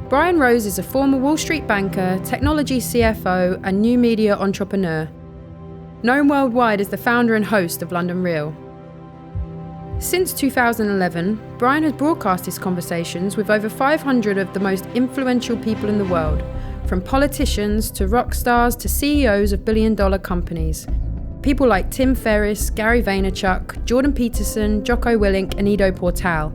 Brian Rose is a former Wall Street banker, technology CFO, and new media entrepreneur. Known worldwide as the founder and host of London Real. Since 2011, Brian has broadcast his conversations with over 500 of the most influential people in the world, from politicians to rock stars to CEOs of billion-dollar companies. People like Tim Ferriss, Gary Vaynerchuk, Jordan Peterson, Jocko Willink, and Ido Portal.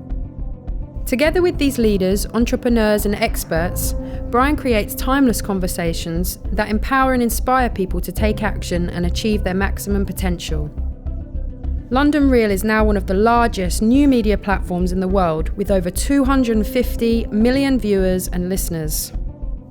Together with these leaders, entrepreneurs, and experts, Brian creates timeless conversations that empower and inspire people to take action and achieve their maximum potential. London Real is now one of the largest new media platforms in the world, with over 250 million viewers and listeners.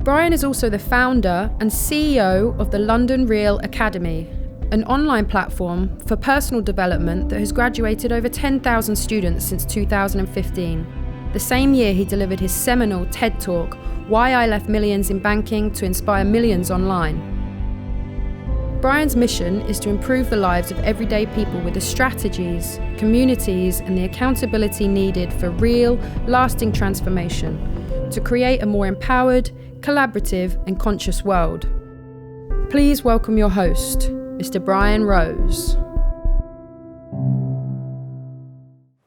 Brian is also the founder and CEO of the London Real Academy, an online platform for personal development that has graduated over 10,000 students since 2015. The same year he delivered his seminal TED Talk, Why I Left Millions in Banking to Inspire Millions Online. Brian's mission is to improve the lives of everyday people with the strategies, communities, and the accountability needed for real, lasting transformation, to create a more empowered, collaborative, and conscious world. Please welcome your host, Mr. Brian Rose.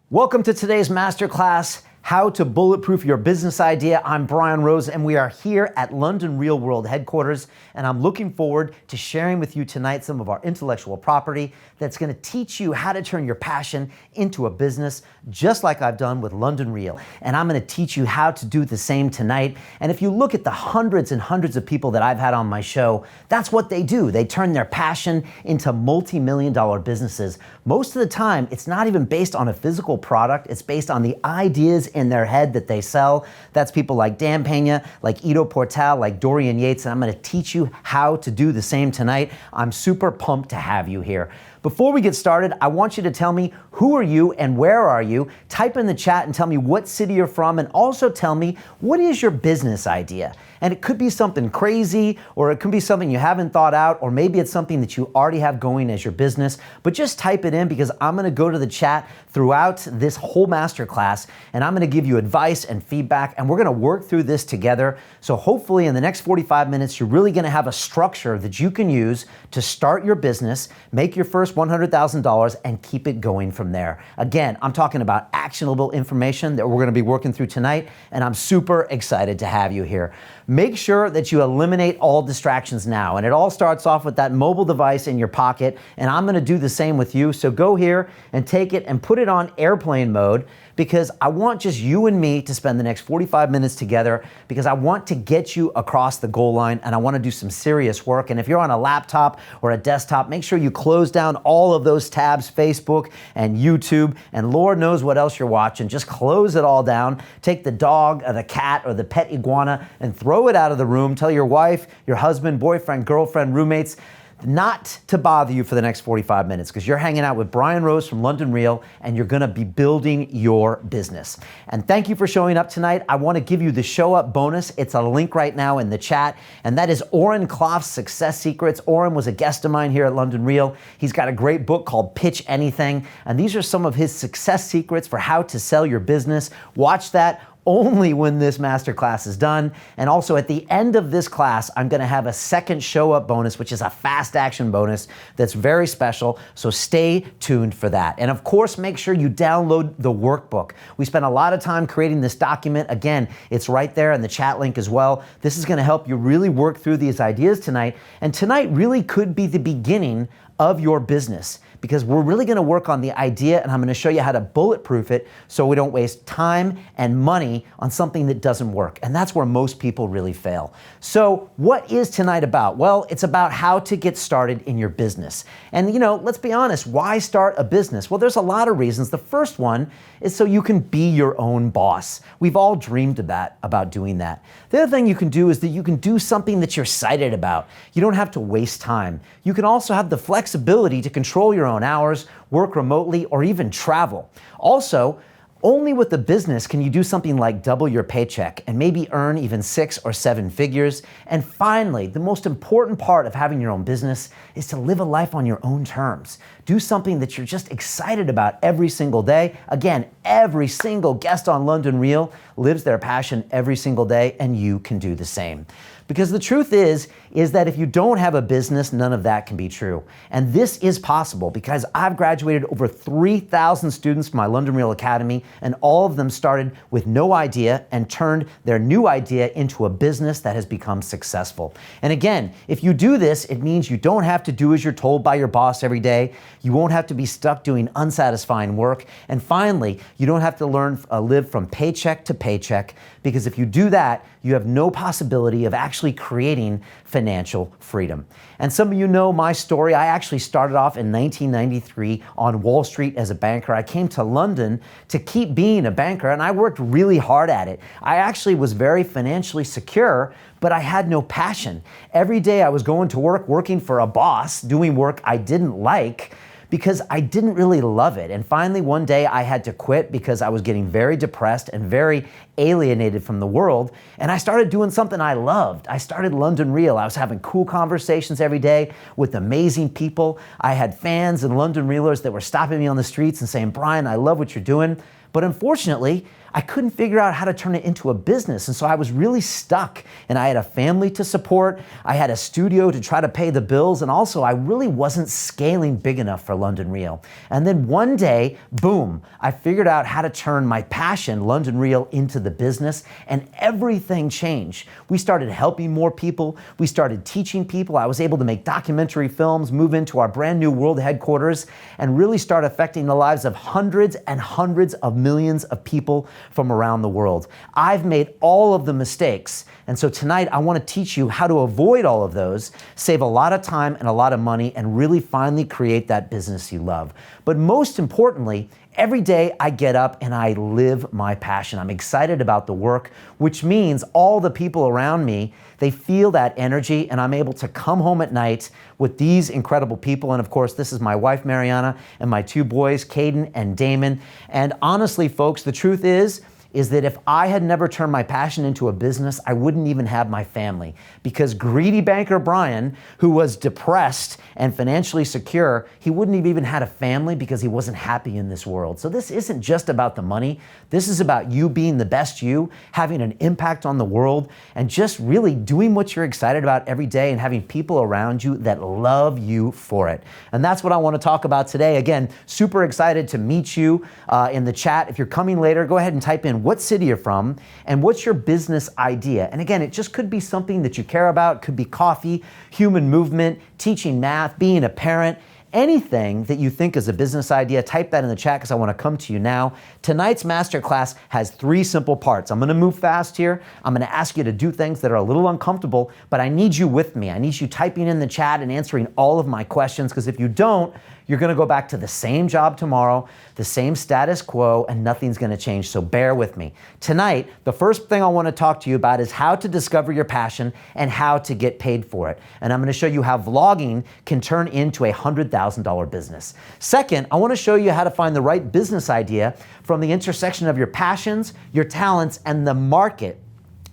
Welcome to today's Masterclass, How to Bulletproof Your Business Idea. I'm Brian Rose, and we are here at London Real World headquarters, and I'm looking forward to sharing with you tonight some of our intellectual property that's going to teach you how to turn your passion into a business, just like I've done with London Real. And I'm going to teach you how to do the same tonight. And if you look at the hundreds and hundreds of people that I've had on my show, that's what they do. They turn their passion into multi-million-dollar businesses. Most of the time, it's not even based on a physical product. It's based on the ideas in their head that they sell. That's people like Dan Pena, like Ido Portal, like Dorian Yates, and I'm going to teach you how to do the same tonight. I'm super pumped to have you here. Before we get started, I want you to tell me who are you and where are you? Type in the chat and tell me what city you're from, and also tell me what is your business idea. And it could be something crazy, or it could be something you haven't thought out, or maybe it's something that you already have going as your business, but just type it in, because I'm gonna go to the chat throughout this whole masterclass, and I'm gonna give you advice and feedback, and we're gonna work through this together. So hopefully in the next 45 minutes, you're really gonna have a structure that you can use to start your business, make your first $100,000, and keep it going from there. Again, I'm talking about actionable information that we're gonna be working through tonight, and I'm super excited to have you here. Make sure that you eliminate all distractions now, and it all starts off with that mobile device in your pocket, and I'm gonna do the same with you. So go here and take it and put it on airplane mode, because I want just you and me to spend the next 45 minutes together, because I want to get you across the goal line, and I want to do some serious work. And if you're on a laptop or a desktop, make sure you close down all of those tabs, Facebook and YouTube, and Lord knows what else you're watching. Just close it all down. Take the dog or the cat or the pet iguana and throw it out of the room. Tell your wife, your husband, boyfriend, girlfriend, roommates, not to bother you for the next 45 minutes, because you're hanging out with Brian Rose from London Real, and you're gonna be building your business. And thank you for showing up tonight. I wanna give you the show up bonus. It's a link right now in the chat, and that is Oren Klaff's Success Secrets. Oren was a guest of mine here at London Real. He's got a great book called Pitch Anything, and these are some of his success secrets for how to sell your business. Watch that only when this masterclass is done. And also at the end of this class, I'm gonna have a second show up bonus, which is a fast action bonus that's very special. So stay tuned for that. And of course, make sure you download the workbook. We spent a lot of time creating this document. Again, it's right there in the chat link as well. This is gonna help you really work through these ideas tonight. And tonight really could be the beginning of your business, because we're really gonna work on the idea, and I'm gonna show you how to bulletproof it so we don't waste time and money on something that doesn't work. And that's where most people really fail. So what is tonight about? Well, it's about how to get started in your business. And let's be honest, why start a business? Well, there's a lot of reasons. The first one is so you can be your own boss. We've all dreamed about doing that. The other thing you can do is that you can do something that you're excited about. You don't have to waste time. You can also have the flexibility to control your own hours, work remotely, or even travel. Also, Only with a business can you do something like double your paycheck and maybe earn even 6 or 7 figures. And finally, the most important part of having your own business is to live a life on your own terms. Do something that you're just excited about every single day. Again, every single guest on London Real lives their passion every single day, and you can do the same. Because the truth is that if you don't have a business, none of that can be true. And this is possible because I've graduated over 3,000 students from my London Real Academy, and all of them started with no idea and turned their new idea into a business that has become successful. And again, if you do this, it means you don't have to do as you're told by your boss every day. You won't have to be stuck doing unsatisfying work. And finally, you don't have to live from paycheck to paycheck, because if you do that, you have no possibility of actually creating financial freedom. And some of you know my story. I actually started off in 1993 on Wall Street as a banker. I came to London to keep being a banker, and I worked really hard at it. I actually was very financially secure, but I had no passion. Every day I was going to work, working for a boss, doing work I didn't like, because I didn't really love it. And finally, one day I had to quit because I was getting very depressed and very alienated from the world. And I started doing something I loved. I started London Real. I was having cool conversations every day with amazing people. I had fans and London Realers that were stopping me on the streets and saying, "Brian, I love what you're doing." But unfortunately, I couldn't figure out how to turn it into a business. And so I was really stuck, and I had a family to support. I had a studio to try to pay the bills. And also I really wasn't scaling big enough for London Real. And then one day, boom, I figured out how to turn my passion, London Real, into the business, and everything changed. We started helping more people. We started teaching people. I was able to make documentary films, move into our brand new world headquarters, and really start affecting the lives of hundreds and hundreds of millions of people from around the world. I've made all of the mistakes, and so tonight I want to teach you how to avoid all of those, save a lot of time and a lot of money, and really finally create that business you love. But most importantly, every day I get up and I live my passion. I'm excited about the work, which means all the people around me, they feel that energy, and I'm able to come home at night with these incredible people. And of course, this is my wife, Mariana, and my 2 boys, Caden and Damon. And honestly, folks, the truth is that if I had never turned my passion into a business, I wouldn't even have my family. Because greedy banker Brian, who was depressed and financially secure, he wouldn't have even had a family because he wasn't happy in this world. So this isn't just about the money. This is about you being the best you, having an impact on the world, and just really doing what you're excited about every day and having people around you that love you for it. And that's what I want to talk about today. Again, super excited to meet you in the chat. If you're coming later, go ahead and type in what city you're from and what's your business idea. And again, it just could be something that you care about. It could be coffee, human movement, teaching math, being a parent, anything that you think is a business idea. Type that in the chat because I want to come to you now. Tonight's masterclass has 3 simple parts. I'm going to move fast here. I'm going to ask you to do things that are a little uncomfortable, but I need you with me. I need you typing in the chat and answering all of my questions, because if you don't, you're going to go back to the same job tomorrow, the same status quo, and nothing's going to change. So bear with me. Tonight, the first thing I want to talk to you about is how to discover your passion and how to get paid for it. And I'm going to show you how vlogging can turn into a $100,000 business. Second, I want to show you how to find the right business idea from the intersection of your passions, your talents, and the market.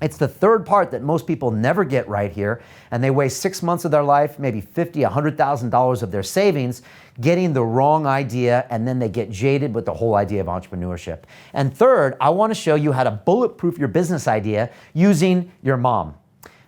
It's the third part that most people never get right here, and they waste 6 months of their life, maybe $50,000, $100,000 of their savings, getting the wrong idea, and then they get jaded with the whole idea of entrepreneurship. And third, I want to show you how to bulletproof your business idea using your mom.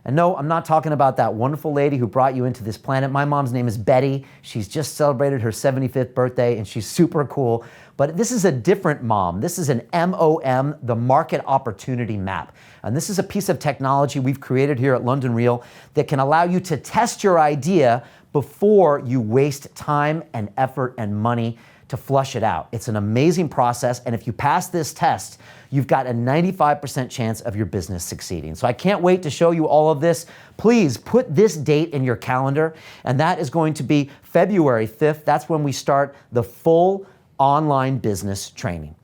And no, I'm not talking about that wonderful lady who brought you into this planet. My mom's name is Betty. She's just celebrated her 75th birthday, and she's super cool. But this is a different mom. This is an MOM, the Market Opportunity Map. And this is a piece of technology we've created here at London Real that can allow you to test your idea before you waste time and effort and money to flush it out. It's an amazing process, and if you pass this test, you've got a 95% chance of your business succeeding. So I can't wait to show you all of this. Please put this date in your calendar, and that is going to be February 5th. That's when we start the full online business training.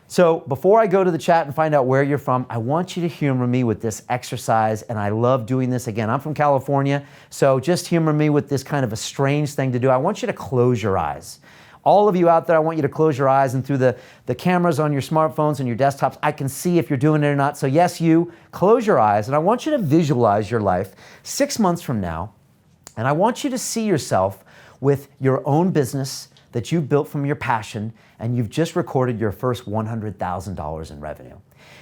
So before I go to the chat and find out where you're from, I want you to humor me with this exercise, and I love doing this. Again, I'm from California, so just humor me with this kind of a strange thing to do. I want you to close your eyes. All of you out there, I want you to close your eyes, and through the cameras on your smartphones and your desktops, I can see if you're doing it or not. So yes, you, close your eyes, and I want you to visualize your life 6 months from now, and I want you to see yourself with your own business that you've built from your passion, and you've just recorded your first $100,000 in revenue.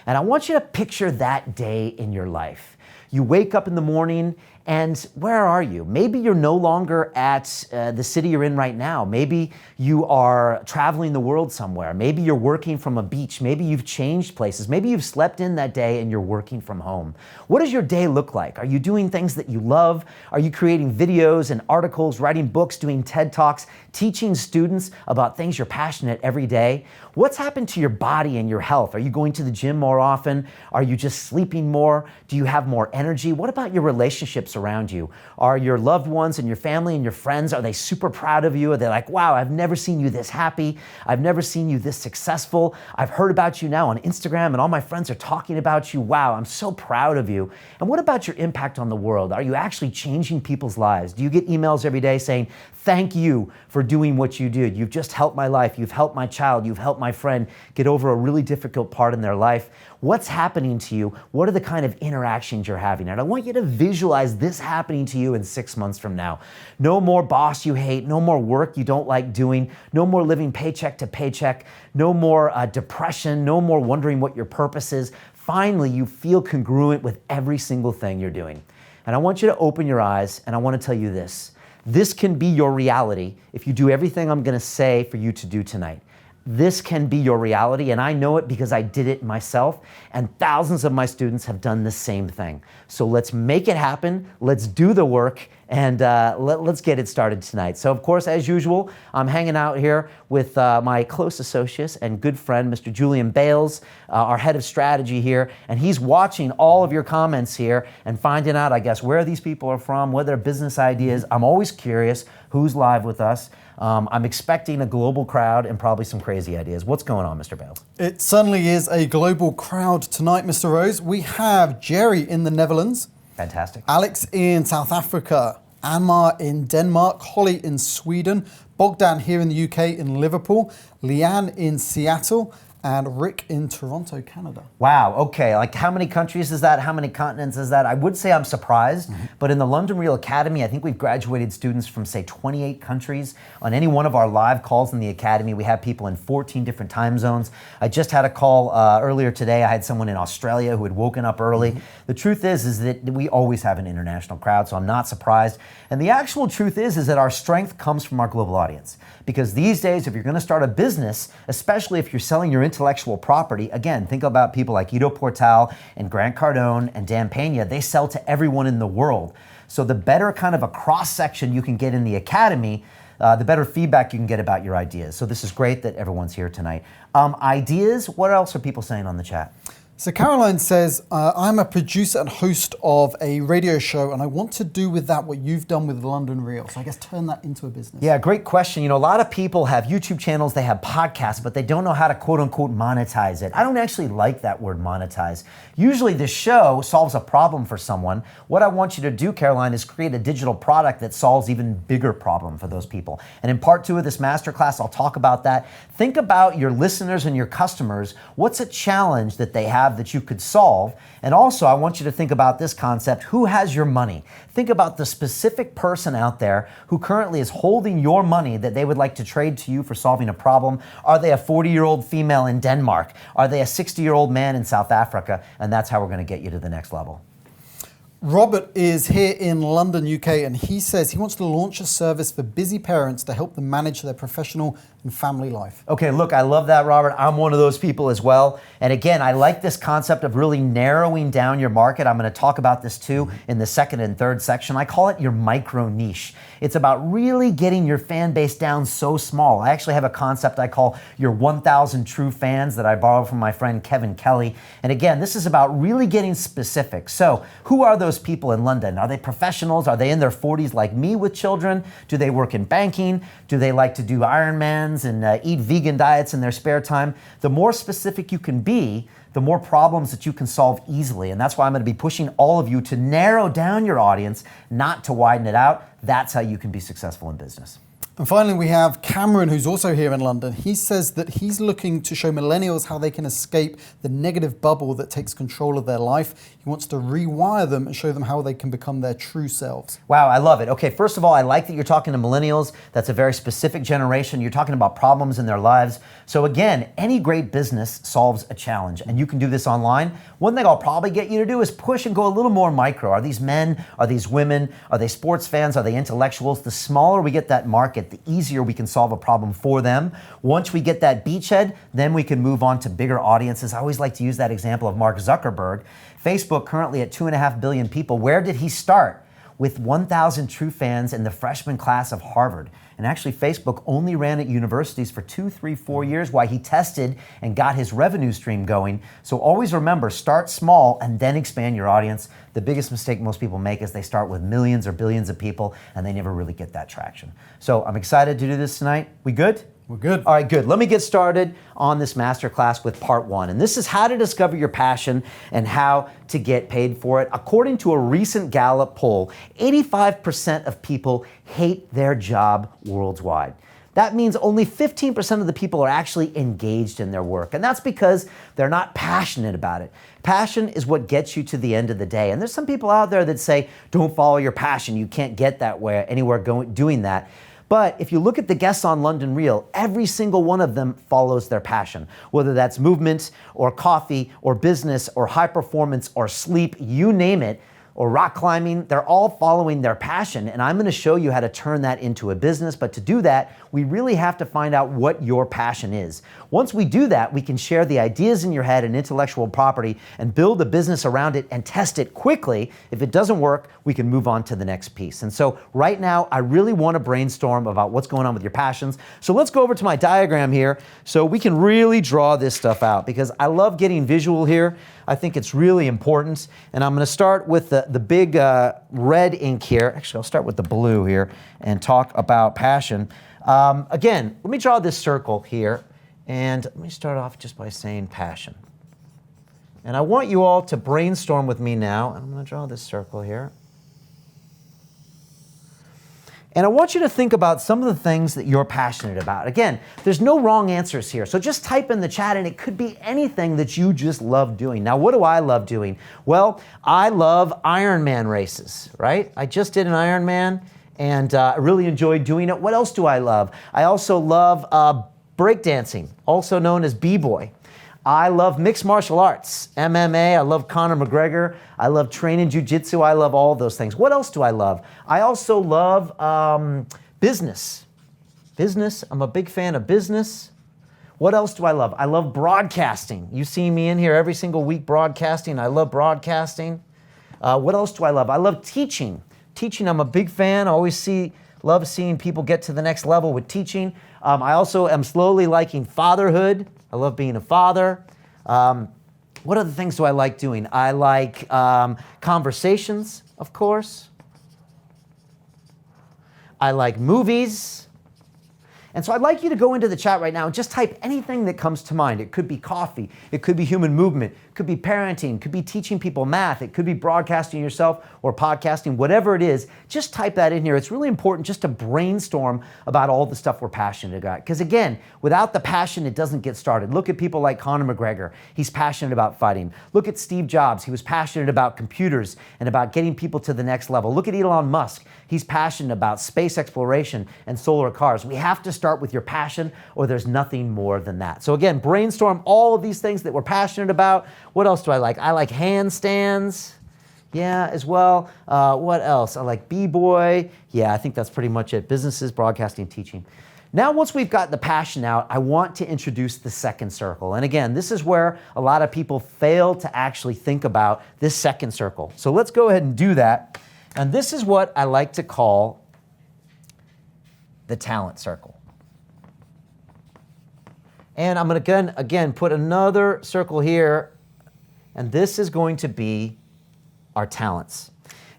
And I want you to picture that day in your life. You wake up in the morning, and where are you? Maybe you're no longer at the city you're in right now. Maybe you are traveling the world somewhere. Maybe you're working from a beach. Maybe you've changed places. Maybe you've slept in that day and you're working from home. What does your day look like? Are you doing things that you love? Are you creating videos and articles, writing books, doing TED Talks, teaching students about things you're passionate every day? What's happened to your body and your health? Are you going to the gym more often? Are you just sleeping more? Do you have more energy? What about your relationships around you? Are your loved ones and your family and your friends, are they super proud of you? Are they like, wow, I've never seen you this happy. I've never seen you this successful. I've heard about you now on Instagram and all my friends are talking about you. Wow, I'm so proud of you. And what about your impact on the world? Are you actually changing people's lives? Do you get emails every day saying, thank you for doing what you did. You've just helped my life. You've helped my child. You've helped my friend get over a really difficult part in their life. What's happening to you? What are the kind of interactions you're having? And I want you to visualize this happening to you in 6 months from now. No more boss you hate, no more work you don't like doing, no more living paycheck to paycheck, no more depression, no more wondering what your purpose is. Finally, you feel congruent with every single thing you're doing. And I want you to open your eyes, and I want to tell you this. This can be your reality if you do everything I'm going to say for you to do tonight. This can be your reality, and I know it because I did it myself, and thousands of my students have done the same thing. So let's make it happen, let's do the work, and let's get it started tonight. So of course, as usual, I'm hanging out here with my close associate and good friend, Mr. Julian Bales, our head of strategy here, and he's watching all of your comments here and finding out, I guess, where these people are from, what their business ideas. I'm always curious who's live with us. I'm expecting a global crowd and probably some crazy ideas. What's going on, Mr. Bales? It certainly is a global crowd tonight, Mr. Rose. We have Jerry in the Netherlands. Fantastic. Alex in South Africa. Anmar in Denmark. Holly in Sweden. Bogdan here in the UK in Liverpool. Leanne in Seattle. And Rick in Toronto, Canada. Wow, okay, like how many countries is that? How many continents is that? I would say I'm surprised, but in the London Real Academy, I think we've graduated students from, say, 28 countries. On any one of our live calls in the Academy, we have people in 14 different time zones. I just had a call earlier today. I had someone in Australia who had woken up early. The truth is that we always have an international crowd, so I'm not surprised. And the actual truth is that our strength comes from our global audience. Because these days, if you're going to start a business, especially if you're selling your intellectual property, again, think about people like Ido Portal and Grant Cardone and Dan Pena. They sell to everyone in the world. So the better kind of a cross-section you can get in the Academy, the better feedback you can get about your ideas. So this is great that everyone's here tonight. Ideas, what else are people saying on the chat? So Caroline says, I'm a producer and host of a radio show, and I want to do with that what you've done with London Real. So I guess turn that into a business. Yeah, great question. You know, a lot of people have YouTube channels, they have podcasts, but they don't know how to quote unquote monetize it. I don't actually like that word monetize. Usually the show solves a problem for someone. What I want you to do, Caroline, is create a digital product that solves even bigger problem for those people. And in part 2 of this masterclass, I'll talk about that. Think about your listeners and your customers. What's a challenge that they have that you could solve? And also, I want you to think about this concept: who has your money? Think about the specific person out there who currently is holding your money that they would like to trade to you for solving a problem. Are they a 40-year-old female in Denmark? Are they a 60-year-old man in South Africa? And that's how we're going to get you to the next level. Robert is here in London, UK, and he says he wants to launch a service for busy parents to help them manage their professional and family life. Okay, look, I love that, Robert. I'm one of those people as well. And again, I like this concept of really narrowing down your market. I'm going to talk about this too in the second and third section. I call it your micro niche. It's about really getting your fan base down so small. I actually have a concept I call your 1,000 true fans that I borrowed from my friend Kevin Kelly. And again, this is about really getting specific. So who are those people in London? Are they professionals? Are they in their 40s like me with children? Do they work in banking? Do they like to do Ironmans and eat vegan diets in their spare time? The more specific you can be, the more problems that you can solve easily. And that's why I'm going to be pushing all of you to narrow down your audience, not to widen it out. That's how you can be successful in business. And finally, we have Cameron, who's also here in London. He says that he's looking to show millennials how they can escape the negative bubble that takes control of their life. He wants to rewire them and show them how they can become their true selves. Wow, I love it. Okay, first of all, I like that you're talking to millennials. That's a very specific generation. You're talking about problems in their lives. So again, any great business solves a challenge, and you can do this online. One thing I'll probably get you to do is push and go a little more micro. Are these men? Are these women? Are they sports fans? Are they intellectuals? The smaller we get that market, the easier we can solve a problem for them. Once we get that beachhead, then we can move on to bigger audiences. I always like to use that example of Mark Zuckerberg. Facebook currently at 2.5 billion people. Where did he start? With 1,000 true fans in the freshman class of Harvard. And actually, Facebook only ran at universities for 2, 3, 4 years while he tested and got his revenue stream going. So always remember, start small and then expand your audience. The biggest mistake most people make is they start with millions or billions of people and they never really get that traction. So I'm excited to do this tonight. We good? We're good. All right, good. Let me get started on this masterclass with part one. And this is how to discover your passion and how to get paid for it. According to a recent Gallup poll, 85% of people hate their job worldwide. That means only 15% of the people are actually engaged in their work. And that's because they're not passionate about it. Passion is what gets you to the end of the day. And there's some people out there that say, don't follow your passion. You can't get that way anywhere doing that. But if you look at the guests on London Real, every single one of them follows their passion, whether that's movement or coffee or business or high performance or sleep, you name it, or rock climbing, they're all following their passion. And I'm gonna show you how to turn that into a business. But to do that, we really have to find out what your passion is. Once we do that, we can share the ideas in your head and intellectual property and build a business around it and test it quickly. If it doesn't work, we can move on to the next piece. And so right now, I really want to brainstorm about what's going on with your passions. So let's go over to my diagram here so we can really draw this stuff out, because I love getting visual here. I think it's really important. And I'm going to start with the big red ink here. Actually, I'll start with the blue here and talk about passion. Again, let me draw this circle here. And let me start off just by saying passion. And I want you all to brainstorm with me now. I'm going to draw this circle here. And I want you to think about some of the things that you're passionate about. Again, there's no wrong answers here. So just type in the chat, and it could be anything that you just love doing. Now, what do I love doing? Well, I love Ironman races, right? I just did an Ironman, and I really enjoyed doing it. What else do I love? I also love breakdancing, also known as b-boy. I love mixed martial arts, MMA. I love Conor McGregor. I love training jiu-jitsu. I love all those things. What else do I love? I also love business. Business, I'm a big fan of business. What else do I love? I love broadcasting. You see me in here every single week broadcasting. I love broadcasting. What else do I love? I love teaching. Teaching, I'm a big fan. I always love seeing people get to the next level with teaching. I also am slowly liking fatherhood. I love being a father. What other things do I like doing? I like conversations, of course. I like movies. And so I'd like you to go into the chat right now and just type anything that comes to mind. It could be coffee. It could be human movement. It could be parenting. It could be teaching people math. It could be broadcasting yourself or podcasting, whatever it is. Just type that in here. It's really important just to brainstorm about all the stuff we're passionate about. Because again, without the passion, it doesn't get started. Look at people like Conor McGregor. He's passionate about fighting. Look at Steve Jobs. He was passionate about computers and about getting people to the next level. Look at Elon Musk. He's passionate about space exploration and solar cars. We have to start with your passion, or there's nothing more than that. So again, brainstorm all of these things that we're passionate about. What else do I like? I like handstands, yeah, as well. What else? I like b-boy. Yeah, I think that's pretty much it. Businesses, broadcasting, teaching. Now, once we've got the passion out, I want to introduce the second circle. And again, this is where a lot of people fail to actually think about this second circle. So let's go ahead and do that. And this is what I like to call the talent circle. And I'm going to again put another circle here, and this is going to be our talents.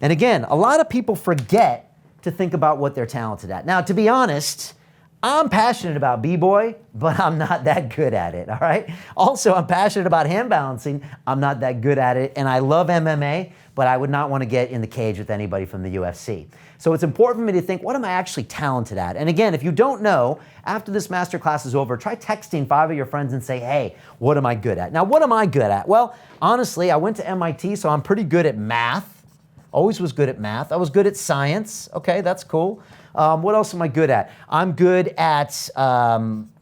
And again, a lot of people forget to think about what they're talented at. Now, to be honest, I'm passionate about b-boy, but I'm not that good at it, all right? Also, I'm passionate about hand balancing. I'm not that good at it, and I love MMA, but I would not want to get in the cage with anybody from the UFC. So it's important for me to think, what am I actually talented at? And again, if you don't know, after this masterclass is over, try texting 5 of your friends and say, hey, what am I good at? Now, what am I good at? Well, honestly, I went to MIT, so I'm pretty good at math. Always was good at math. I was good at science. Okay, that's cool. What else am I good at? I'm good at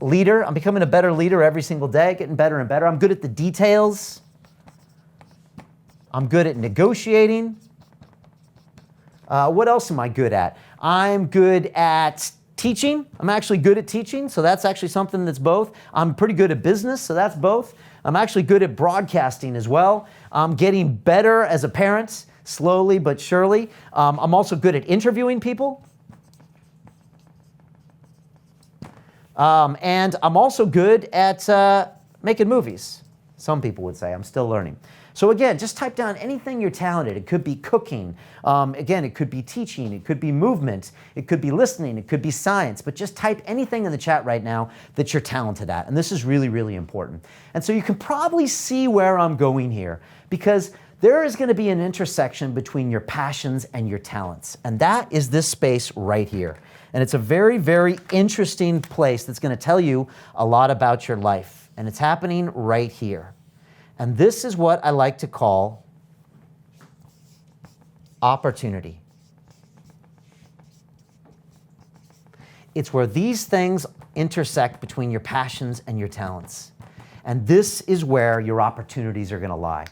leader. I'm becoming a better leader every single day, getting better and better. I'm good at the details. I'm good at negotiating. What else am I good at? I'm good at teaching. I'm actually good at teaching, so that's actually something that's both. I'm pretty good at business, so that's both. I'm actually good at broadcasting as well. I'm getting better as a parent, slowly but surely. I'm also good at interviewing people. And I'm also good at making movies. Some people would say. I'm still learning. So again, just type down anything you're talented. It could be cooking. Again, it could be teaching. It could be movement. It could be listening. It could be science. But just type anything in the chat right now that you're talented at. And this is really, really important. And so you can probably see where I'm going here, because there is going to be an intersection between your passions and your talents. And that is this space right here. And it's a very, very interesting place that's going to tell you a lot about your life. And it's happening right here. And this is what I like to call opportunity. It's where these things intersect between your passions and your talents. And this is where your opportunities are going to lie.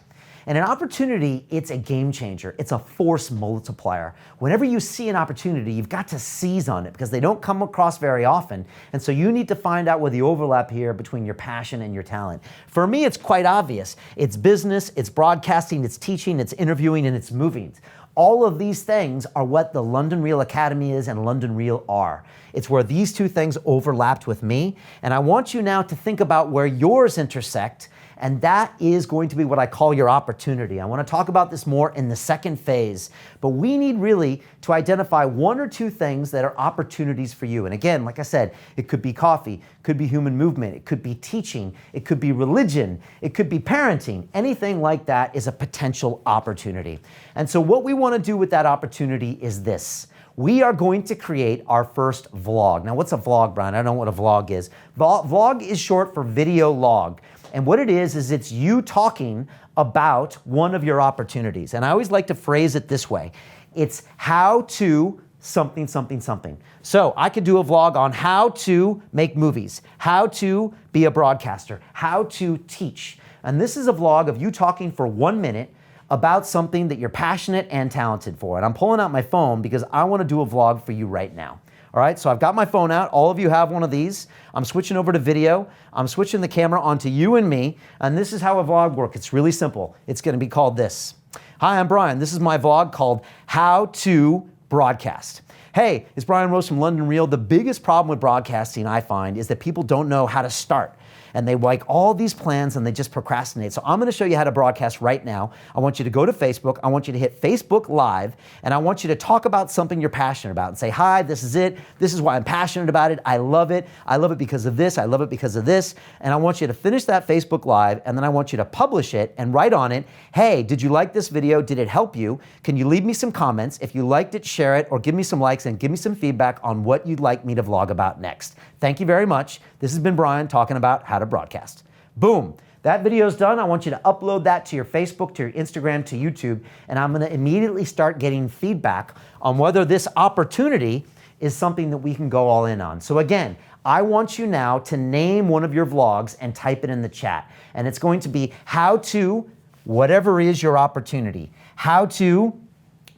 And an opportunity, it's a game changer. It's a force multiplier. Whenever you see an opportunity, you've got to seize on it, because they don't come across very often. And so you need to find out where the overlap here between your passion and your talent. For me, it's quite obvious. It's business, it's broadcasting, it's teaching, it's interviewing, and it's moving. All of these things are what the London Real Academy is and London Real are. It's where these two things overlapped with me. And I want you now to think about where yours intersect. And that is going to be what I call your opportunity. I want to talk about this more in the second phase, but we need really to identify 1 or 2 things that are opportunities for you. And again, like I said, it could be coffee, could be human movement, it could be teaching, it could be religion, it could be parenting. Anything like that is a potential opportunity. And so what we want to do with that opportunity is this. We are going to create our first vlog. Now, what's a vlog, Brian? I don't know what a vlog is. Vlog is short for video log. And what it is it's you talking about one of your opportunities. And I always like to phrase it this way. It's how to something, something, something. So I could do a vlog on how to make movies, how to be a broadcaster, how to teach. And this is a vlog of you talking for 1 minute about something that you're passionate and talented for. And I'm pulling out my phone because I want to do a vlog for you right now. All right, so I've got my phone out. All of you have one of these. I'm switching over to video. I'm switching the camera onto you and me. And this is how a vlog works. It's really simple. It's going to be called this. Hi, I'm Brian. This is my vlog called How to Broadcast. Hey, it's Brian Rose from London Real. The biggest problem with broadcasting, I find, is that people don't know how to start. And they like all these plans and they just procrastinate. So I'm going to show you how to broadcast right now. I want you to go to Facebook. I want you to hit Facebook Live, and I want you to talk about something you're passionate about and say, hi, this is it. This is why I'm passionate about it. I love it. I love it because of this. I love it because of this. And I want you to finish that Facebook Live, and then I want you to publish it and write on it, hey, did you like this video? Did it help you? Can you leave me some comments? If you liked it, share it, or give me some likes and give me some feedback on what you'd like me to vlog about next. Thank you very much. This has been Brian talking about how to broadcast. Boom. That video's done. I want you to upload that to your Facebook, to your Instagram, to YouTube, and I'm going to immediately start getting feedback on whether this opportunity is something that we can go all in on. So again, I want you now to name one of your vlogs and type it in the chat. And it's going to be how to, whatever is your opportunity, how to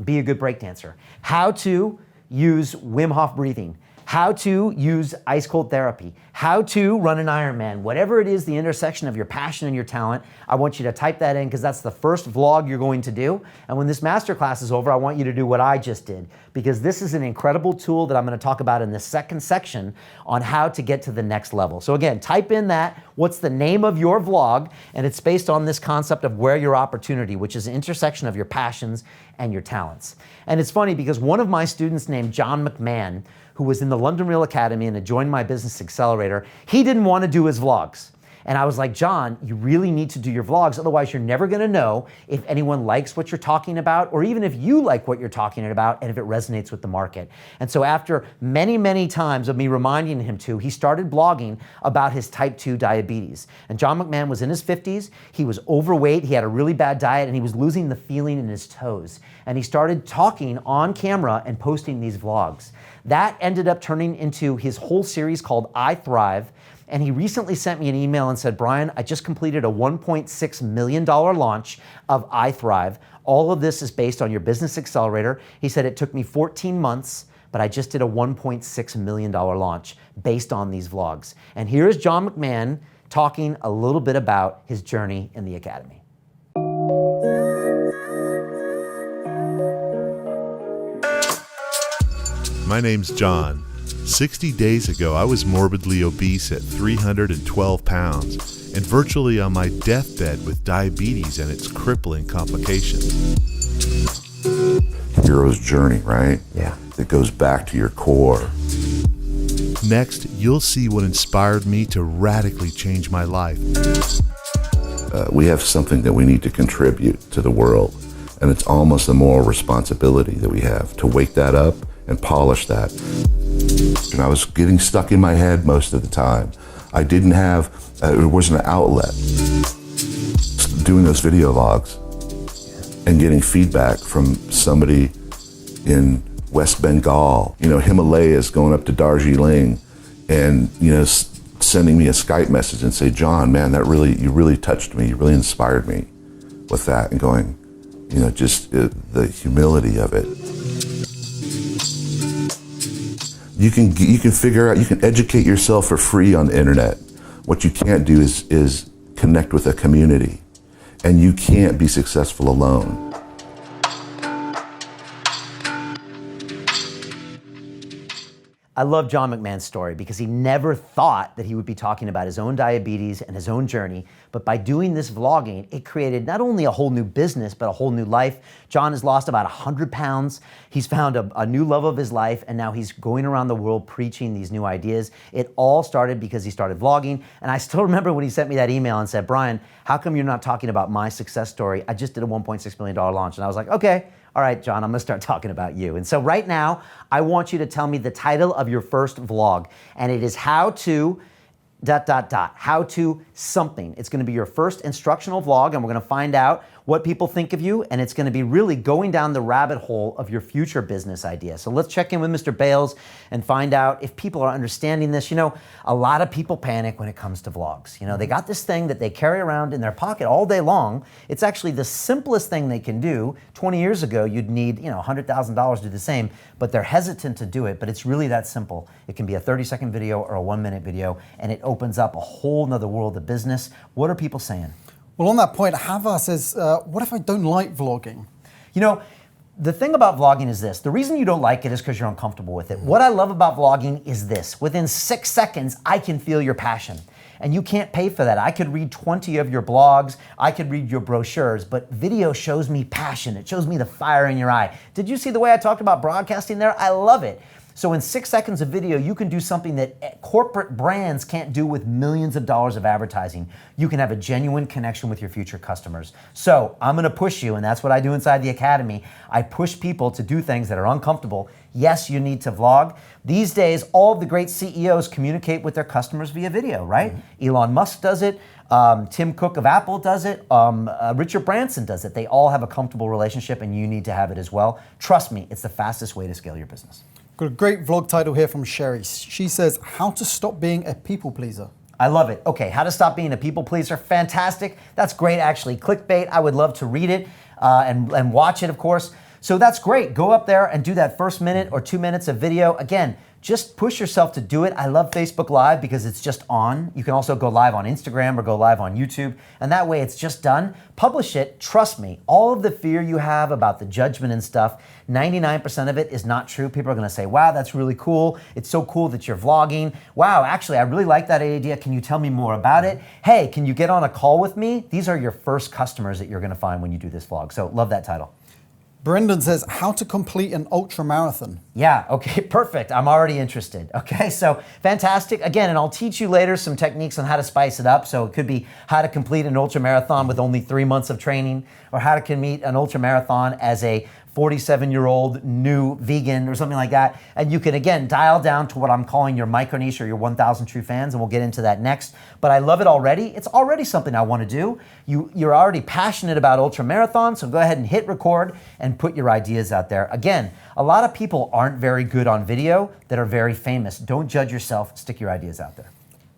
be a good breakdancer, how to use Wim Hof breathing, how to use ice cold therapy, how to run an Ironman, whatever it is, the intersection of your passion and your talent, I want you to type that in because that's the first vlog you're going to do. And when this masterclass is over, I want you to do what I just did, because this is an incredible tool that I'm going to talk about in the second section on how to get to the next level. So again, type in that, what's the name of your vlog, and it's based on this concept of where your opportunity, which is the intersection of your passions and your talents. And it's funny because one of my students named John McMahon, who was in the London Real Academy and had joined my business accelerator, he didn't want to do his vlogs. And I was like, John, you really need to do your vlogs. Otherwise, you're never gonna know if anyone likes what you're talking about, or even if you like what you're talking about and if it resonates with the market. And so after many, many times of me reminding him to, he started blogging about his type 2 diabetes. And John McMahon was in his 50s. He was overweight. He had a really bad diet and he was losing the feeling in his toes. And he started talking on camera and posting these vlogs. That ended up turning into his whole series called I Thrive. And he recently sent me an email and said, Brian, I just completed a $1.6 million launch of I Thrive. All of this is based on your business accelerator. He said it took me 14 months, but I just did a $1.6 million launch based on these vlogs. And here's John McMahon talking a little bit about his journey in the academy. My name's John. 60 days ago, I was morbidly obese at 312 pounds and virtually on my deathbed with diabetes and its crippling complications. Hero's journey, right? Yeah. That goes back to your core. Next, you'll see what inspired me to radically change my life. We have something that we need to contribute to the world, and it's almost a moral responsibility that we have to wake that up and polish that. And I was getting stuck in my head most of the time. I didn't have, it wasn't an outlet. Doing those video logs and getting feedback from somebody in West Bengal, Himalayas, going up to Darjeeling and, sending me a Skype message and say, John, man, you really touched me. You really inspired me with that, and going, the humility of it. You can figure out, you can educate yourself for free on the internet. What you can't do is connect with a community, and you can't be successful alone. I love John McMahon's story because he never thought that he would be talking about his own diabetes and his own journey. But by doing this vlogging, it created not only a whole new business, but a whole new life. John has lost about 100 pounds. He's found a new love of his life, and now he's going around the world preaching these new ideas. It all started because he started vlogging. And I still remember when he sent me that email and said, Brian, how come you're not talking about my success story? I just did a $1.6 million launch. And I was like, okay. All right, John, I'm gonna start talking about you. And so right now, I want you to tell me the title of your first vlog. And it is how to ... how to something. It's gonna be your first instructional vlog, and we're gonna find out what people think of you, and it's gonna be really going down the rabbit hole of your future business idea. So let's check in with Mr. Bales and find out if people are understanding this. A lot of people panic when it comes to vlogs. They got this thing that they carry around in their pocket all day long. It's actually the simplest thing they can do. 20 years ago, you'd need $100,000 to do the same, but they're hesitant to do it, but it's really that simple. It can be a 30-second video or a 1-minute video, and it opens up a whole nother world of business. What are people saying? Well, on that point, Hava says, what if I don't like vlogging? The thing about vlogging is this. The reason you don't like it is because you're uncomfortable with it. What I love about vlogging is this. Within 6 seconds, I can feel your passion. And you can't pay for that. I could read 20 of your blogs, I could read your brochures, but video shows me passion. It shows me the fire in your eye. Did you see the way I talked about broadcasting there? I love it. So in 6 seconds of video, you can do something that corporate brands can't do with millions of dollars of advertising. You can have a genuine connection with your future customers. So I'm gonna push you, and that's what I do inside the Academy. I push people to do things that are uncomfortable. Yes, you need to vlog. These days, all of the great CEOs communicate with their customers via video, right? Mm-hmm. Elon Musk does it. Tim Cook of Apple does it. Richard Branson does it. They all have a comfortable relationship, and you need to have it as well. Trust me, it's the fastest way to scale your business. Got a great vlog title here from Sherry. She says, how to stop being a people pleaser. I love it. Okay, how to stop being a people pleaser. Fantastic. That's great, actually. Clickbait. I would love to read it and watch it, of course. So that's great. Go up there and do that first minute or 2 minutes of video. Again, just push yourself to do it. I love Facebook Live because it's just on. You can also go live on Instagram or go live on YouTube, and that way it's just done. Publish it. Trust me, all of the fear you have about the judgment and stuff, 99% of it is not true. People are gonna say, wow, that's really cool. It's so cool that you're vlogging. Wow, actually, I really like that idea. Can you tell me more about it? Hey, can you get on a call with me? These are your first customers that you're gonna find when you do this vlog. So love that title. Brendan says, how to complete an ultra marathon. Yeah, okay, perfect. I'm already interested. Okay, so fantastic. Again, and I'll teach you later some techniques on how to spice it up. So it could be how to complete an ultra marathon with only 3 months of training, or how to complete an ultra marathon as a 47-year-old new vegan or something like that. And you can, again, dial down to what I'm calling your micro niche or your 1,000 true fans, and we'll get into that next. But I love it already. It's already something I want to do. You're already passionate about ultra marathons, so go ahead and hit record and put your ideas out there. Again, a lot of people aren't very good on video that are very famous. Don't judge yourself. Stick your ideas out there.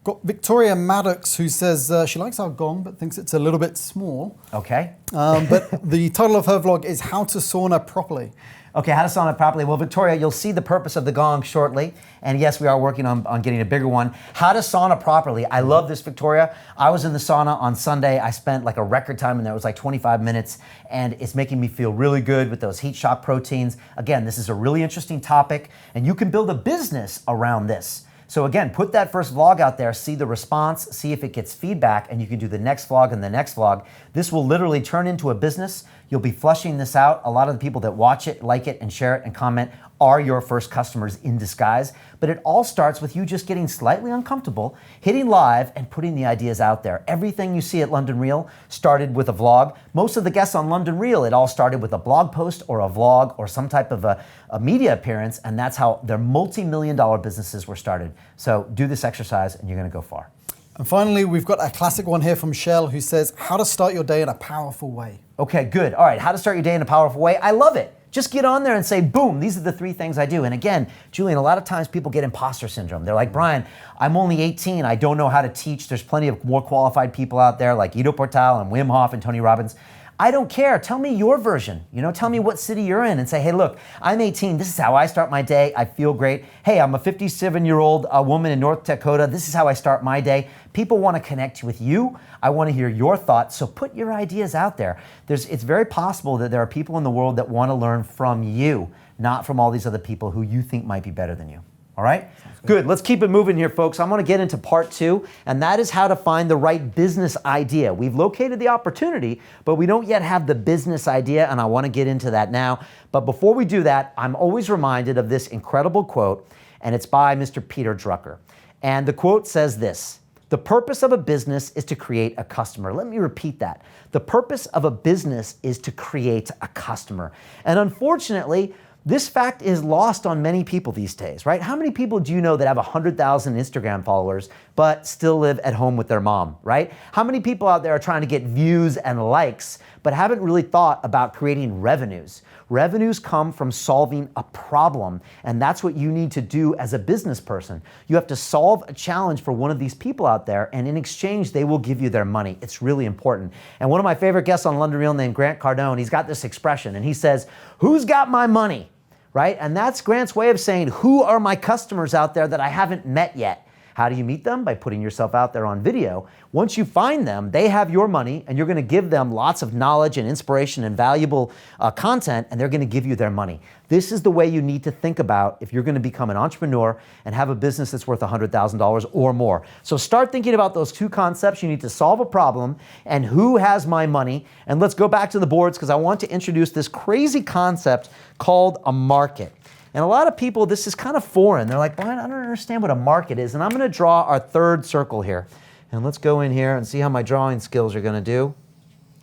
Got Victoria Maddox, who says she likes our gong but thinks it's a little bit small. Okay. But the title of her vlog is How to Sauna Properly. Okay, how to sauna properly. Well, Victoria, you'll see the purpose of the gong shortly. And yes, we are working on getting a bigger one. How to sauna properly. I love this, Victoria. I was in the sauna on Sunday. I spent like a record time in there. It was like 25 minutes. And it's making me feel really good with those heat shock proteins. Again, this is a really interesting topic. And you can build a business around this. So again, put that first vlog out there, see the response, see if it gets feedback, and you can do the next vlog and the next vlog. This will literally turn into a business. You'll be flushing this out. A lot of the people that watch it, like it, and share it and comment are your first customers in disguise. But it all starts with you just getting slightly uncomfortable, hitting live, and putting the ideas out there. Everything you see at London Real started with a vlog. Most of the guests on London Real, it all started with a blog post or a vlog or some type of a media appearance, and that's how their multi-million-dollar businesses were started. So do this exercise and you're gonna go far. And finally, we've got a classic one here from Shell, who says, how to start your day in a powerful way. Okay, good. All right, how to start your day in a powerful way. I love it. Just get on there and say, boom, these are the 3 things I do. And again, Julian, a lot of times people get imposter syndrome. They're like, Brian, I'm only 18. I don't know how to teach. There's plenty of more qualified people out there like Ido Portal and Wim Hof and Tony Robbins. I don't care. Tell me your version. Tell me what city you're in and say, hey, look, I'm 18. This is how I start my day. I feel great. Hey, I'm a 57-year-old woman in North Dakota. This is how I start my day. People want to connect with you. I want to hear your thoughts. So put your ideas out there. It's very possible that there are people in the world that want to learn from you, not from all these other people who you think might be better than you. All right? Good. Let's keep it moving here, folks. I'm going to get into part 2, and that is how to find the right business idea. We've located the opportunity, but we don't yet have the business idea, and I want to get into that now. But before we do that, I'm always reminded of this incredible quote, and it's by Mr. Peter Drucker. And the quote says this: the purpose of a business is to create a customer. Let me repeat that. The purpose of a business is to create a customer. And unfortunately, this fact is lost on many people these days, right? How many people do you know that have 100,000 Instagram followers but still live at home with their mom, right? How many people out there are trying to get views and likes but haven't really thought about creating revenues? Revenues come from solving a problem, and that's what you need to do as a business person. You have to solve a challenge for one of these people out there, and in exchange, they will give you their money. It's really important. And one of my favorite guests on London Real named Grant Cardone, he's got this expression, and he says, who's got my money? Right? And that's Grant's way of saying, who are my customers out there that I haven't met yet? How do you meet them? By putting yourself out there on video. Once you find them, they have your money, and you're going to give them lots of knowledge and inspiration and valuable content, and they're going to give you their money. This is the way you need to think about if you're going to become an entrepreneur and have a business that's worth $100,000 or more. So start thinking about those 2 concepts. You need to solve a problem and who has my money. And let's go back to the boards because I want to introduce this crazy concept called a market. And a lot of people, this is kind of foreign. They're like, Brian, I don't understand what a market is. And I'm going to draw our 3rd circle here. And let's go in here and see how my drawing skills are going to do.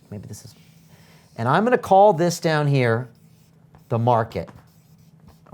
Maybe this is... And I'm going to call this down here the market.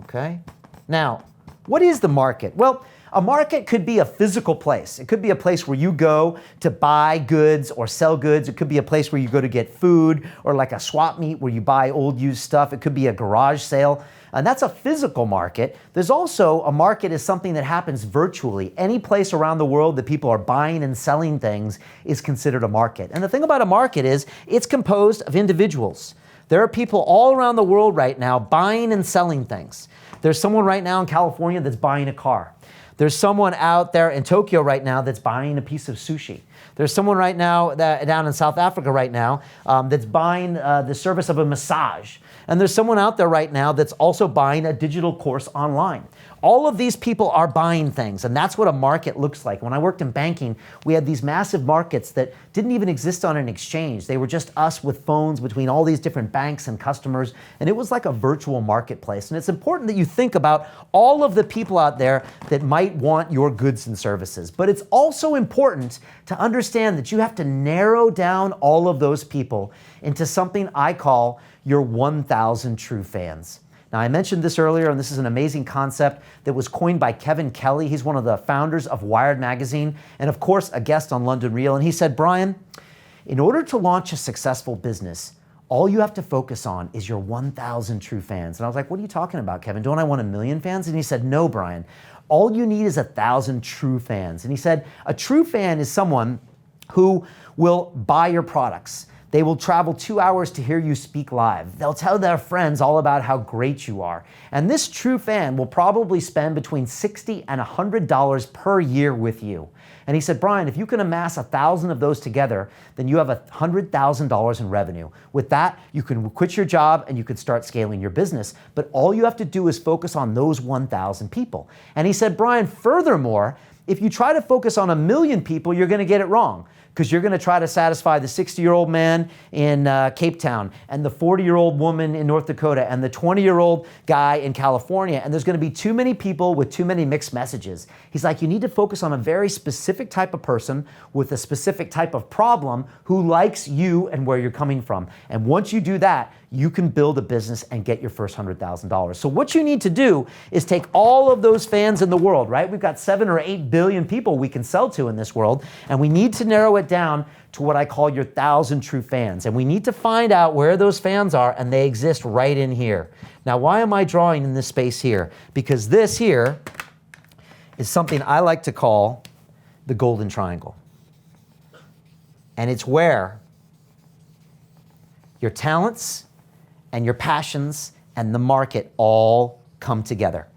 Okay? Now, what is the market? Well, a market could be a physical place. It could be a place where you go to buy goods or sell goods. It could be a place where you go to get food, or like a swap meet where you buy old used stuff. It could be a garage sale. And that's a physical market. There's also a market is something that happens virtually. Any place around the world that people are buying and selling things is considered a market. And the thing about a market is it's composed of individuals. There are people all around the world right now buying and selling things. There's someone right now in California that's buying a car. There's someone out there in Tokyo right now that's buying a piece of sushi. There's someone right now down in South Africa right now that's buying the service of a massage. And there's someone out there right now that's also buying a digital course online. All of these people are buying things, and that's what a market looks like. When I worked in banking, we had these massive markets that didn't even exist on an exchange. They were just us with phones between all these different banks and customers, and it was like a virtual marketplace. And it's important that you think about all of the people out there that might want your goods and services. But it's also important to understand that you have to narrow down all of those people into something I call your 1,000 true fans. Now, I mentioned this earlier, and this is an amazing concept that was coined by Kevin Kelly. He's one of the founders of Wired Magazine, and of course, a guest on London Real. And he said, Brian, in order to launch a successful business, all you have to focus on is your 1,000 true fans. And I was like, what are you talking about, Kevin? Don't I want 1 million fans? And he said, no, Brian. All you need is 1,000 true fans. And he said, a true fan is someone who will buy your products. They will travel 2 hours to hear you speak live. They'll tell their friends all about how great you are. And this true fan will probably spend between $60 and $100 per year with you. And he said, Brian, if you can amass 1,000 of those together, then you have $100,000 in revenue. With that, you can quit your job and you can start scaling your business. But all you have to do is focus on those 1,000 people. And he said, Brian, furthermore, if you try to focus on 1 million people, you're going to get it wrong, because you're going to try to satisfy the 60-year-old man in Cape Town and the 40-year-old woman in North Dakota and the 20-year-old guy in California, and there's going to be too many people with too many mixed messages. He's like, you need to focus on a very specific type of person with a specific type of problem who likes you and where you're coming from. And once you do that, you can build a business and get your first $100,000. So what you need to do is take all of those fans in the world, right? We've got 7 or 8 billion people we can sell to in this world, and we need to narrow it down to what I call your 1,000 true fans. And we need to find out where those fans are, and they exist right in here. Now, why am I drawing in this space here? Because this here is something I like to call the golden triangle. And it's where your talents and your passions and the market all come together.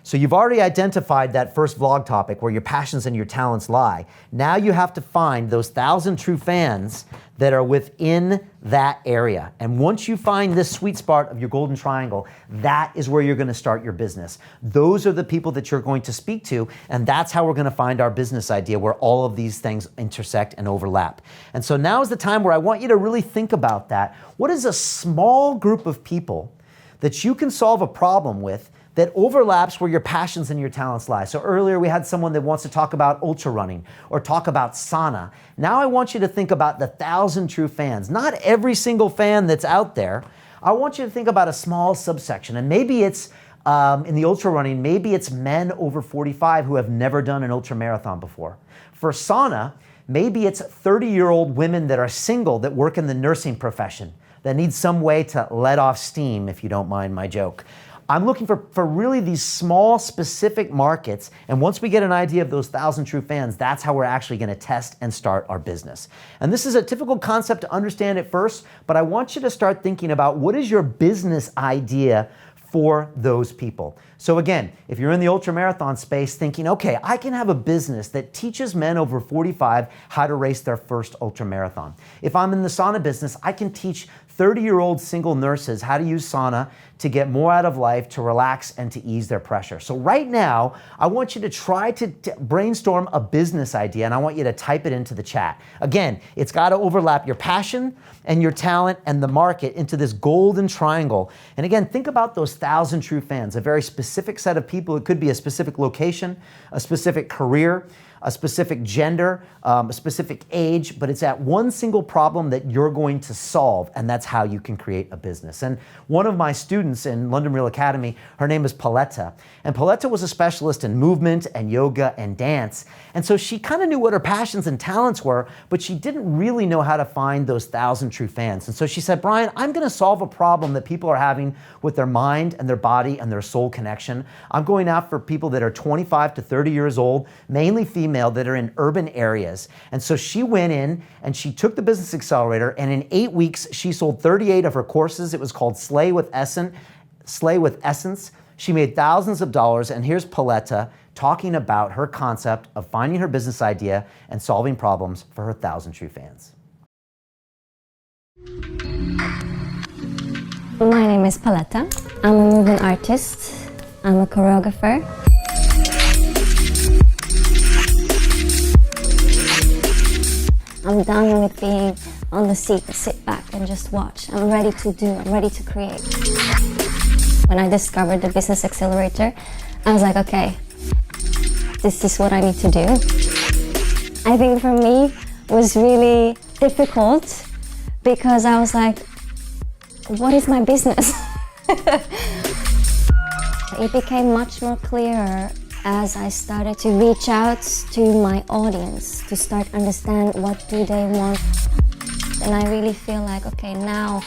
So you've already identified that first vlog topic where your passions and your talents lie. Now you have to find those 1,000 true fans that are within that area. And once you find this sweet spot of your golden triangle, that is where you're going to start your business. Those are the people that you're going to speak to, and that's how we're going to find our business idea, where all of these things intersect and overlap. And so now is the time where I want you to really think about that. What is a small group of people that you can solve a problem with that overlaps where your passions and your talents lie? So earlier we had someone that wants to talk about ultra running or talk about sauna. Now I want you to think about the 1,000 true fans. Not every single fan that's out there. I want you to think about a small subsection, and maybe it's in the ultra running, maybe it's men over 45 who have never done an ultra marathon before. For sauna, maybe it's 30-year-old women that are single that work in the nursing profession that need some way to let off steam, if you don't mind my joke. I'm looking for really these small, specific markets, and once we get an idea of those 1,000 true fans, that's how we're actually going to test and start our business. And this is a difficult concept to understand at first, but I want you to start thinking about what is your business idea for those people. So again, if you're in the ultramarathon space thinking, okay, I can have a business that teaches men over 45 how to race their first ultramarathon. If I'm in the sauna business, I can teach 30-year-old single nurses how to use sauna to get more out of life, to relax, and to ease their pressure. So right now, I want you to try to brainstorm a business idea, and I want you to type it into the chat. Again, it's got to overlap your passion and your talent and the market into this golden triangle. And again, think about those 1,000 true fans, a very specific set of people. It could be a specific location, a specific career, a specific gender, a specific age, but it's at one single problem that you're going to solve, and that's how you can create a business. And one of my students in London Real Academy, her name is Pauletta, and Pauletta was a specialist in movement and yoga and dance, and so she kind of knew what her passions and talents were, but she didn't really know how to find those 1,000 true fans. And so she said, Brian, I'm going to solve a problem that people are having with their mind and their body and their soul connection. I'm going after people that are 25 to 30 years old, mainly female, that are in urban areas. And so she went in and she took the Business Accelerator, and in 8 weeks, she sold 38 of her courses. It was called Slay with Essence. She made thousands of dollars, and here's Pauletta talking about her concept of finding her business idea and solving problems for her 1,000 true fans. My name is Pauletta. I'm a movement artist. I'm a choreographer. I'm done with being on the seat to sit back and just watch. I'm ready to do, I'm ready to create. When I discovered the Business Accelerator, I was like, okay, this is what I need to do. I think for me it was really difficult because I was like, what is my business? It became much more clearer as I started to reach out to my audience to start understand what do they want. And I really feel like, okay, now,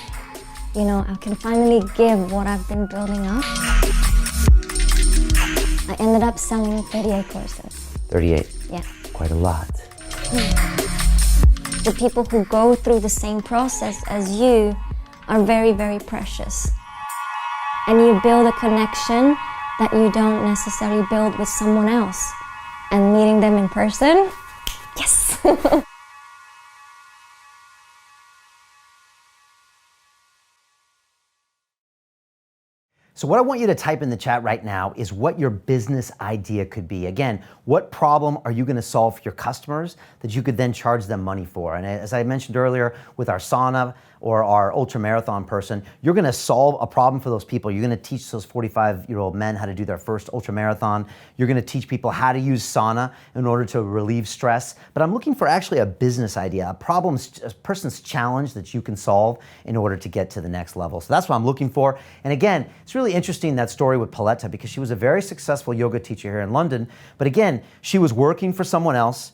I can finally give what I've been building up. I ended up selling 38 courses. 38? Yeah. Quite a lot. The people who go through the same process as you are very, very precious. And you build a connection that you don't necessarily build with someone else. And meeting them in person, yes! So what I want you to type in the chat right now is what your business idea could be. Again, what problem are you going to solve for your customers that you could then charge them money for? And as I mentioned earlier, with our sauna or our ultra marathon person, you're going to solve a problem for those people. You're going to teach those 45-year-old men how to do their first ultra marathon. You're going to teach people how to use sauna in order to relieve stress. But I'm looking for actually a business idea, a person's challenge that you can solve in order to get to the next level. So that's what I'm looking for. And again, it's really interesting, that story with Pauletta, because she was a very successful yoga teacher here in London. But again, she was working for someone else,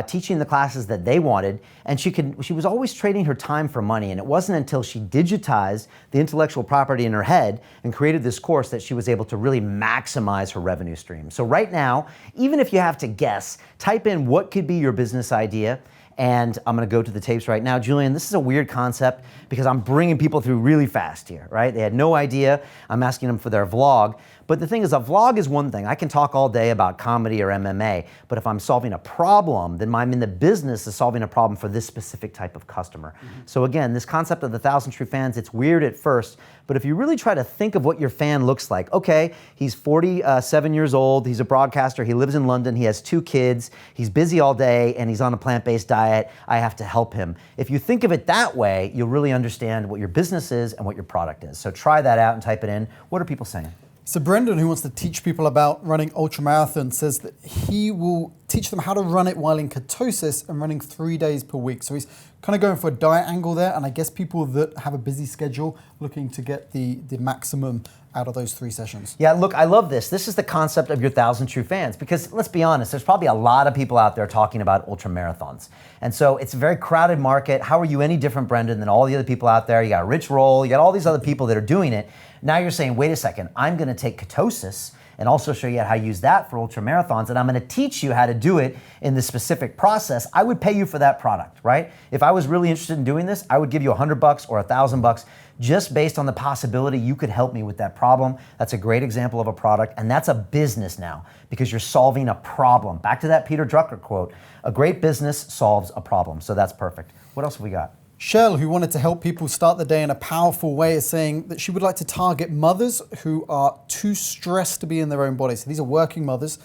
teaching the classes that they wanted, and she was always trading her time for money. And it wasn't until she digitized the intellectual property in her head and created this course that she was able to really maximize her revenue stream. So right now, even if you have to guess, type in what could be your business idea. And I'm going to go to the tapes right now. Julian, this is a weird concept because I'm bringing people through really fast here, right? They had no idea. I'm asking them for their vlog. But the thing is, a vlog is one thing. I can talk all day about comedy or MMA, but if I'm solving a problem, then I'm in the business of solving a problem for this specific type of customer. So again, this concept of the 1,000 true fans, it's weird at first, but if you really try to think of what your fan looks like, okay, he's 47 years old, he's a broadcaster, he lives in London, he has 2 kids, he's busy all day, and he's on a plant-based diet, I have to help him. If you think of it that way, you'll really understand what your business is and what your product is. So try that out and type it in. What are people saying? So Brendan, who wants to teach people about running ultramarathon, says that he will teach them how to run it while in ketosis and running 3 days per week. So he's kind of going for a diet angle there, and I guess people that have a busy schedule looking to get the maximum out of those 3 sessions. Yeah, look, I love this. This is the concept of your 1,000 true fans, because let's be honest, there's probably a lot of people out there talking about ultra marathons. And so it's a very crowded market. How are you any different, Brendan, than all the other people out there? You got Rich Roll, you got all these other people that are doing it. Now you're saying, wait a second, I'm going to take ketosis and also show you how to use that for ultra marathons, and I'm going to teach you how to do it in this specific process. I would pay you for that product, right? If I was really interested in doing this, I would give you $100 or $1,000 just based on the possibility you could help me with that problem. That's a great example of a product, and that's a business now because you're solving a problem. Back to that Peter Drucker quote, a great business solves a problem. So that's perfect. What else have we got? Shell, who wanted to help people start the day in a powerful way, is saying that she would like to target mothers who are too stressed to be in their own bodies. So these are working mothers,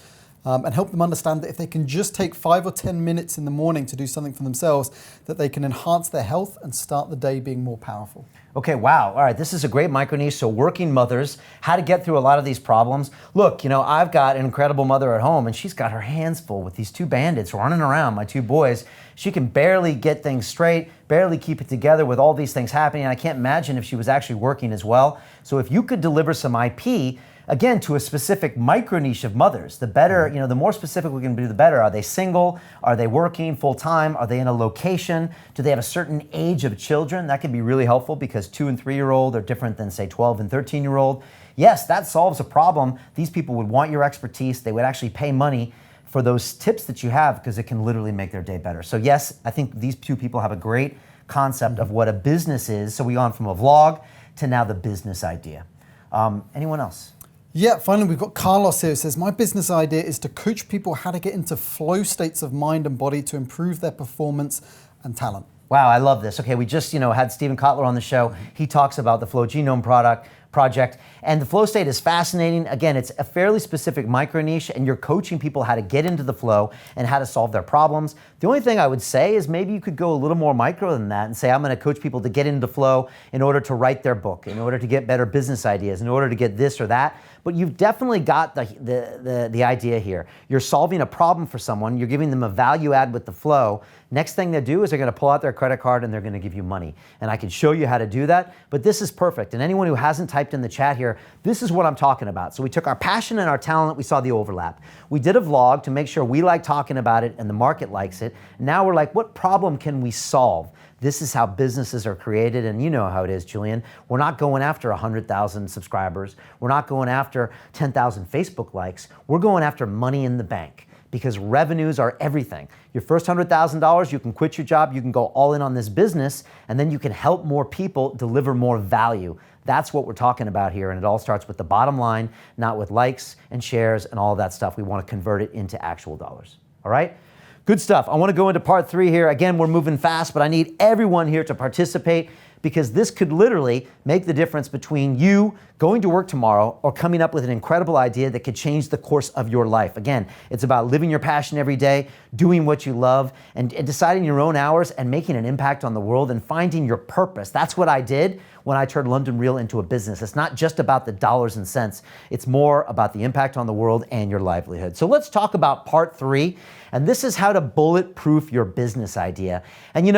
and help them understand that if they can just take 5 or 10 minutes in the morning to do something for themselves, that they can enhance their health and start the day being more powerful. Okay, wow. All right, this is a great micro niche. So working mothers, how to get through a lot of these problems. Look, I've got an incredible mother at home, and she's got her hands full with these 2 bandits running around, my 2 boys. She can barely get things straight, barely keep it together with all these things happening. I can't imagine if she was actually working as well. So if you could deliver some IP, again, to a specific micro niche of mothers, the better, the more specific we can do, the better. Are they single? Are they working full time? Are they in a location? Do they have a certain age of children? That can be really helpful because 2 and 3-year-old are different than, say, 12 and 13-year-old. Yes, that solves a problem. These people would want your expertise. They would actually pay money for those tips that you have because it can literally make their day better. So yes, I think these 2 people have a great concept of what a business is. So we've gone from a vlog to now the business idea. Anyone else? Yeah, finally, we've got Carlos here who says, my business idea is to coach people how to get into flow states of mind and body to improve their performance and talent. Wow, I love this. Okay, we just had Stephen Kotler on the show. He talks about the Flow Genome project. And the flow state is fascinating. Again, it's a fairly specific micro niche, and you're coaching people how to get into the flow and how to solve their problems. The only thing I would say is maybe you could go a little more micro than that and say, I'm going to coach people to get into flow in order to write their book, in order to get better business ideas, in order to get this or that. But you've definitely got the idea here. You're solving a problem for someone. You're giving them a value add with the flow. Next thing they do is they're going to pull out their credit card and they're going to give you money. And I can show you how to do that, but this is perfect. And anyone who hasn't typed in the chat here, this is what I'm talking about. So we took our passion and our talent, we saw the overlap. We did a vlog to make sure we like talking about it and the market likes it. Now we're like, what problem can we solve? This is how businesses are created, and you know how it is, Julian. We're not going after 100,000 subscribers. We're not going after 10,000 Facebook likes. We're going after money in the bank, because revenues are everything. Your first $100,000, you can quit your job, you can go all in on this business, and then you can help more people deliver more value. That's what we're talking about here, and it all starts with the bottom line, not with likes and shares and all of that stuff. We want to convert it into actual dollars, all right? Good stuff. I want to go into part 3 here. Again, we're moving fast, but I need everyone here to participate, because this could literally make the difference between you going to work tomorrow or coming up with an incredible idea that could change the course of your life. Again, it's about living your passion every day, doing what you love, and deciding your own hours and making an impact on the world and finding your purpose. That's what I did when I turned London Real into a business. It's not just about the dollars and cents. It's more about the impact on the world and your livelihood. So let's talk about part 3. And this is how to bulletproof your business idea. And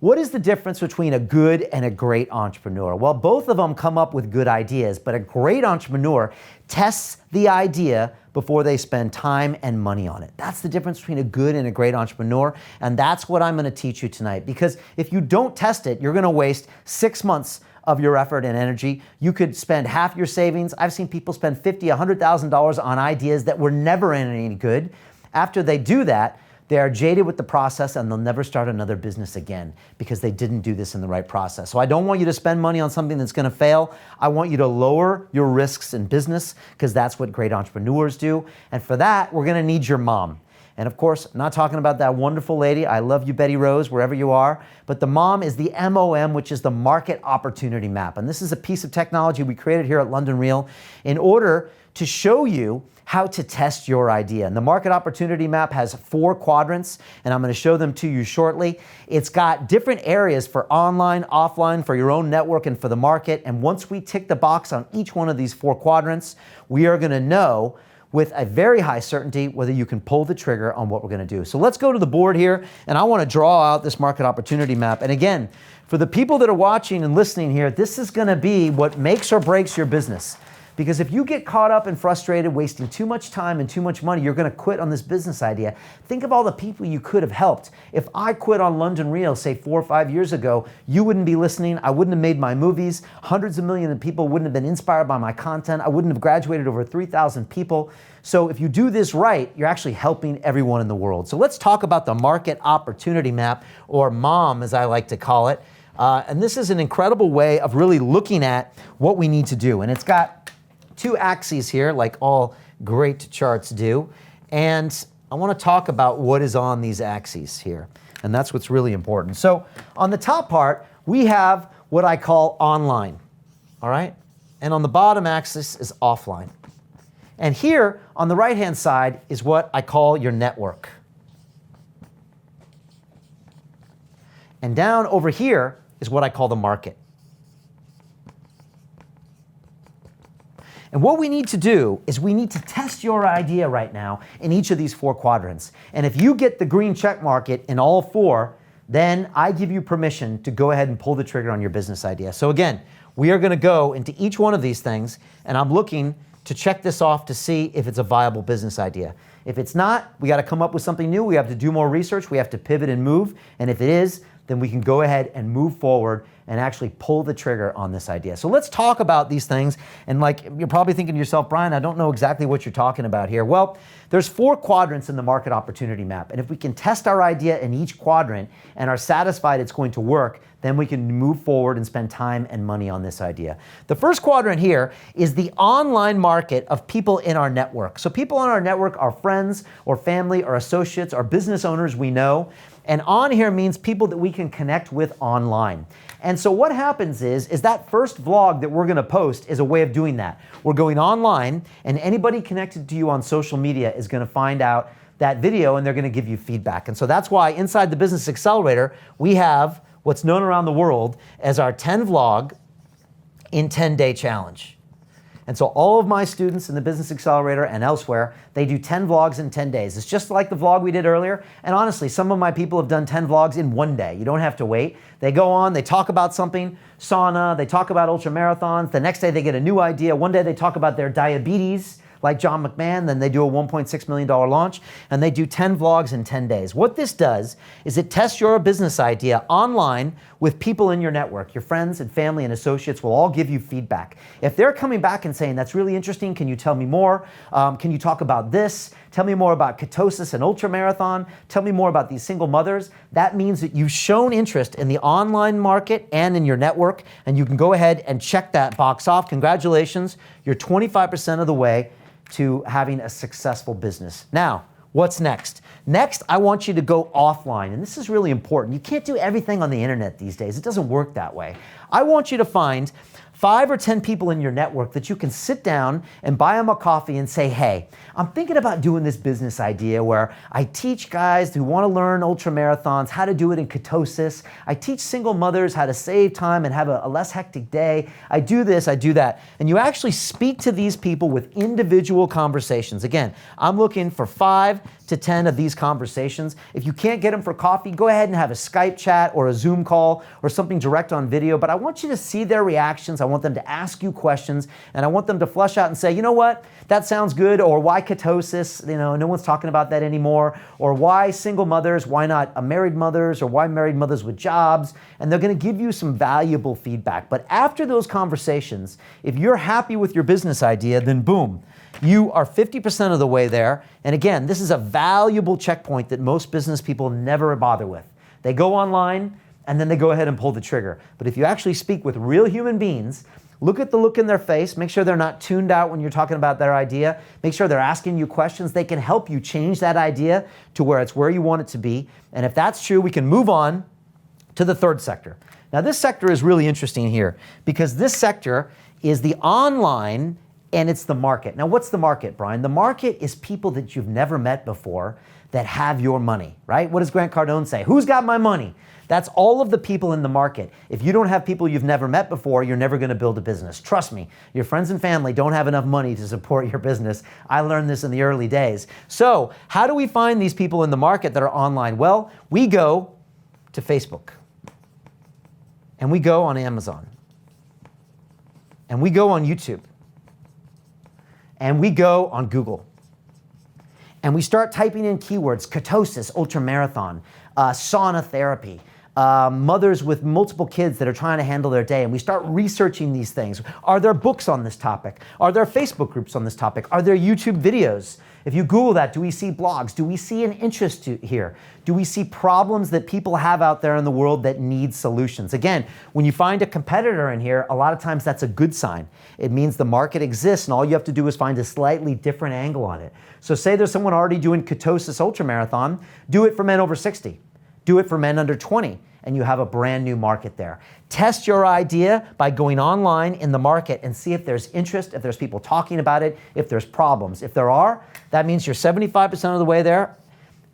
what is the difference between a good and a great entrepreneur? Well, both of them come up with good ideas, but a great entrepreneur tests the idea before they spend time and money on it. That's the difference between a good and a great entrepreneur. And that's what I'm going to teach you tonight. Because if you don't test it, you're going to waste 6 months of your effort and energy. You could spend half your savings. I've seen people spend $50,000, $100,000 on ideas that were never any good. After they do that, they are jaded with the process and they'll never start another business again because they didn't do this in the right process. So I don't want you to spend money on something that's going to fail. I want you to lower your risks in business, because that's what great entrepreneurs do. And for that, we're going to need your mom. And of course, I'm not talking about that wonderful lady. I love you, Betty Rose, wherever you are. But the mom is the MOM, which is the Market Opportunity Map. And this is a piece of technology we created here at London Real in order to show you how to test your idea. And the Market Opportunity Map has 4 quadrants, and I'm going to show them to you shortly. It's got different areas for online, offline, for your own network, and for the market. And once we tick the box on each one of these 4 quadrants, we are going to know with a very high certainty whether you can pull the trigger on what we're going to do. So let's go to the board here, and I want to draw out this Market Opportunity Map. And again, for the people that are watching and listening here, this is going to be what makes or breaks your business. Because if you get caught up and frustrated, wasting too much time and too much money, you're going to quit on this business idea. Think of all the people you could have helped. If I quit on London Real, say 4 or 5 years ago, you wouldn't be listening. I wouldn't have made my movies. Hundreds of millions of people wouldn't have been inspired by my content. I wouldn't have graduated over 3,000 people. So if you do this right, you're actually helping everyone in the world. So let's talk about the Market Opportunity Map, or MOM as I like to call it. And this is an incredible way of really looking at what we need to do. And it's got 2 axes here, like all great charts do. And I want to talk about what is on these axes here. And that's what's really important. So on the top part, we have what I call online, all right? And on the bottom axis is offline. And here on the right-hand side is what I call your network. And down over here is what I call the market. And what we need to do is we need to test your idea right now in each of these 4 quadrants. And if you get the green check mark in all 4, then I give you permission to go ahead and pull the trigger on your business idea. So again, we are going to go into each one of these things, and I'm looking to check this off to see if it's a viable business idea. If it's not, we got to come up with something new. We have to do more research. We have to pivot and move. And if it is, then we can go ahead and move forward and actually pull the trigger on this idea. So let's talk about these things. And like, you're probably thinking to yourself, Brian, I don't know exactly what you're talking about here. Well, there's 4 quadrants in the Market Opportunity Map. And if we can test our idea in each quadrant and are satisfied it's going to work, then we can move forward and spend time and money on this idea. The first quadrant here is the online market of people in our network. So people in our network are friends or family or associates or business owners we know. And on here means people that we can connect with online. And so what happens is that first vlog that we're gonna post is a way of doing that. We're going online, and anybody connected to you on social media is gonna find out that video, and they're gonna give you feedback. And so that's why inside the Business Accelerator, we have what's known around the world as our 10 vlog in 10-day challenge. And so all of my students in the Business Accelerator and elsewhere, they do 10 vlogs in 10 days. It's just like the vlog we did earlier. And honestly, some of my people have done 10 vlogs in one day. You don't have to wait. They go on, they talk about something, sauna, they talk about ultra marathons. The next day they get a new idea. One day they talk about their diabetes, like John McMahon, then they do a $1.6 million launch, and they do 10 vlogs in 10 days. What this does is it tests your business idea online with people in your network. Your friends and family and associates will all give you feedback. If they're coming back and saying, that's really interesting, can you tell me more? Can you talk about this? Tell me more about ketosis and ultramarathon. Tell me more about these single mothers. That means that you've shown interest in the online market and in your network, and you can go ahead and check that box off. Congratulations, you're 25% of the way to having a successful business. Now, what's next? Next, I want you to go offline, and this is really important. You can't do everything on the internet these days. It doesn't work that way. I want you to find 5 or 10 people in your network that you can sit down and buy them a coffee and say, hey, I'm thinking about doing this business idea where I teach guys who want to learn ultra marathons how to do it in ketosis. I teach single mothers how to save time and have a less hectic day. I do this, I do that. And you actually speak to these people with individual conversations. Again, I'm looking for 5 to 10 of these conversations. If you can't get them for coffee, go ahead and have a Skype chat or a Zoom call or something direct on video. But I want you to see their reactions. I want them to ask you questions, and I want them to flesh out and say, you know what, that sounds good, or why ketosis? You know, no one's talking about that anymore. Or why single mothers? Why not married mothers? Or why married mothers with jobs? And they're going to give you some valuable feedback. But after those conversations, if you're happy with your business idea, then boom, you are 50% of the way there. And again, this is a valuable checkpoint that most business people never bother with. They go online and then they go ahead and pull the trigger. But if you actually speak with real human beings, look at the look in their face, make sure they're not tuned out when you're talking about their idea, make sure they're asking you questions, they can help you change that idea to where it's where you want it to be. And if that's true, we can move on to the third sector. Now this sector is really interesting here because this sector is the online and it's the market. Now what's the market, Brian? The market is people that you've never met before that have your money, right? What does Grant Cardone say? Who's got my money? That's all of the people in the market. If you don't have people you've never met before, you're never gonna build a business. Trust me, your friends and family don't have enough money to support your business. I learned this in the early days. So how do we find these people in the market that are online? Well, we go to Facebook, and we go on Amazon, and we go on YouTube, and we go on Google. And we start typing in keywords, ketosis, ultramarathon, sauna therapy, mothers with multiple kids that are trying to handle their day. And we start researching these things. Are there books on this topic? Are there Facebook groups on this topic? Are there YouTube videos? If you Google that, do we see blogs? Do we see an interest here? Do we see problems that people have out there in the world that need solutions? Again, when you find a competitor in here, a lot of times that's a good sign. It means the market exists and all you have to do is find a slightly different angle on it. So say there's someone already doing ketosis ultramarathon, do it for men over 60. Do it for men under 20, and you have a brand new market there. Test your idea by going online in the market and see if there's interest, if there's people talking about it, if there's problems. If there are, that means you're 75% of the way there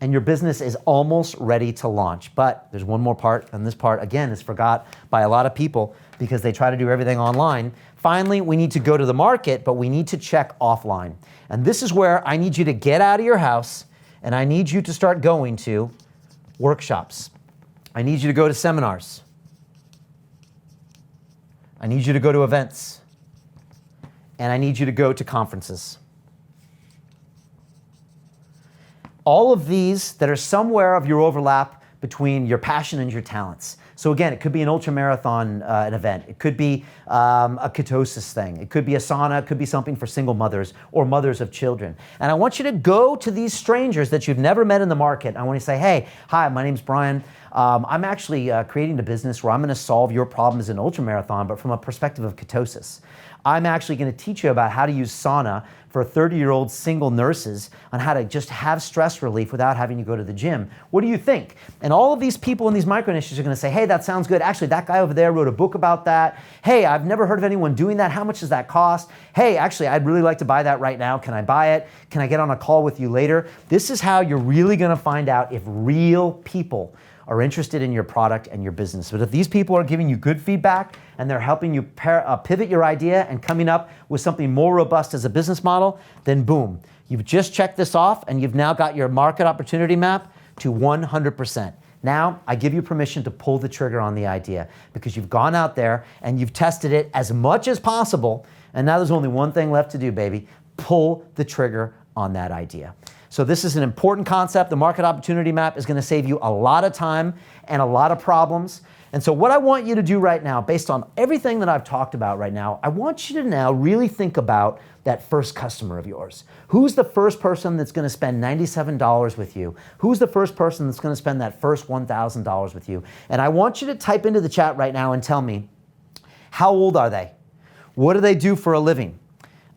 and your business is almost ready to launch. But there's one more part, and this part, again, is forgot by a lot of people because they try to do everything online. Finally, we need to go to the market, but we need to check offline. And this is where I need you to get out of your house and I need you to start going to workshops. I need you to go to seminars. I need you to go to events. And I need you to go to conferences. All of these that are somewhere of your overlap between your passion and your talents. So again, it could be an ultramarathon an event. It could be a ketosis thing. It could be a sauna. It could be something for single mothers or mothers of children. And I want you to go to these strangers that you've never met in the market. I want you to say, hey, hi, my name's Brian. I'm actually creating a business where I'm going to solve your problems in ultramarathon, but from a perspective of ketosis. I'm actually going to teach you about how to use sauna for 30-year-old single nurses on how to just have stress relief without having to go to the gym. What do you think? And all of these people in these micro niches are going to say, hey, that sounds good. Actually, that guy over there wrote a book about that. Hey, I've never heard of anyone doing that. How much does that cost? Hey, actually, I'd really like to buy that right now. Can I buy it? Can I get on a call with you later? This is how you're really going to find out if real people are interested in your product and your business. But if these people are giving you good feedback and they're helping you pivot your idea and coming up with something more robust as a business model, then boom, you've just checked this off and you've now got your market opportunity map to 100%. Now, I give you permission to pull the trigger on the idea because you've gone out there and you've tested it as much as possible, and now there's only one thing left to do, baby. Pull the trigger on that idea. So this is an important concept. The market opportunity map is going to save you a lot of time and a lot of problems. And so what I want you to do right now, based on everything that I've talked about right now, I want you to now really think about that first customer of yours. Who's the first person that's going to spend $97 with you? Who's the first person that's going to spend that first $1,000 with you? And I want you to type into the chat right now and tell me, how old are they? What do they do for a living?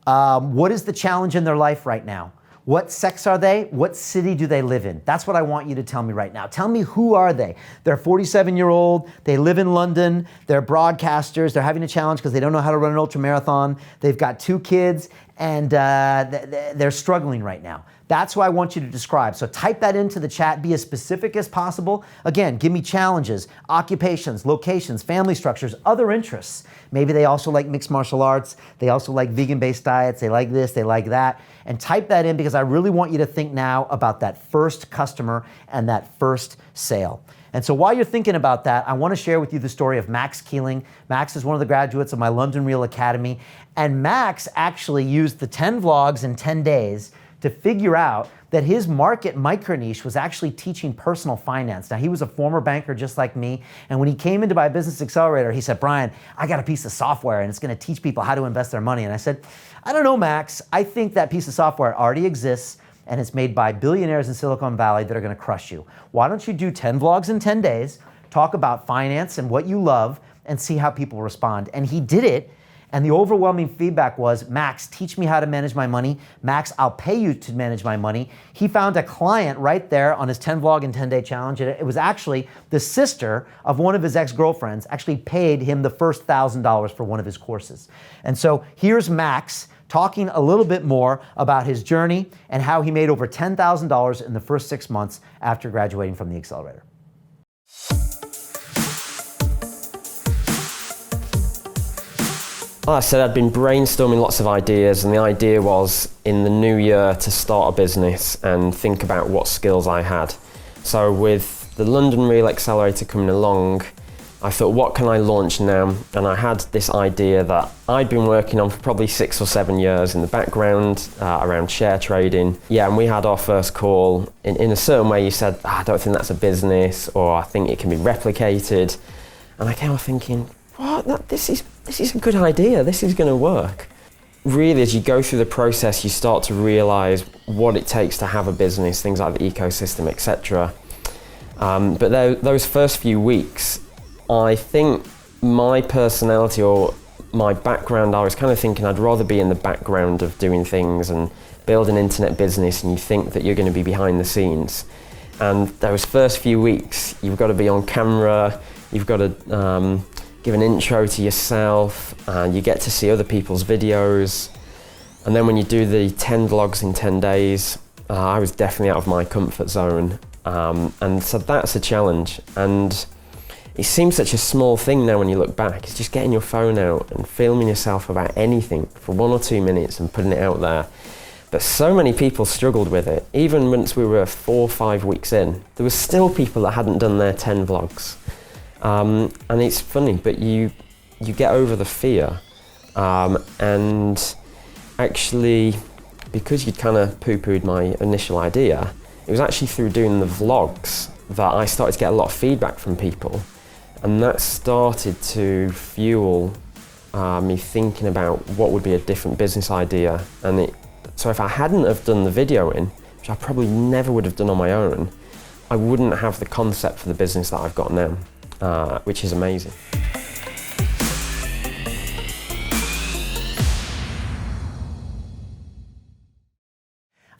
What is the challenge in their life right now? What sex are they? What city do they live in? That's what I want you to tell me right now. Tell me, who are they? They're 47-year-old, they live in London, they're broadcasters, they're having a challenge because they don't know how to run an ultramarathon, they've got 2 kids, and they're struggling right now. That's who I want you to describe. So type that into the chat, be as specific as possible. Again, give me challenges, occupations, locations, family structures, other interests. Maybe they also like mixed martial arts, they also like vegan-based diets, they like this, they like that. And type that in because I really want you to think now about that first customer and that first sale. And so while you're thinking about that, I want to share with you the story of Max Keeling. Max is one of the graduates of my London Real Academy. And Max actually used the 10 vlogs in 10 days to figure out that his market micro niche was actually teaching personal finance. Now, he was a former banker just like me, and when he came into my business accelerator, he said, Brian, I got a piece of software and it's gonna teach people how to invest their money. And I said, I don't know, Max, I think that piece of software already exists and it's made by billionaires in Silicon Valley that are gonna crush you. Why don't you do 10 vlogs in 10 days, talk about finance and what you love, and see how people respond. And he did it. And the overwhelming feedback was, Max, teach me how to manage my money. Max, I'll pay you to manage my money. He found a client right there on his 10 vlog and 10 day challenge. And it was actually the sister of one of his ex-girlfriends actually paid him the first $1,000 for one of his courses. And so here's Max talking a little bit more about his journey and how he made over $10,000 in the first 6 months after graduating from the accelerator. Like I said, I'd been brainstorming lots of ideas, and the idea was in the new year to start a business and think about what skills I had. So with the London Real Accelerator coming along, I thought, what can I launch now? And I had this idea that I'd been working on for probably 6 or 7 years in the background around share trading. Yeah, and we had our first call. In a certain way, you said, I don't think that's a business, or I think it can be replicated. And I came off thinking, what? This is a good idea. This is going to work. Really, as you go through the process, you start to realize what it takes to have a business, things like the ecosystem, etc. But those first few weeks, I think my personality or my background, I was kind of thinking I'd rather be in the background of doing things and build an internet business, and you think that you're going to be behind the scenes. And those first few weeks, you've got to be on camera, you've got to give an intro to yourself, and you get to see other people's videos. And then when you do the 10 vlogs in 10 days, I was definitely out of my comfort zone. And so that's a challenge. And it seems such a small thing now when you look back. It's just getting your phone out and filming yourself about anything for 1 or 2 minutes and putting it out there. But so many people struggled with it. Even once we were 4 or 5 weeks in, there was still people that hadn't done their 10 vlogs. And it's funny, but you get over the fear. And actually, because you'd kind of poo-pooed my initial idea, it was actually through doing the vlogs that I started to get a lot of feedback from people. And that started to fuel me thinking about what would be a different business idea. And so if I hadn't have done the videoing, which I probably never would have done on my own, I wouldn't have the concept for the business that I've got now, which is amazing.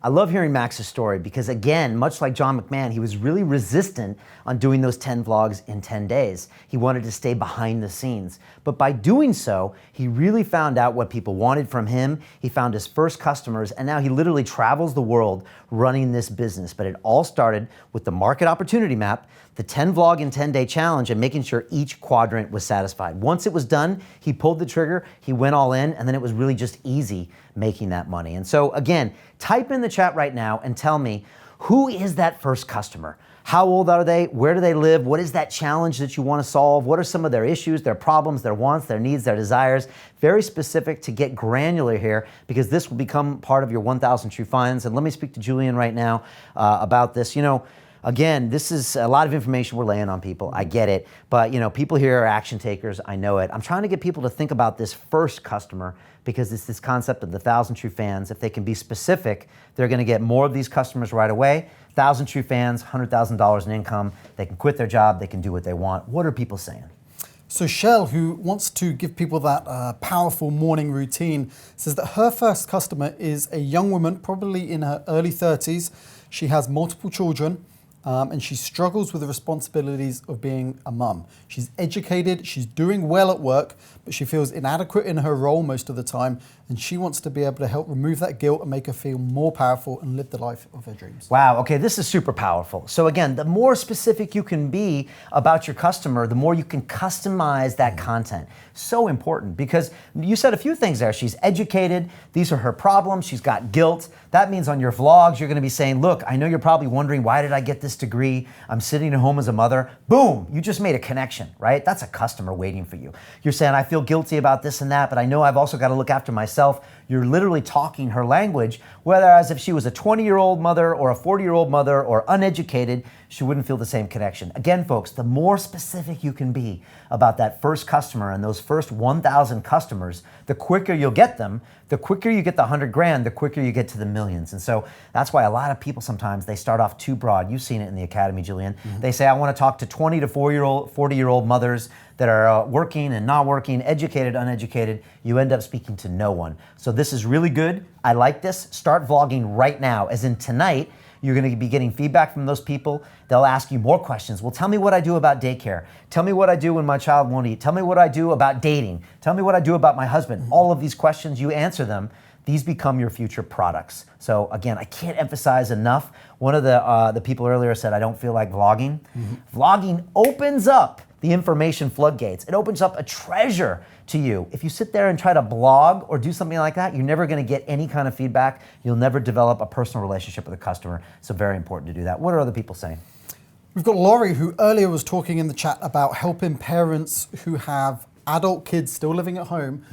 I love hearing Max's story because, again, much like John McMahon, he was really resistant on doing those 10 vlogs in 10 days. He wanted to stay behind the scenes. But by doing so, he really found out what people wanted from him. He found his first customers, and now he literally travels the world running this business. But it all started with the market opportunity map, the 10 vlog in 10 day challenge, and making sure each quadrant was satisfied. Once it was done, he pulled the trigger, he went all in, and then it was really just easy making that money. And so again, type in the chat right now and tell me, who is that first customer? How old are they? Where do they live? What is that challenge that you want to solve? What are some of their issues, their problems, their wants, their needs, their desires? Very specific to get granular here, because this will become part of your 1,000 True Finds. And let me speak to Julian right now about this. You know, again, this is a lot of information we're laying on people. I get it. But, you know, people here are action takers. I know it. I'm trying to get people to think about this first customer, because it's this concept of the 1,000 True Fans. If they can be specific, they're going to get more of these customers right away. 1,000 True Fans, $100,000 in income. They can quit their job. They can do what they want. What are people saying? So Shell, who wants to give people that powerful morning routine, says that her first customer is a young woman, probably in her early 30s. She has multiple children. And she struggles with the responsibilities of being a mum. She's educated, she's doing well at work, but she feels inadequate in her role most of the time, and she wants to be able to help remove that guilt and make her feel more powerful and live the life of her dreams. Wow, okay, this is super powerful. So again, the more specific you can be about your customer, the more you can customize that content. So important, because you said a few things there. She's educated, these are her problems, she's got guilt. That means on your vlogs, you're gonna be saying, look, I know you're probably wondering, why did I get this degree? I'm sitting at home as a mother. Boom, you just made a connection, right? That's a customer waiting for you. You're saying, I feel guilty about this and that, but I know I've also got to look after myself. You're literally talking her language, whereas if she was a 20-year-old mother or a 40-year-old mother or uneducated, she wouldn't feel the same connection. Again, folks, the more specific you can be about that first customer and those first 1,000 customers, the quicker you'll get them, the quicker you get the 100 grand, the quicker you get to the millions. And so that's why a lot of people sometimes, they start off too broad. You've seen it in the academy, Julian. They say, I want to talk to 20 to 40-year-old mothers that are working and not working, educated, uneducated. You end up speaking to no one. So this is really good. I like this. Start vlogging right now, as in tonight. You're going to be getting feedback from those people. They'll ask you more questions. Well, tell me what I do about daycare. Tell me what I do when my child won't eat. Tell me what I do about dating. Tell me what I do about my husband. All of these questions, you answer them. These become your future products. So again, I can't emphasize enough. One of the people earlier said, I don't feel like vlogging. Vlogging opens up the information floodgates. It opens up a treasure to you. If you sit there and try to blog or do something like that, you're never gonna get any kind of feedback. You'll never develop a personal relationship with a customer. So very important to do that. What are other people saying? We've got Laurie, who earlier was talking in the chat about helping parents who have adult kids still living at home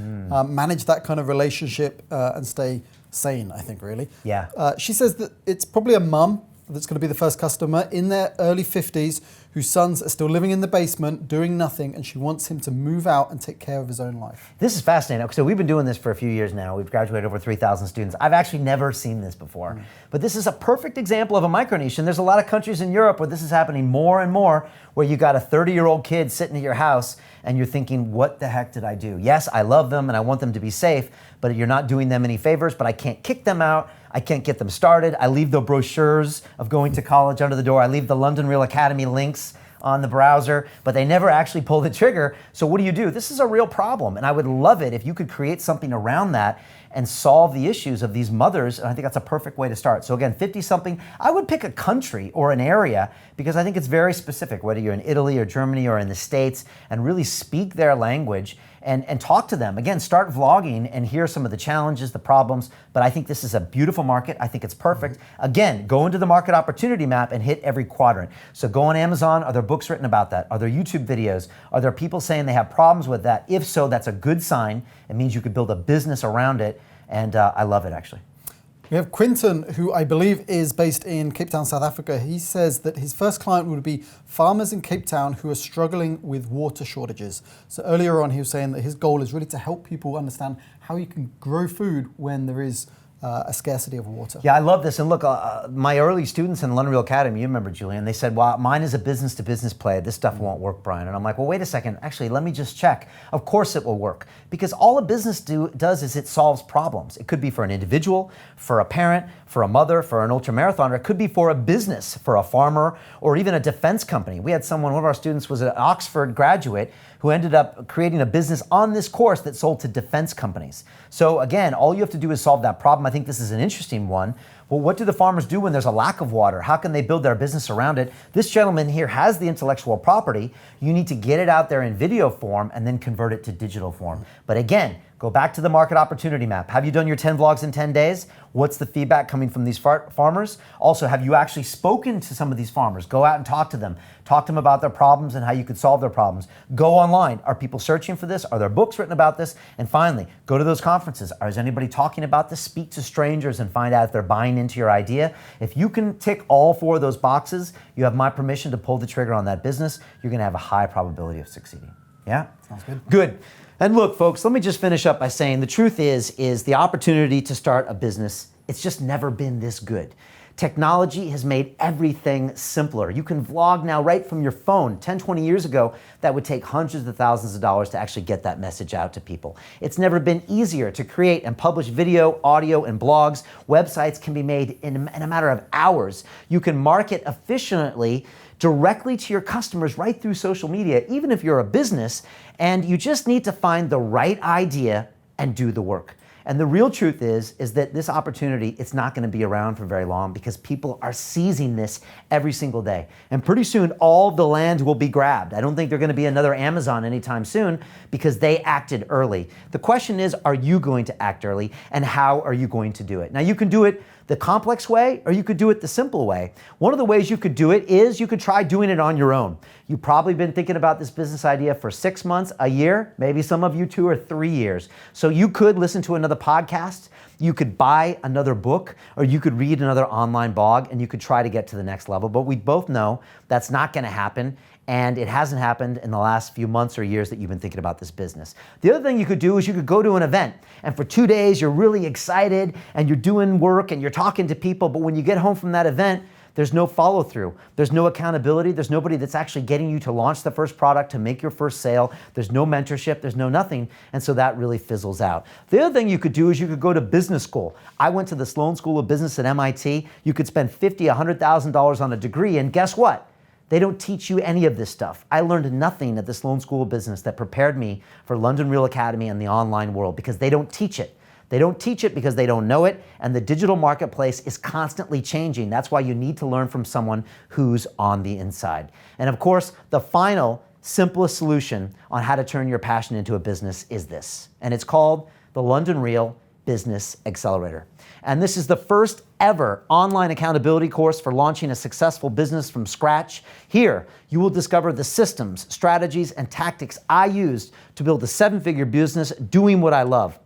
manage that kind of relationship and stay sane, I think, really. Yeah. She says that it's probably a mum that's going to be the first customer in their early 50s whose sons are still living in the basement doing nothing, and she wants him to move out and take care of his own life. This is fascinating. So we've been doing this for a few years now. We've graduated over 3,000 students. I've actually never seen this before. But this is a perfect example of a micro niche, and there's a lot of countries in Europe where this is happening more and more, where you got a 30-year-old kid sitting at your house and you're thinking, what the heck did I do? Yes, I love them and I want them to be safe, but you're not doing them any favors, but I can't kick them out. I can't get them started. I leave the brochures of going to college under the door. I leave the London Real Academy links on the browser, but they never actually pull the trigger. So what do? This is a real problem, and I would love it if you could create something around that and solve the issues of these mothers, and I think that's a perfect way to start. So again, 50-something, I would pick a country or an area because I think it's very specific, whether you're in Italy or Germany or in the States, and really speak their language and talk to them. Again, start vlogging and hear some of the challenges, the problems, but I think this is a beautiful market. I think it's perfect. Again, go into the market opportunity map and hit every quadrant. So go on Amazon. Are there books written about that? Are there YouTube videos? Are there people saying they have problems with that? If so, that's a good sign. It means you could build a business around it, and I love it, actually. We have Quinton, who I believe is based in Cape Town, South Africa. He says that his first client would be farmers in Cape Town who are struggling with water shortages. So earlier on, he was saying that his goal is really to help people understand how you can grow food when there is a scarcity of water. Yeah, I love this. And look, my early students in London Real Academy, you remember, Julian, they said, well, mine is a business-to-business play. This stuff won't work, Brian. And I'm like, well, wait a second. Actually, let me just check. Of course it will work. Because all a business does is it solves problems. It could be for an individual, for a parent, for a mother, for an ultramarathoner. It could be for a business, for a farmer, or even a defense company. We had one of our students was an Oxford graduate who ended up creating a business on this course that sold to defense companies. So again, all you have to do is solve that problem. I think this is an interesting one. Well, what do the farmers do when there's a lack of water? How can they build their business around it? This gentleman here has the intellectual property. You need to get it out there in video form and then convert it to digital form. But again, go back to the market opportunity map. Have you done your 10 vlogs in 10 days? What's the feedback coming from these farmers? Also, have you actually spoken to some of these farmers? Go out and talk to them. Talk to them about their problems and how you could solve their problems. Go online. Are people searching for this? Are there books written about this? And finally, go to those conferences. Is anybody talking about this? Speak to strangers and find out if they're buying into your idea. If you can tick all 4 of those boxes, you have my permission to pull the trigger on that business. You're going to have a high probability of succeeding. Yeah? Sounds good. Good. And look, folks, let me just finish up by saying the truth is the opportunity to start a business, it's just never been this good. Technology has made everything simpler. You can vlog now right from your phone. 10, 20 years ago, that would take hundreds of thousands of dollars to actually get that message out to people. It's never been easier to create and publish video, audio, and blogs. Websites can be made in a matter of hours. You can market efficiently directly to your customers right through social media, even if you're a business, and you just need to find the right idea and do the work. And the real truth is that this opportunity, it's not going to be around for very long because people are seizing this every single day. And pretty soon, all the land will be grabbed. I don't think there's going to be another Amazon anytime soon because they acted early. The question is, are you going to act early and how are you going to do it? Now, you can do it the complex way or you could do it the simple way. One of the ways you could do it is you could try doing it on your own. You've probably been thinking about this business idea for 6 months, a year, maybe some of you 2 or 3 years. So you could listen to another podcast, you could buy another book, or you could read another online blog and you could try to get to the next level. But we both know that's not going to happen. And it hasn't happened in the last few months or years that you've been thinking about this business. The other thing you could do is you could go to an event and for 2 days you're really excited and you're doing work and you're talking to people, but when you get home from that event, there's no follow through. There's no accountability. There's nobody that's actually getting you to launch the first product, to make your first sale. There's no mentorship. There's no nothing. And so that really fizzles out. The other thing you could do is you could go to business school. I went to the Sloan School of Business at MIT. You could spend $50,000, $100,000 on a degree, and guess what? They don't teach you any of this stuff. I learned nothing at the Sloan School of Business that prepared me for London Real Academy and the online world because they don't teach it. They don't teach it because they don't know it, and the digital marketplace is constantly changing. That's why you need to learn from someone who's on the inside. And of course, the final, simplest solution on how to turn your passion into a business is this, and it's called the London Real Business Accelerator. And this is the first ever online accountability course for launching a successful business from scratch. Here, you will discover the systems, strategies, and tactics I used to build a 7-figure business doing what I love.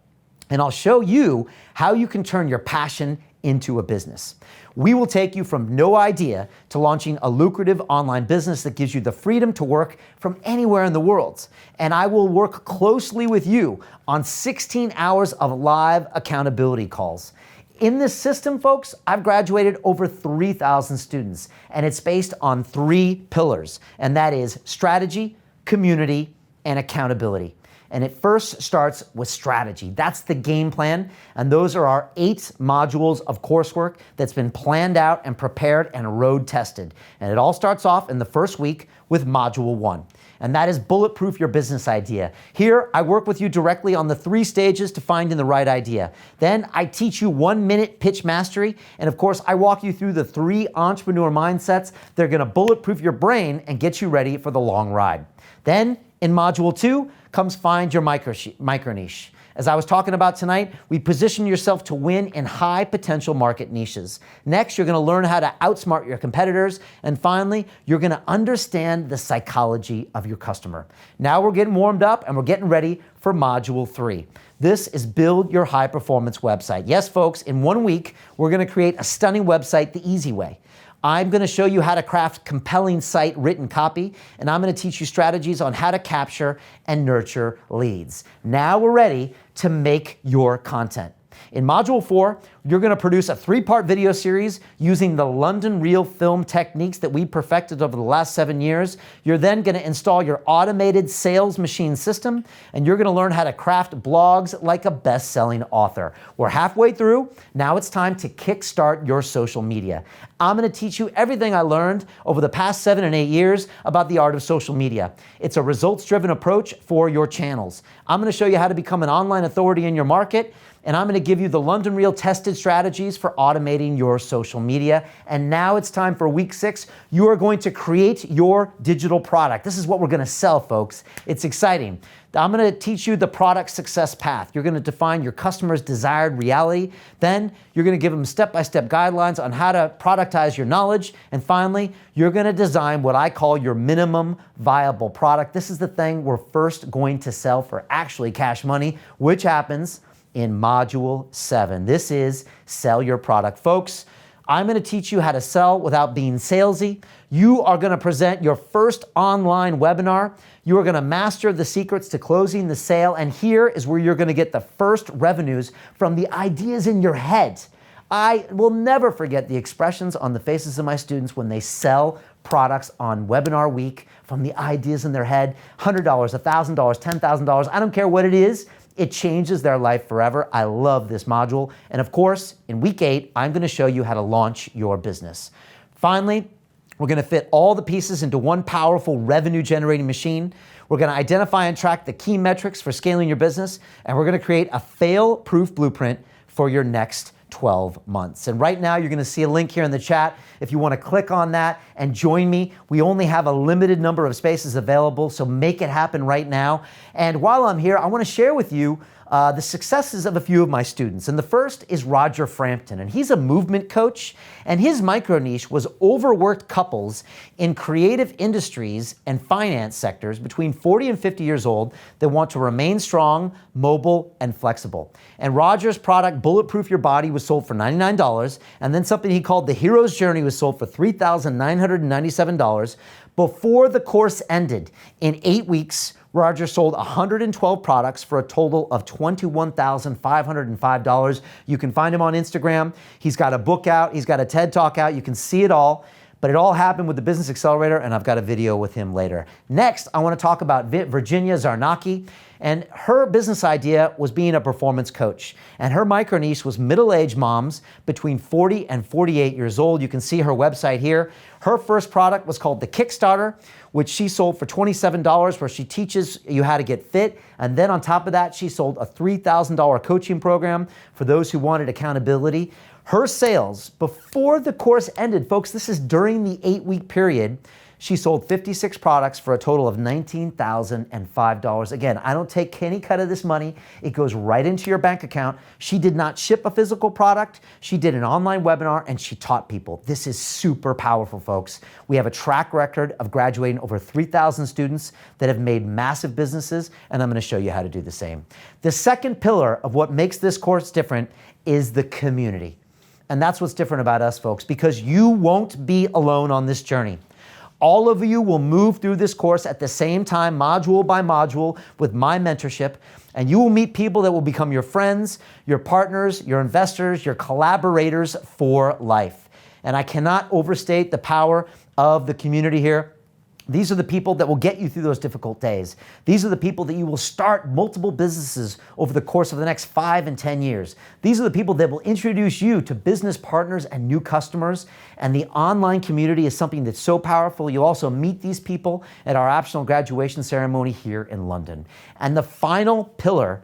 And I'll show you how you can turn your passion into a business. We will take you from no idea to launching a lucrative online business that gives you the freedom to work from anywhere in the world. And I will work closely with you on 16 hours of live accountability calls. In this system, folks, I've graduated over 3,000 students, and it's based on 3 pillars, and that is strategy, community, and accountability. And it first starts with strategy. That's the game plan. And those are our 8 modules of coursework that's been planned out and prepared and road tested. And it all starts off in the first week with module 1. And that is bulletproof your business idea. Here, I work with you directly on the 3 stages to finding the right idea. Then I teach you 1-minute pitch mastery. And of course, I walk you through the 3 entrepreneur mindsets. They're gonna bulletproof your brain and get you ready for the long ride. Then in module 2 comes find your micro niche. As I was talking about tonight, we position yourself to win in high potential market niches. Next, you're gonna learn how to outsmart your competitors. And finally, you're gonna understand the psychology of your customer. Now we're getting warmed up and we're getting ready for module 3. This is build your high performance website. Yes, folks, in 1 week, we're gonna create a stunning website the easy way. I'm gonna show you how to craft compelling site written copy, and I'm gonna teach you strategies on how to capture and nurture leads. Now we're ready to make your content. In Module 4, you're going to produce a 3-part video series using the London Reel film techniques that we perfected over the last 7 years. You're then going to install your automated sales machine system, and you're going to learn how to craft blogs like a best-selling author. We're halfway through. Now it's time to kickstart your social media. I'm going to teach you everything I learned over the past 7 and 8 years about the art of social media. It's a results-driven approach for your channels. I'm going to show you how to become an online authority in your market, and I'm going to give you the London Reel tested strategies for automating your social media. And now it's time for week 6. You are going to create your digital product. This is what we're going to sell, folks. It's exciting. I'm going to teach you the product success path. You're going to define your customer's desired reality. Then you're going to give them step-by-step guidelines on how to productize your knowledge. And finally, you're going to design what I call your minimum viable product. This is the thing we're first going to sell for actually cash money, which happens in Module 7. This is Sell Your Product. Folks, I'm going to teach you how to sell without being salesy. You are going to present your first online webinar. You are going to master the secrets to closing the sale. And here is where you're going to get the first revenues from the ideas in your head. I will never forget the expressions on the faces of my students when they sell products on webinar week from the ideas in their head. $100, $1,000, $10,000, I don't care what it is. It changes their life forever. I love this module. And of course, in week 8, I'm going to show you how to launch your business. Finally, we're going to fit all the pieces into one powerful revenue generating machine. We're going to identify and track the key metrics for scaling your business. And we're going to create a fail-proof blueprint for your next 12 months. And right now, you're going to see a link here in the chat. If you want to click on that and join me, we only have a limited number of spaces available, so make it happen right now. And while I'm here, I want to share with you the successes of a few of my students. And the first is Roger Frampton, and he's a movement coach, and his micro niche was overworked couples in creative industries and finance sectors between 40 and 50 years old that want to remain strong, mobile, and flexible. And Roger's product, Bulletproof Your Body, was sold for $99, and then something he called the Hero's Journey was sold for $3,997. Before the course ended, in 8 weeks, Roger sold 112 products for a total of $21,505. You can find him on Instagram. He's got a book out. He's got a TED Talk out. You can see it all. But it all happened with the Business Accelerator, and I've got a video with him later. Next, I want to talk about Virginia Zarnacki. And her business idea was being a performance coach. And her micro niche was middle-aged moms between 40 and 48 years old. You can see her website here. Her first product was called the Kickstarter, which she sold for $27, where she teaches you how to get fit. And then on top of that, she sold a $3,000 coaching program for those who wanted accountability. Her sales before the course ended, folks, this is during the 8-week period, she sold 56 products for a total of $19,005. Again, I don't take any cut of this money. It goes right into your bank account. She did not ship a physical product. She did an online webinar, and she taught people. This is super powerful, folks. We have a track record of graduating over 3,000 students that have made massive businesses, and I'm going to show you how to do the same. The second pillar of what makes this course different is the community. And that's what's different about us, folks, because you won't be alone on this journey. All of you will move through this course at the same time, module by module, with my mentorship, and you will meet people that will become your friends, your partners, your investors, your collaborators for life. And I cannot overstate the power of the community here. These are the people that will get you through those difficult days. These are the people that you will start multiple businesses over the course of the next 5 and 10 years. These are the people that will introduce you to business partners and new customers. And the online community is something that's so powerful. You'll also meet these people at our optional graduation ceremony here in London. And the final pillar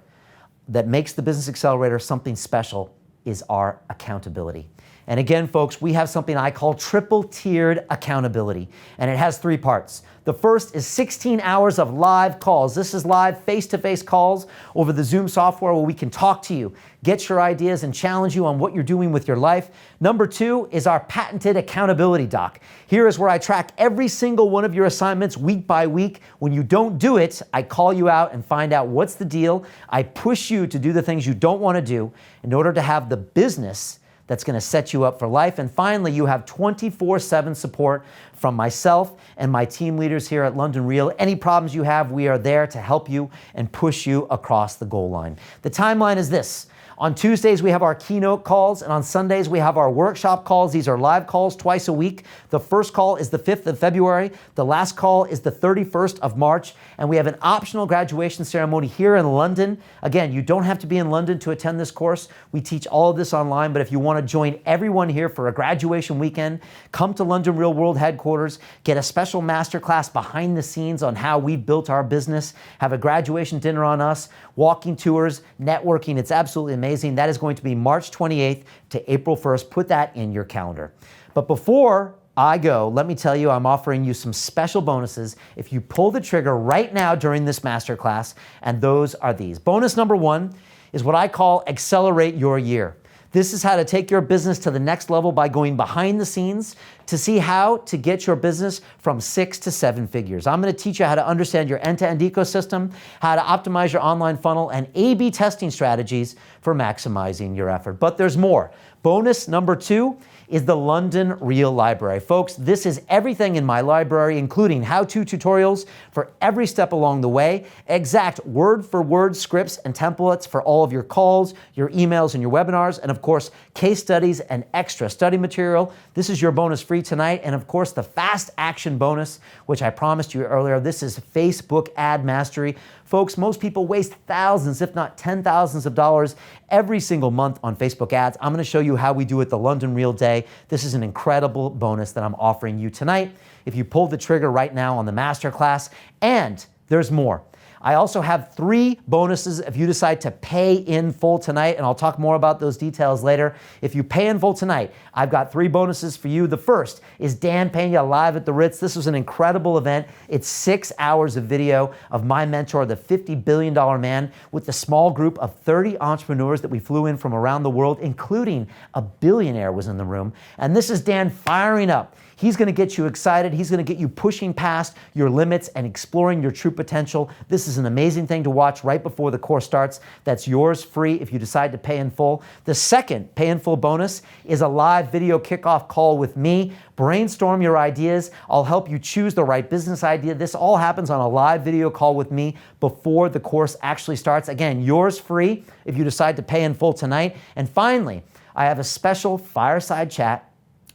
that makes the Business Accelerator something special is our accountability. And again, folks, we have something I call triple-tiered accountability, and it has 3 parts. The first is 16 hours of live calls. This is live face-to-face calls over the Zoom software where we can talk to you, get your ideas, and challenge you on what you're doing with your life. Number 2 is our patented accountability doc. Here is where I track every single one of your assignments week by week. When you don't do it, I call you out and find out what's the deal. I push you to do the things you don't want to do in order to have the business that's going to set you up for life. And finally, you have 24/7 support from myself and my team leaders here at London Reel. Any problems you have, we are there to help you and push you across the goal line. The timeline is this. On Tuesdays, we have our keynote calls, and on Sundays, we have our workshop calls. These are live calls twice a week. The first call is the 5th of February. The last call is the 31st of March, and we have an optional graduation ceremony here in London. Again, you don't have to be in London to attend this course. We teach all of this online, but if you want to join everyone here for a graduation weekend, come to London Real World headquarters, get a special masterclass behind the scenes on how we built our business, have a graduation dinner on us, walking tours, networking. It's absolutely amazing. That is going to be March 28th to April 1st. Put that in your calendar. But before I go, let me tell you, I'm offering you some special bonuses if you pull the trigger right now during this masterclass, and those are these. Bonus number 1 is what I call Accelerate Your Year. This is how to take your business to the next level by going behind the scenes to see how to get your business from 6 to 7 figures. I'm going to teach you how to understand your end-to-end ecosystem, how to optimize your online funnel, and A/B testing strategies for maximizing your effort. But there's more. Bonus number 2 is the London Real Library. Folks, this is everything in my library, including how-to tutorials for every step along the way, exact word-for-word scripts and templates for all of your calls, your emails, and your webinars, and of course, case studies and extra study material. This is your bonus free tonight, and of course, the fast action bonus, which I promised you earlier. This is Facebook Ad Mastery. Folks, most people waste thousands, if not $10,000s of dollars every single month on Facebook ads. I'm going to show you how we do it the London Real Day. This is an incredible bonus that I'm offering you tonight if you pull the trigger right now on the masterclass. And there's more. I also have 3 bonuses if you decide to pay in full tonight, and I'll talk more about those details later. If you pay in full tonight, I've got 3 bonuses for you. The first is Dan Pena live at the Ritz. This was an incredible event. It's 6 hours of video of my mentor, the $50 billion man, with a small group of 30 entrepreneurs that we flew in from around the world, including a billionaire was in the room. And this is Dan firing up. He's going to get you excited. He's going to get you pushing past your limits and exploring your true potential. This is an amazing thing to watch right before the course starts. That's yours free if you decide to pay in full. The second pay in full bonus is a live video kickoff call with me. Brainstorm your ideas. I'll help you choose the right business idea. This all happens on a live video call with me before the course actually starts. Again, yours free if you decide to pay in full tonight. And finally, I have a special fireside chat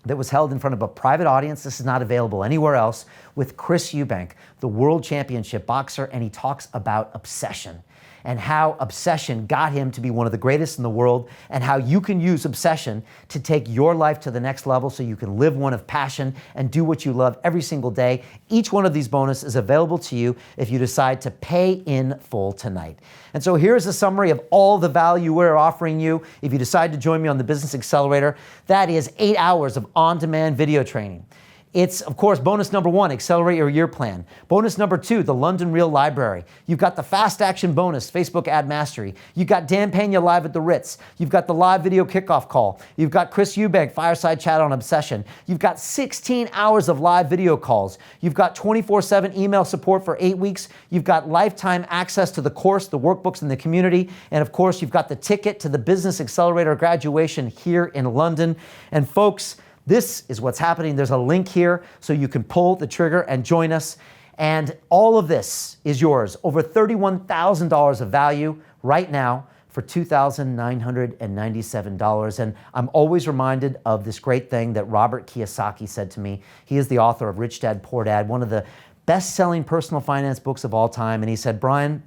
that was held in front of a private audience. This is not available anywhere else, with Chris Eubank, the world championship boxer, and he talks about obsession and how obsession got him to be one of the greatest in the world, and how you can use obsession to take your life to the next level so you can live one of passion and do what you love every single day. Each one of these bonuses is available to you if you decide to pay in full tonight. And so here's a summary of all the value we're offering you if you decide to join me on the Business Accelerator. That is 8 hours of on-demand video training. It's, of course, bonus number 1, Accelerate Your Year Plan. Bonus number 2, the London Real Library. You've got the Fast Action bonus, Facebook Ad Mastery. You've got Dan Pena live at the Ritz. You've got the live video kickoff call. You've got Chris Eubank, fireside chat on obsession. You've got 16 hours of live video calls. You've got 24/7 email support for 8 weeks. You've got lifetime access to the course, the workbooks, and the community. And of course, you've got the ticket to the Business Accelerator graduation here in London. And folks, this is what's happening. There's a link here so you can pull the trigger and join us. And all of this is yours. Over $31,000 of value right now for $2,997. And I'm always reminded of this great thing that Robert Kiyosaki said to me. He is the author of Rich Dad, Poor Dad, one of the best-selling personal finance books of all time. And he said, Brian,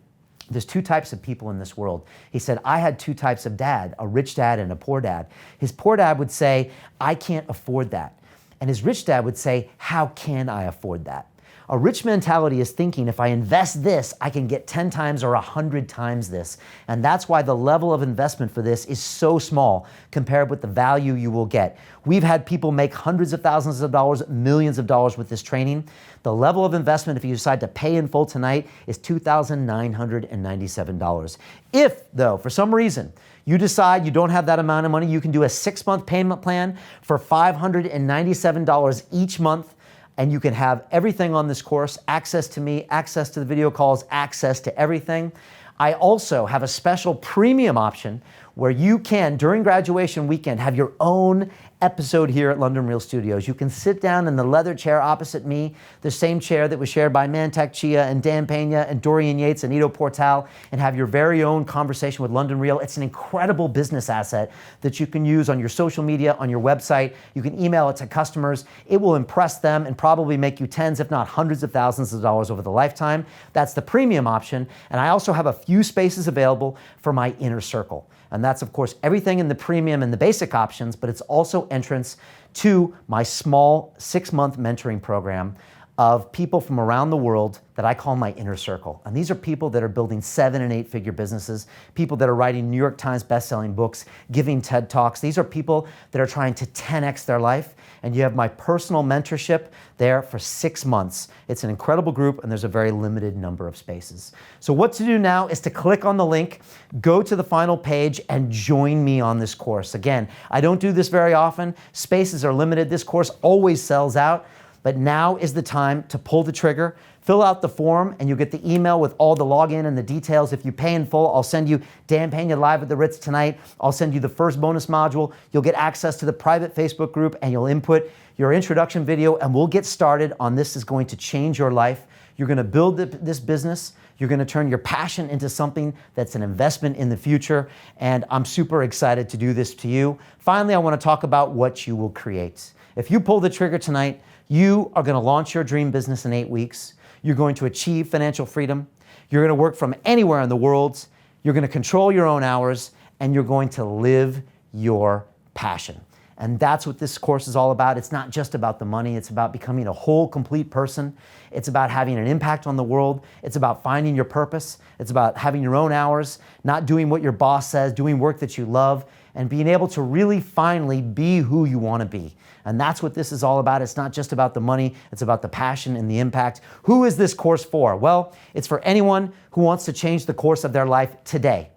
there's 2 types of people in this world. He said, I had 2 types of dad, a rich dad and a poor dad. His poor dad would say, I can't afford that. And his rich dad would say, how can I afford that? A rich mentality is thinking, if I invest this, I can get 10 times or 100 times this. And that's why the level of investment for this is so small compared with the value you will get. We've had people make hundreds of thousands of dollars, millions of dollars with this training. The level of investment, if you decide to pay in full tonight, is $2,997. If, though, for some reason, you decide you don't have that amount of money, you can do a 6-month payment plan for $597 each month. And you can have everything on this course, access to me, access to the video calls, access to everything. I also have a special premium option where you can, during graduation weekend, have your own episode here at London Real Studios. You can sit down in the leather chair opposite me, the same chair that was shared by Mantak Chia and Dan Pena and Dorian Yates and Ido Portal, and have your very own conversation with London Real. It's an incredible business asset that you can use on your social media, on your website. You can email it to customers. It will impress them and probably make you tens, if not hundreds of thousands of dollars over the lifetime. That's the premium option. And I also have a few spaces available for my inner circle. And that's, of course, everything in the premium and the basic options, but it's also entrance to my small 6-month mentoring program of people from around the world that I call my inner circle. And these are people that are building 7- and 8-figure businesses, people that are writing New York Times best-selling books, giving TED Talks. These are people that are trying to 10x their life. And you have my personal mentorship there for 6 months. It's an incredible group, and there's a very limited number of spaces. So what to do now is to click on the link, go to the final page, and join me on this course. Again, I don't do this very often. Spaces are limited. This course always sells out. But now is the time to pull the trigger, fill out the form, and you'll get the email with all the login and the details. If you pay in full, I'll send you Dan Pena live at the Ritz tonight. I'll send you the first bonus module. You'll get access to the private Facebook group, and you'll input your introduction video, and we'll get started on this is going to change your life. You're going to build this business. You're going to turn your passion into something that's an investment in the future, and I'm super excited to do this to you. Finally, I want to talk about what you will create. If you pull the trigger tonight, you are going to launch your dream business in 8 weeks. You're going to achieve financial freedom. You're going to work from anywhere in the world. You're going to control your own hours, and you're going to live your passion. And that's what this course is all about. It's not just about the money. It's about becoming a whole, complete person. It's about having an impact on the world. It's about finding your purpose. It's about having your own hours, not doing what your boss says, doing work that you love, and being able to really finally be who you want to be. And that's what this is all about. It's not just about the money. It's about the passion and the impact. Who is this course for? Well, it's for anyone who wants to change the course of their life today.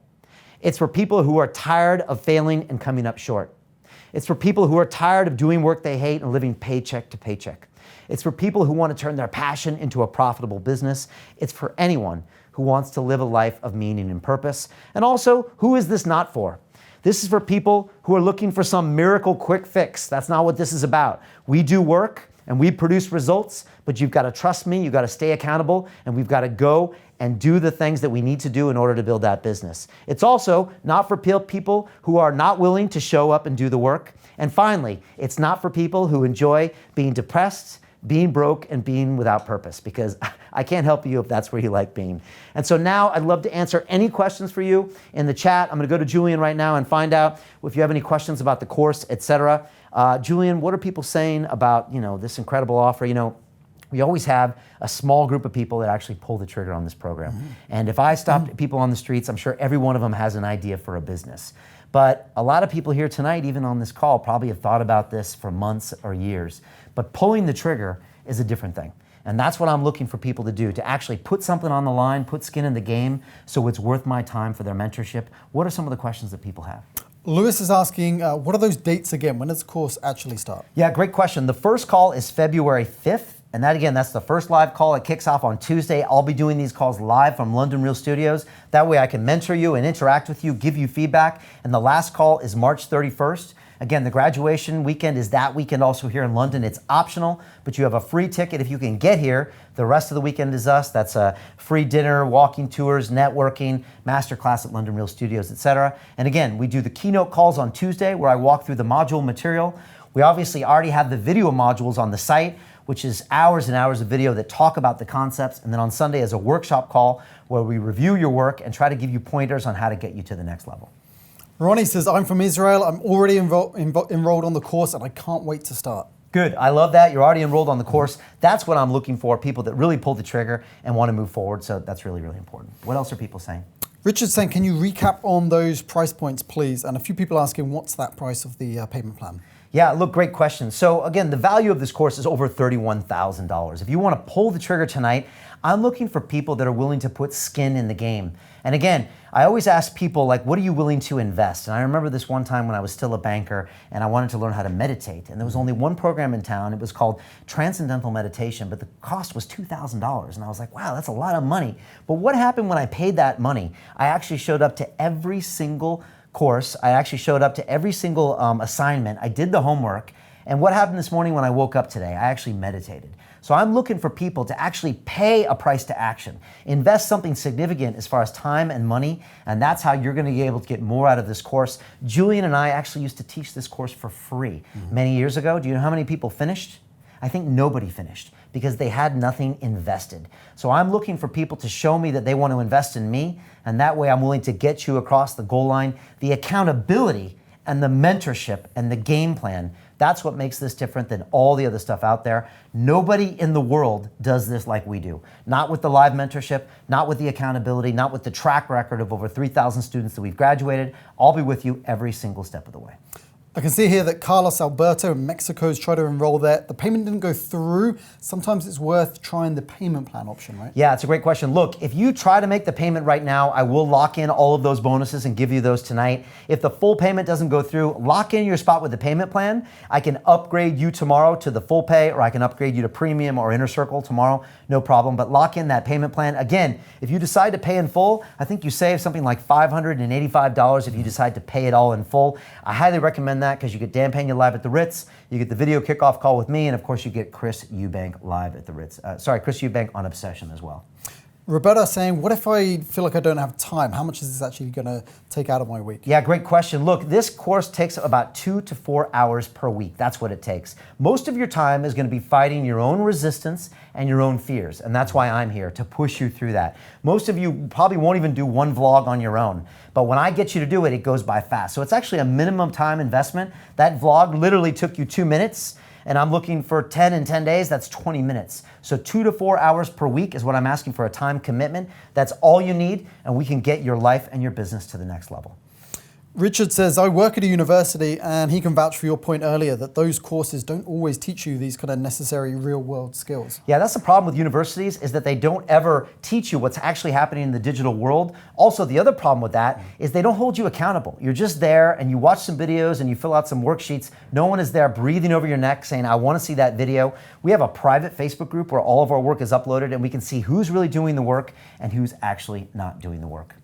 It's for people who are tired of failing and coming up short. It's for people who are tired of doing work they hate and living paycheck to paycheck. It's for people who want to turn their passion into a profitable business. It's for anyone who wants to live a life of meaning and purpose. And also, who is this not for? This is for people who are looking for some miracle quick fix. That's not what this is about. We do work and we produce results, but you've got to trust me, you've got to stay accountable, and we've got to go and do the things that we need to do in order to build that business. It's also not for people who are not willing to show up and do the work. And finally, it's not for people who enjoy being depressed, being broke, and being without purpose, because I can't help you if that's where you like being. And so now I'd love to answer any questions for you in the chat. I'm going to go to Julian right now and find out if you have any questions about the course, etc. Julian, what are people saying about, this incredible offer? We always have a small group of people that actually pull the trigger on this program. Mm-hmm. And if I stopped people on the streets, I'm sure every one of them has an idea for a business. But a lot of people here tonight, even on this call, probably have thought about this for months or years. But pulling the trigger is a different thing. And that's what I'm looking for people to do, to actually put something on the line, put skin in the game, so it's worth my time for their mentorship. What are some of the questions that people have? Lewis is asking, what are those dates again? When does the course actually start? Yeah, great question. The first call is February 5th. And that, again, that's the first live call. It kicks off on Tuesday. I'll be doing these calls live from London Real Studios. That way I can mentor you and interact with you, give you feedback. And the last call is March 31st. Again, the graduation weekend is that weekend also here in London. It's optional, but you have a free ticket if you can get here. The rest of the weekend is us. That's a free dinner, walking tours, networking, masterclass at London Real Studios, etc. And again, we do the keynote calls on Tuesday where I walk through the module material. We obviously already have the video modules on the site, which is hours and hours of video that talk about the concepts. And then on Sunday is a workshop call where we review your work and try to give you pointers on how to get you to the next level. Ronnie says, I'm from Israel. I'm already enrolled on the course and I can't wait to start. Good. I love that. You're already enrolled on the course. That's what I'm looking for, people that really pull the trigger and want to move forward. So that's really, really important. What else are people saying? Richard's saying, can you recap on those price points, please? And a few people asking, what's that price of the payment plan? Yeah, look, great question. So again, the value of this course is over $31,000. If you want to pull the trigger tonight, I'm looking for people that are willing to put skin in the game. And again, I always ask people, like, what are you willing to invest? And I remember this one time when I was still a banker and I wanted to learn how to meditate. And there was only one program in town. It was called Transcendental Meditation, but the cost was $2,000. And I was like, wow, that's a lot of money. But what happened when I paid that money? I actually showed up to every single course. I actually showed up to every single assignment. I did the homework. And what happened this morning when I woke up today? I actually meditated. So I'm looking for people to actually pay a price to action, invest something significant as far as time and money, and that's how you're gonna be able to get more out of this course. Julian and I actually used to teach this course for free many years ago. Do you know how many people finished? I think nobody finished because they had nothing invested. So I'm looking for people to show me that they want to invest in me, and that way I'm willing to get you across the goal line. The accountability and the mentorship and the game plan, that's what makes this different than all the other stuff out there. Nobody in the world does this like we do. Not with the live mentorship, not with the accountability, not with the track record of over 3,000 students that we've graduated. I'll be with you every single step of the way. I can see here that Carlos Alberto in Mexico has tried to enroll there. The payment didn't go through. Sometimes it's worth trying the payment plan option, right? Yeah, it's a great question. Look, if you try to make the payment right now, I will lock in all of those bonuses and give you those tonight. If the full payment doesn't go through, lock in your spot with the payment plan. I can upgrade you tomorrow to the full pay, or I can upgrade you to premium or inner circle tomorrow, no problem. But lock in that payment plan. Again, if you decide to pay in full, I think you save something like $585 if you decide to pay it all in full. I highly recommend that because you get Dan Pena live at the Ritz, you get the video kickoff call with me, and of course you get Chris Eubank live at the Ritz. Chris Eubank on Obsession as well. Roberta saying, what if I feel like I don't have time? How much is this actually going to take out of my week? Yeah, great question. Look, this course takes about 2 to 4 hours per week. That's what it takes. Most of your time is going to be fighting your own resistance and your own fears, and that's why I'm here, to push you through that. Most of you probably won't even do one vlog on your own, but when I get you to do it, it goes by fast. So it's actually a minimum time investment. That vlog literally took you 2 minutes, and I'm looking for 10 in 10 days, that's 20 minutes. So 2 to 4 hours per week is what I'm asking for a time commitment. That's all you need, and we can get your life and your business to the next level. Richard says, I work at a university, and he can vouch for your point earlier that those courses don't always teach you these kind of necessary real world skills. Yeah, that's the problem with universities, is that they don't ever teach you what's actually happening in the digital world. Also, the other problem with that is they don't hold you accountable. You're just there and you watch some videos and you fill out some worksheets. No one is there breathing over your neck saying, I want to see that video. We have a private Facebook group where all of our work is uploaded and we can see who's really doing the work and who's actually not doing the work.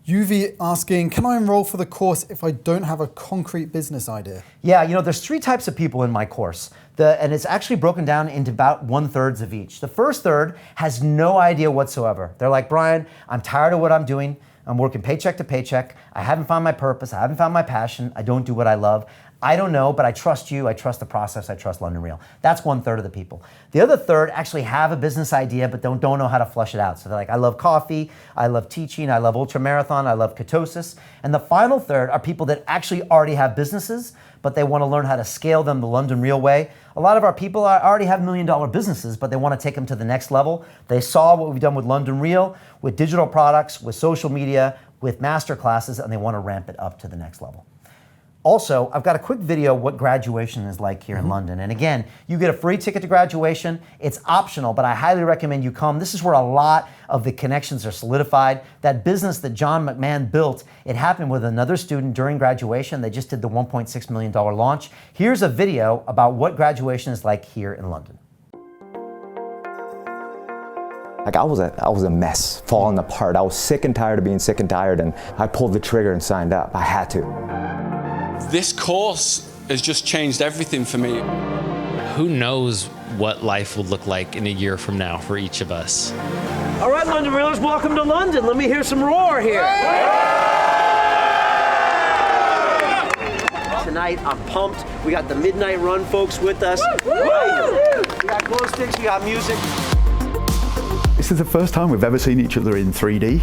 UV asking, can I enroll for the course if I don't have a concrete business idea? Yeah, you know, there's 3 types of people in my course. And it's actually broken down into about 1/3 of each. The first third has no idea whatsoever. They're like, Brian, I'm tired of what I'm doing. I'm working paycheck to paycheck. I haven't found my purpose. I haven't found my passion. I don't do what I love. I don't know, but I trust you. I trust the process. I trust London Real. That's 1/3 of the people. The other third actually have a business idea, but don't know how to flush it out. So they're like, I love coffee. I love teaching. I love ultramarathon. I love ketosis. And the final third are people that actually already have businesses, but they want to learn how to scale them the London Real way. A lot of our people already have $1 million businesses, but they want to take them to the next level. They saw what we've done with London Real, with digital products, with social media, with masterclasses, and they want to ramp it up to the next level. Also, I've got a quick video of what graduation is like here in London. And again, you get a free ticket to graduation. It's optional, but I highly recommend you come. This is where a lot of the connections are solidified. That business that John McMahon built, it happened with another student during graduation. They just did the $1.6 million launch. Here's a video about what graduation is like here in London. Like I was a mess, falling apart. I was sick and tired of being sick and tired, and I pulled the trigger and signed up. I had to. This course has just changed everything for me. Who knows what life will look like in a year from now for each of us. All right, London Reelers, welcome to London. Let me hear some roar here. Tonight, I'm pumped. We got the Midnight Run folks with us. We got glow sticks, we got music. This is the first time we've ever seen each other in 3D.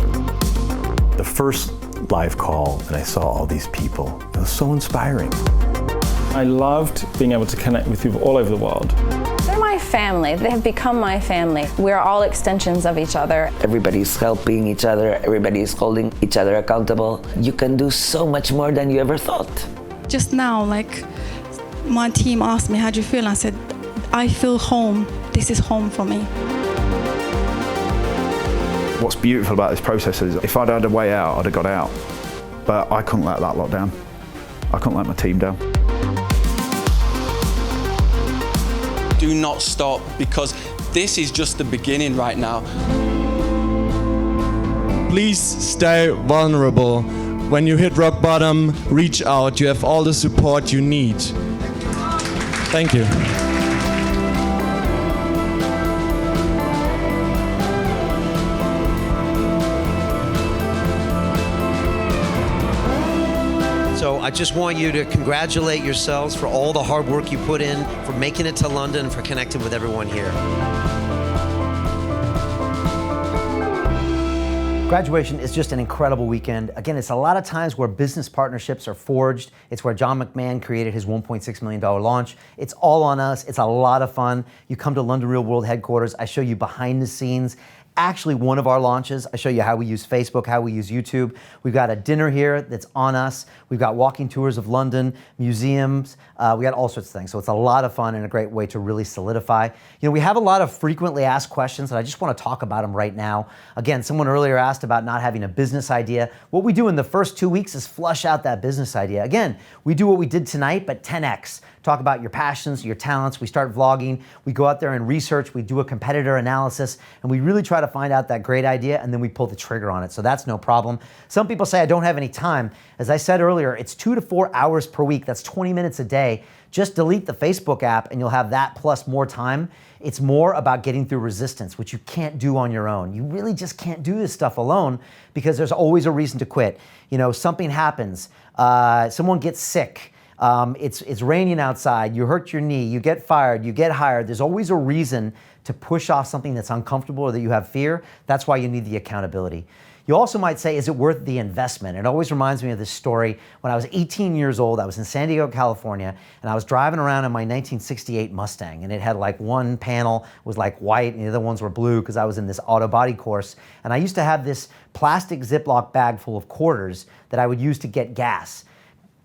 The first live call and I saw all these people. It was so inspiring. I loved being able to connect with people all over the world. They're my family. They have become my family. We're all extensions of each other. Everybody's helping each other. Everybody's holding each other accountable. You can do so much more than you ever thought. Just now, like, my team asked me, how do you feel? And I said, I feel home. This is home for me. What's beautiful about this process is if I'd had a way out, I'd have got out. But I couldn't let that lot down. I couldn't let my team down. Do not stop, because this is just the beginning right now. Please stay vulnerable. when you hit rock bottom, reach out. You have all the support you need. Thank you. So I just want you to congratulate yourselves for all the hard work you put in, for making it to London, for connecting with everyone here. Graduation is just an incredible weekend. Again, it's a lot of times where business partnerships are forged. It's where John McMahon created his $1.6 million launch. It's all on us. It's a lot of fun. You come to London Real World headquarters. I show you behind the scenes. Actually, one of our launches, I show you how we use Facebook, how we use YouTube. We've got a dinner here that's on us. We've got walking tours of London, museums. We got all sorts of things. So it's a lot of fun and a great way to really solidify. You know, we have a lot of frequently asked questions, and I just want to talk about them right now. Again, someone earlier asked about not having a business idea. What we do in the first 2 weeks is flush out that business idea. Again, we do what we did tonight, but 10x. Talk about your passions, your talents. We start vlogging. We go out there and research. We do a competitor analysis, and we really try to find out that great idea, and then we pull the trigger on it. So that's no problem. Some people say I don't have any time. As I said earlier, it's 2 to 4 hours per week. That's 20 minutes a day. Just delete the Facebook app, and you'll have that plus more time. It's more about getting through resistance, which you can't do on your own. You really just can't do this stuff alone because there's always a reason to quit. You know, something happens. Someone gets sick. It's raining outside, you hurt your knee, you get fired, you get hired. There's always a reason to push off something that's uncomfortable or that you have fear. That's why you need the accountability. You also might say, is it worth the investment? It always reminds me of this story. When I was 18 years old, I was in San Diego, California, and I was driving around in my 1968 Mustang, and it had like one panel was like white and the other ones were blue because I was in this auto body course. And I used to have this plastic Ziploc bag full of quarters that I would use to get gas.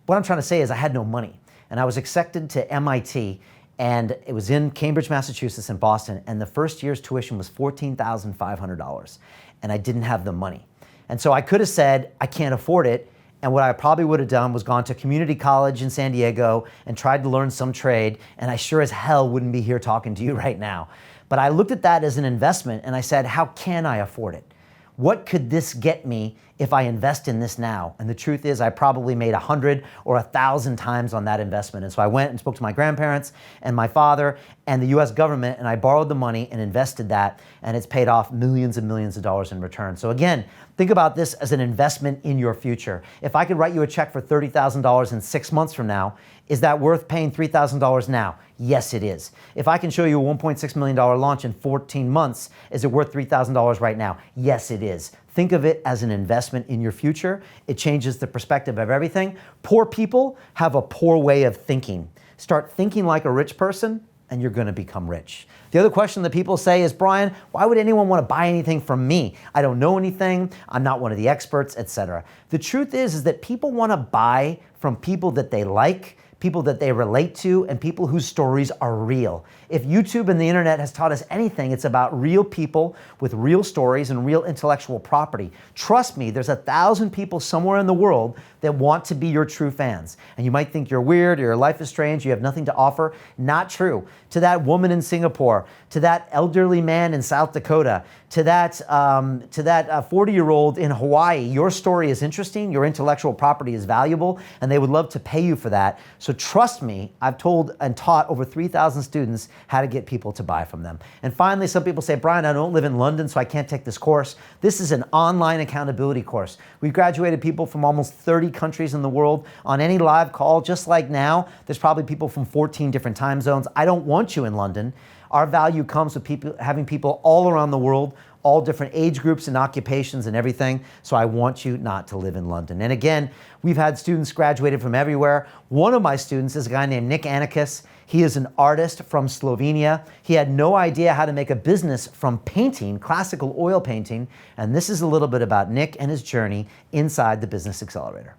What I'm trying to say is I had no money, and I was accepted to MIT, and it was in Cambridge, Massachusetts and Boston, and the first year's tuition was $14,500, and I didn't have the money. And so I could have said, I can't afford it, and what I probably would have done was gone to community college in San Diego and tried to learn some trade, and I sure as hell wouldn't be here talking to you right now. But I looked at that as an investment, and I said, how can I afford it? What could this get me if I invest in this now? And the truth is I probably made 100 or 1,000 times on that investment. And so I went and spoke to my grandparents and my father and the US government, and I borrowed the money and invested that, and it's paid off millions and millions of dollars in return. So again, think about this as an investment in your future. If I could write you a check for $30,000 in 6 months from now, is that worth paying $3,000 now? Yes, it is. If I can show you a $1.6 million launch in 14 months, is it worth $3,000 right now? Yes, it is. Think of it as an investment in your future. It changes the perspective of everything. Poor people have a poor way of thinking. Start thinking like a rich person, and you're going to become rich. The other question that people say is, Brian, why would anyone want to buy anything from me? I don't know anything. I'm not one of the experts, etc. The truth is that people want to buy from people that they like, people that they relate to, and people whose stories are real. If YouTube and the internet has taught us anything, it's about real people with real stories and real intellectual property. Trust me, there's 1,000 people somewhere in the world that want to be your true fans. And you might think you're weird, or your life is strange, you have nothing to offer. Not true. To that woman in Singapore, to that elderly man in South Dakota, to that 40-year-old in Hawaii, your story is interesting, your intellectual property is valuable, and they would love to pay you for that. So trust me, I've told and taught over 3,000 students how to get people to buy from them. And finally, some people say, Brian, I don't live in London, so I can't take this course. This is an online accountability course. We've graduated people from almost 30 countries in the world. On any live call, just like now, there's probably people from 14 different time zones. I don't want you in London. Our value comes with people, having people all around the world, all different age groups and occupations and everything. So I want you not to live in London. And again, we've had students graduated from everywhere. One of my students is a guy named Nick Anikas. He is an artist from Slovenia. He had no idea how to make a business from painting, classical oil painting. And this is a little bit about Nick and his journey inside the Business Accelerator.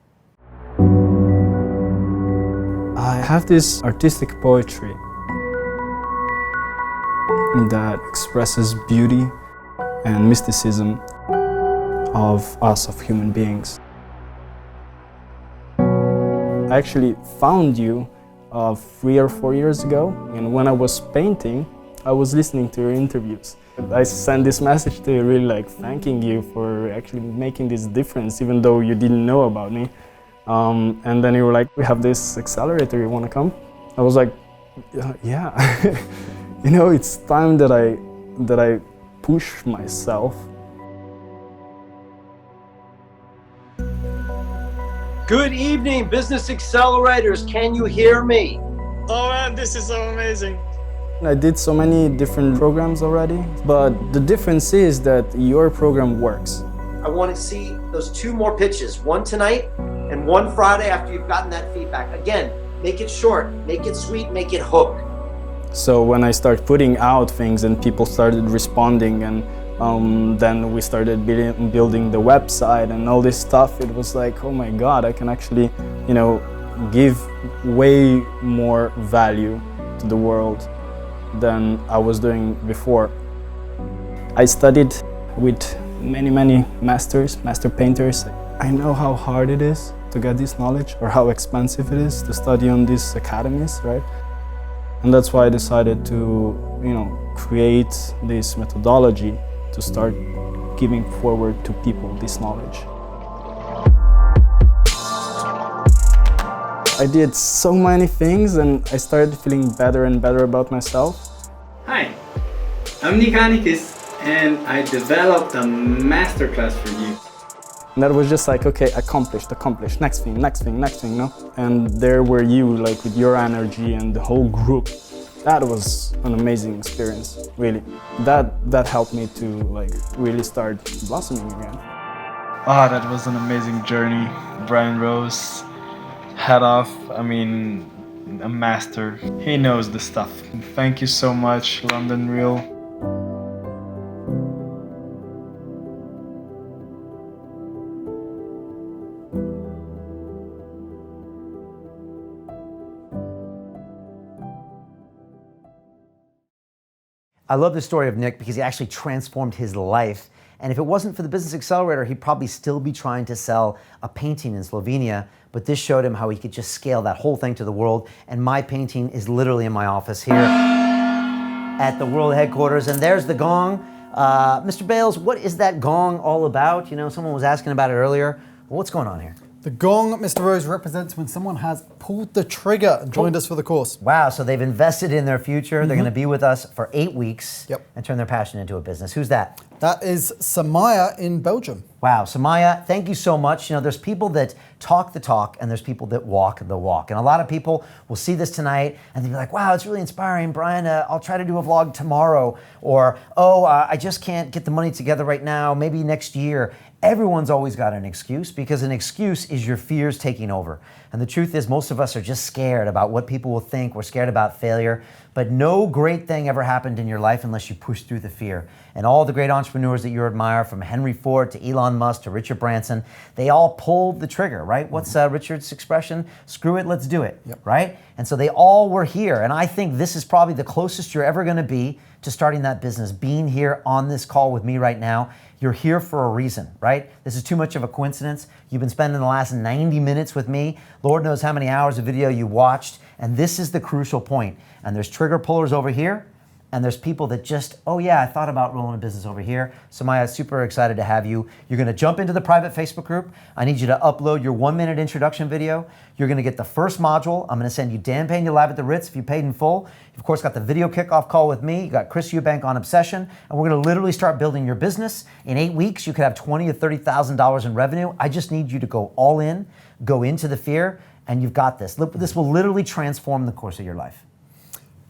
I have this artistic poetry that expresses beauty and mysticism of us, of human beings. I actually found you 3 or 4 years ago, and when I was painting, I was listening to your interviews. I sent this message to you really like thanking you for actually making this difference, even though you didn't know about me. And then you were like, we have this accelerator, you want to come? I was like, yeah. You know, it's time that I push myself. Good evening, Business Accelerators. Can you hear me? Oh man, this is so amazing. I did so many different programs already, but the difference is that your program works. I want to see those 2 more pitches, one tonight and one Friday after you've gotten that feedback. Again, make it short, make it sweet, make it hook. So when I started putting out things and people started responding, and then we started building the website and all this stuff, it was like, oh my God, I can actually, you know, give way more value to the world than I was doing before. I studied with many master painters. I know how hard it is to get this knowledge, or how expensive it is to study on these academies, right? And that's why I decided to, you know, create this methodology to start giving forward to people this knowledge. I did so many things and I started feeling better and better about myself. Hi, I'm Nikanikis and I developed a masterclass for you. And that was just like, okay, accomplished, next thing, no? And there were you, like with your energy and the whole group. That was an amazing experience, really. That helped me to like really start blossoming again. Ah, that was an amazing journey. Brian Rose, head off, I mean, a master. He knows the stuff. Thank you so much, London Real. I love the story of Nick because he actually transformed his life. And if it wasn't for the Business Accelerator, he'd probably still be trying to sell a painting in Slovenia. But this showed him how he could just scale that whole thing to the world. And my painting is literally in my office here at the world headquarters. And there's the gong. Mr. Bales, what is that gong all about? You know, someone was asking about it earlier. What's going on here? The gong, Mr. Rose, represents when someone has pulled the trigger and joined us for the course. Wow, so they've invested in their future. They're going to be with us for 8 weeks and turn their passion into a business. Who's that? That is Samaya in Belgium. Wow, Samaya, thank you so much. You know, there's people that talk the talk and there's people that walk the walk. And a lot of people will see this tonight and they'll be like, wow, it's really inspiring, Brian. I'll try to do a vlog tomorrow. Or, oh, I just can't get the money together right now, maybe next year. Everyone's always got an excuse because an excuse is your fears taking over. And the truth is most of us are just scared about what people will think. We're scared about failure. But no great thing ever happened in your life unless you pushed through the fear. And all the great entrepreneurs that you admire, from Henry Ford to Elon Musk to Richard Branson, they all pulled the trigger, right? What's Richard's expression? Screw it, let's do it, right? And so they all were here. And I think this is probably the closest you're ever going to be to starting that business, being here on this call with me right now. You're here for a reason, right? This is too much of a coincidence. You've been spending the last 90 minutes with me. Lord knows how many hours of video you watched. And this is the crucial point. And there's trigger pullers over here. And there's people that just, oh yeah, I thought about rolling a business over here. So Maya, super excited to have you. You're gonna jump into the private Facebook group. I need you to upload your 1-minute introduction video. You're gonna get the first module. I'm gonna send you Dan paying you live at the Ritz if you paid in full. You've of course got the video kickoff call with me. You got Chris Eubank on Obsession. And we're gonna literally start building your business. In 8 weeks, you could have $20,000 or $30,000 in revenue. I just need you to go all in, go into the fear, and you've got this. This will literally transform the course of your life.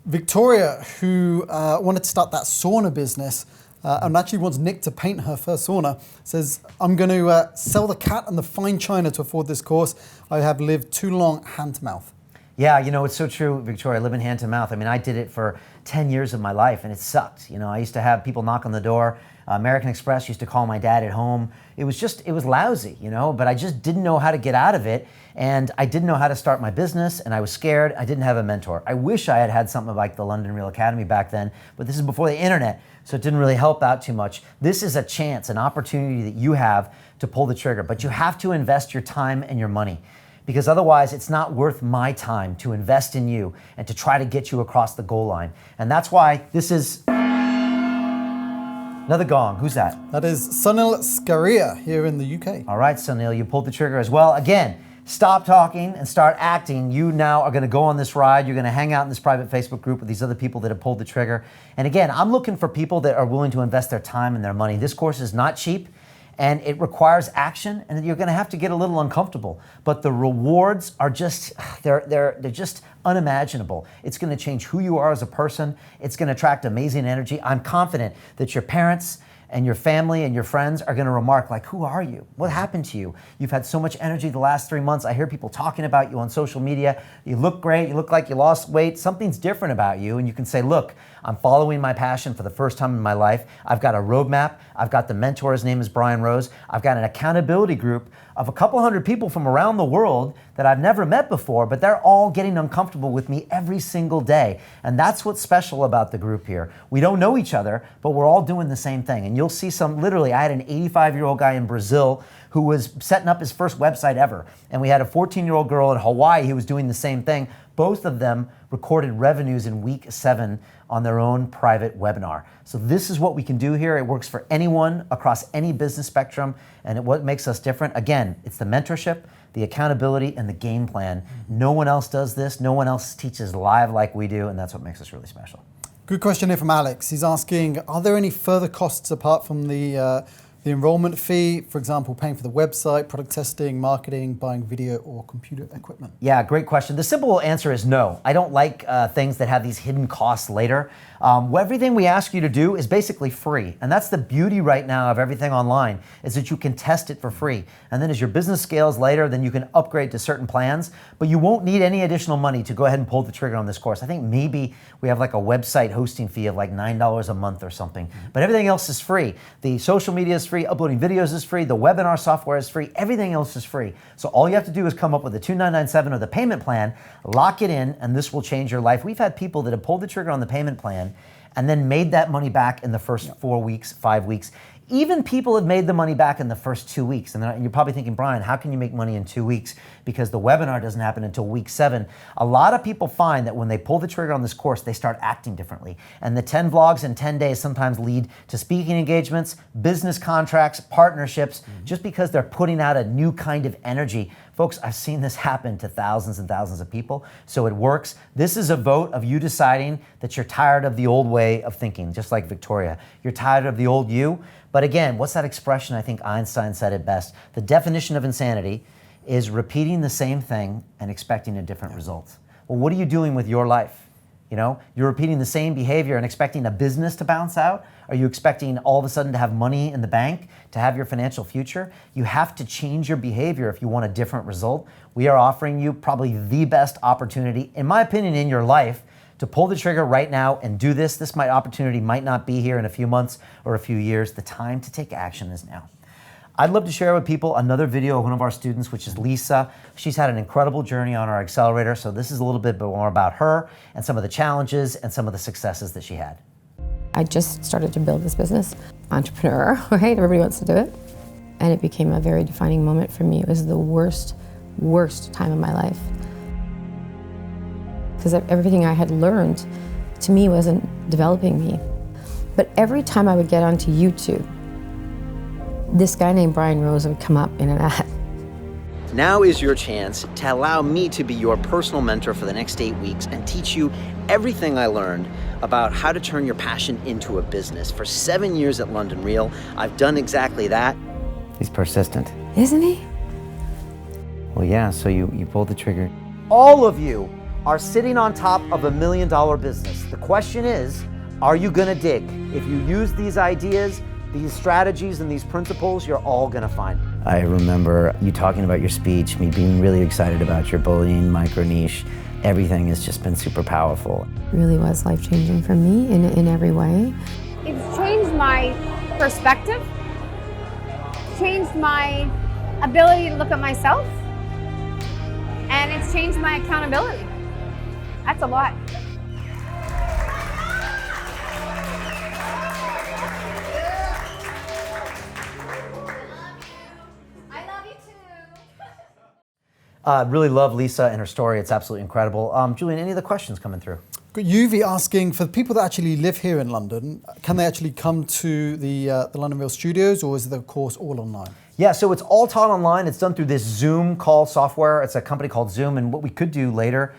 Victoria, who wanted to start that sauna business and actually wants Nick to paint her first sauna, says, I'm going to sell the cat and the fine china to afford this course. I have lived too long hand to mouth. Yeah, you know, it's so true, Victoria, living hand to mouth. I mean, I did it for 10 years of my life and it sucked. You know, I used to have people knock on the door. American Express used to call my dad at home. It was lousy, you know, but I just didn't know how to get out of it. And I didn't know how to start my business and I was scared. I didn't have a mentor. I wish I had had something like the London Real Academy back then, but this is before the internet, so it didn't really help out too much. This is a chance, an opportunity that you have to pull the trigger, but you have to invest your time and your money. because otherwise it's not worth my time to invest in you and to try to get you across the goal line. And that's why this is another gong. Who's that? That is Sunil Scaria here in the UK. All right, Sunil, you pulled the trigger as well. Again, stop talking and start acting. You now are going to go on this ride. You're going to hang out in this private Facebook group with these other people that have pulled the trigger. And again, I'm looking for people that are willing to invest their time and their money. This course is not cheap, and it requires action, and you're going to have to get a little uncomfortable. But the rewards are just, they're just unimaginable. It's going to change who you are as a person. It's going to attract amazing energy. I'm confident that your parents and your family and your friends are going to remark, like, who are you? What happened to you? You've had so much energy the last 3 months. I hear people talking about you on social media. You look great. You look like you lost weight. Something's different about you. And you can say, look, I'm following my passion for the first time in my life. I've got a roadmap. I've got the mentor. His name is Brian Rose. I've got an accountability group of a couple hundred people from around the world that I've never met before, but they're all getting uncomfortable with me every single day. And that's what's special about the group here. We don't know each other, but we're all doing the same thing. And you'll see literally, I had an 85-year-old guy in Brazil who was setting up his first website ever. And we had a 14-year-old girl in Hawaii who was doing the same thing. Both of them recorded revenues in week 7 on their own private webinar. So this is what we can do here. It works for anyone across any business spectrum. And what makes us different, again, it's the mentorship, the accountability, and the game plan. No one else does this. No one else teaches live like we do. And that's what makes us really special. Good question here from Alex. He's asking, are there any further costs apart from the enrollment fee, for example, paying for the website, product testing, marketing, buying video or computer equipment? Yeah, great question. The simple answer is no. I don't like things that have these hidden costs later. Everything we ask you to do is basically free. And that's the beauty right now of everything online, is that you can test it for free. And then as your business scales later, then you can upgrade to certain plans, but you won't need any additional money to go ahead and pull the trigger on this course. I think maybe we have like a website hosting fee of like $9 a month or something, but everything else is free. The social media is free, uploading videos is free, the webinar software is free, everything else is free. So all you have to do is come up with a $2,997 or the payment plan, lock it in, and this will change your life. We've had people that have pulled the trigger on the payment plan and then made that money back in the first 4 weeks, 5 weeks. Even people have made the money back in the first 2 weeks. And you're probably thinking, Brian, how can you make money in 2 weeks? Because the webinar doesn't happen until week 7. A lot of people find that when they pull the trigger on this course, they start acting differently. And the 10 vlogs in 10 days sometimes lead to speaking engagements, business contracts, partnerships, just because they're putting out a new kind of energy. Folks, I've seen this happen to thousands and thousands of people, so it works. This is a vote of you deciding that you're tired of the old way of thinking, just like Victoria. You're tired of the old you. But again, what's that expression? I think Einstein said it best. The definition of insanity is repeating the same thing and expecting a different result. Well, what are you doing with your life? You know, you're repeating the same behavior and expecting a business to bounce out? Are you expecting all of a sudden to have money in the bank, to have your financial future? You have to change your behavior if you want a different result. We are offering you probably the best opportunity, in my opinion, in your life to pull the trigger right now and do this. This opportunity might not be here in a few months or a few years. The time to take action is now. I'd love to share with people another video of one of our students, which is Lisa. She's had an incredible journey on our accelerator, so this is a little bit more about her and some of the challenges and some of the successes that she had. I just started to build this business. Entrepreneur, right? Everybody wants to do it. And it became a very defining moment for me. It was the worst time of my life. Because everything I had learned, to me, wasn't developing me. But every time I would get onto YouTube, this guy named Brian Rose would come up in an ad. Now is your chance to allow me to be your personal mentor for the next 8 weeks and teach you everything I learned about how to turn your passion into a business. For 7 years at London Real, I've done exactly that. He's persistent. Isn't he? Well, yeah, so you pulled the trigger. All of you are sitting on top of $1 million business. The question is, are you gonna dig? If you use these ideas, these strategies, and these principles, you're all gonna find. I remember you talking about your speech, me being really excited about your bullying micro niche. Everything has just been super powerful. It really was life-changing for me in every way. It's changed my perspective, changed my ability to look at myself, and it's changed my accountability. That's a lot. Really love Lisa and her story. It's absolutely incredible. Julian, any other questions coming through? Got Yuvi asking, for the people that actually live here in London, can they actually come to the London Real Studios, or is the course all online? Yeah, so it's all taught online. It's done through this Zoom call software. It's a company called Zoom, and what we could do later,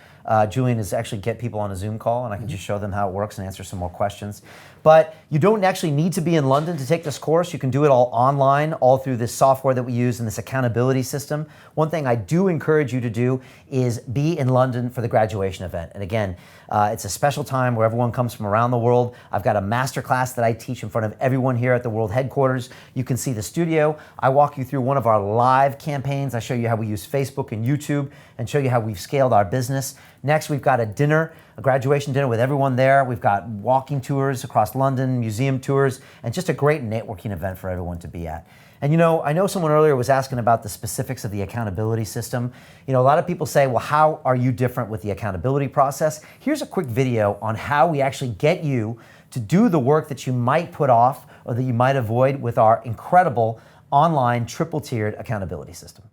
Julian, is actually get people on a Zoom call, and I can just show them how it works and answer some more questions. But you don't actually need to be in London to take this course. You can do it all online, all through this software that we use and this accountability system. One thing I do encourage you to do is be in London for the graduation event. And again, it's a special time where everyone comes from around the world. I've got a masterclass that I teach in front of everyone here at the World Headquarters. You can see the studio. I walk you through one of our live campaigns. I show you how we use Facebook and YouTube and show you how we've scaled our business. Next, we've got a dinner, a graduation dinner with everyone there. We've got walking tours across London, museum tours, and just a great networking event for everyone to be at. And you know, I know someone earlier was asking about the specifics of the accountability system. You know, a lot of people say, well, how are you different with the accountability process? Here's a quick video on how we actually get you to do the work that you might put off or that you might avoid with our incredible online triple-tiered accountability system.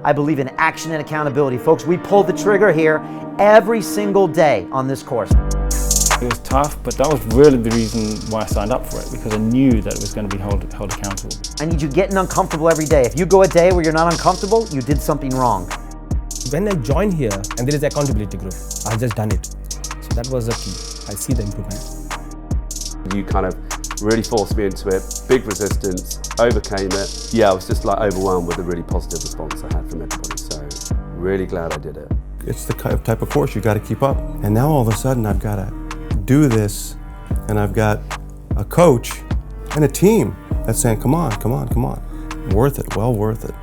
I believe in action and accountability. Folks, we pull the trigger here every single day on this course. It was tough, but that was really the reason why I signed up for it, because I knew that it was going to be held accountable. I need you getting uncomfortable every day. If you go a day where you're not uncomfortable, you did something wrong. When I joined here, and there is accountability group, I've just done it. So that was the key. I see the improvement. You kind of really forced me into it, big resistance, overcame it. Yeah, I was just like overwhelmed with the really positive response I had from everybody, so really glad I did it. It's the type of course you got to keep up. And now all of a sudden I've got to do this, and I've got a coach and a team that's saying, come on, come on, come on. Worth it, well worth it.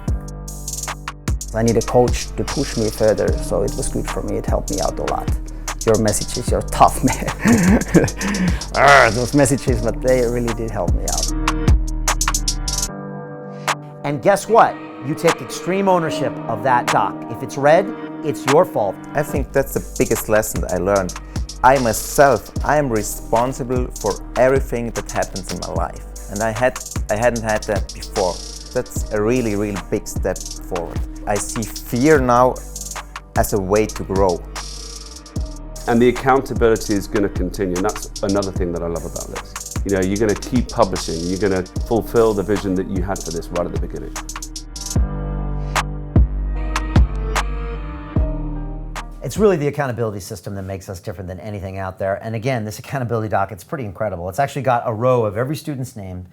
I need a coach to push me further, so it was good for me. It helped me out a lot. Your messages, you're tough, man. Those messages, but they really did help me out. And guess what? You take extreme ownership of that doc. If it's red, it's your fault. I think that's the biggest lesson that I learned. I myself, I am responsible for everything that happens in my life. And I hadn't had that before. That's a really, really big step forward. I see fear now as a way to grow. And the accountability is going to continue, and that's another thing that I love about this. You know, you're going to keep publishing, you're going to fulfill the vision that you had for this right at the beginning. It's really the accountability system that makes us different than anything out there. And again, this accountability doc, it's pretty incredible. It's actually got a row of every student's name,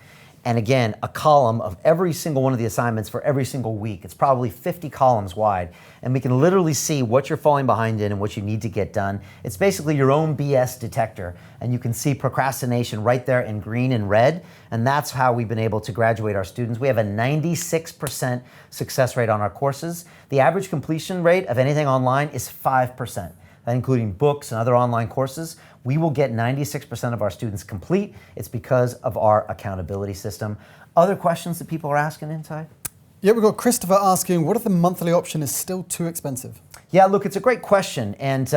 and again, a column of every single one of the assignments for every single week. It's probably 50 columns wide, and we can literally see what you're falling behind in and what you need to get done. It's basically your own BS detector, and you can see procrastination right there in green and red, and that's how we've been able to graduate our students. We have a 96% success rate on our courses. The average completion rate of anything online is 5%. That including books and other online courses. We will get 96% of our students complete. It's because of our accountability system. Other questions that people are asking inside? Yeah, we've got Christopher asking, what if the monthly option is still too expensive? Yeah, look, it's a great question. And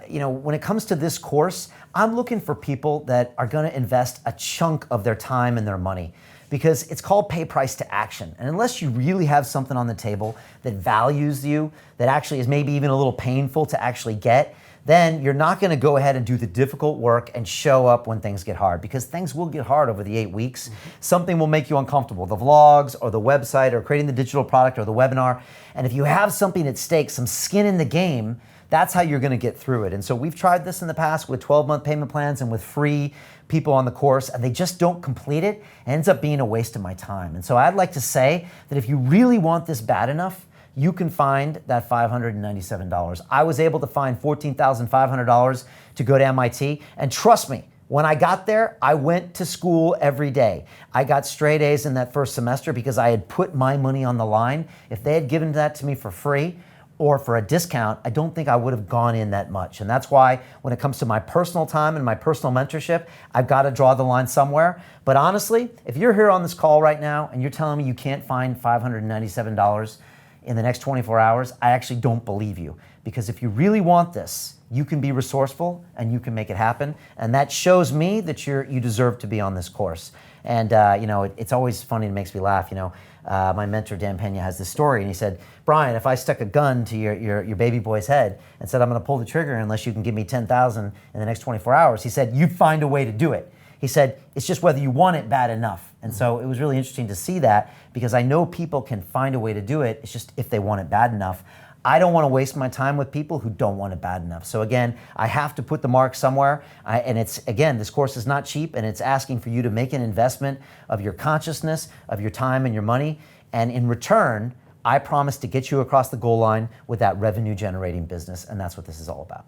you know, when it comes to this course, I'm looking for people that are gonna invest a chunk of their time and their money, because it's called pay price to action. And unless you really have something on the table that values you, that actually is maybe even a little painful to actually get, then you're not gonna go ahead and do the difficult work and show up when things get hard, because things will get hard over the 8 weeks. Something will make you uncomfortable, the vlogs or the website or creating the digital product or the webinar. And if you have something at stake, some skin in the game, that's how you're gonna get through it. And so we've tried this in the past with 12-month payment plans and with free people on the course, and they just don't complete it. It ends up being a waste of my time. And so I'd like to say that if you really want this bad enough, you can find that $597. I was able to find $14,500 to go to MIT, and trust me, when I got there, I went to school every day. I got straight A's in that first semester because I had put my money on the line. If they had given that to me for free or for a discount, I don't think I would have gone in that much. And that's why when it comes to my personal time and my personal mentorship, I've got to draw the line somewhere. But honestly, if you're here on this call right now and you're telling me you can't find $597 in the next 24 hours, I actually don't believe you. Because if you really want this, you can be resourceful and you can make it happen. And that shows me that you deserve to be on this course. And you know, it's always funny, it makes me laugh. You know, my mentor Dan Pena has this story, and he said, Brian, if I stuck a gun to your baby boy's head and said, I'm going to pull the trigger unless you can give me 10,000 in the next 24 hours, he said, you'd find a way to do it. He said, it's just whether you want it bad enough. And so it was really interesting to see that, because I know people can find a way to do it. It's just if they want it bad enough. I don't want to waste my time with people who don't want it bad enough. So again, I have to put the mark somewhere. And it's, again, this course is not cheap, and it's asking for you to make an investment of your consciousness, of your time and your money. And in return, I promise to get you across the goal line with that revenue generating business. And that's what this is all about.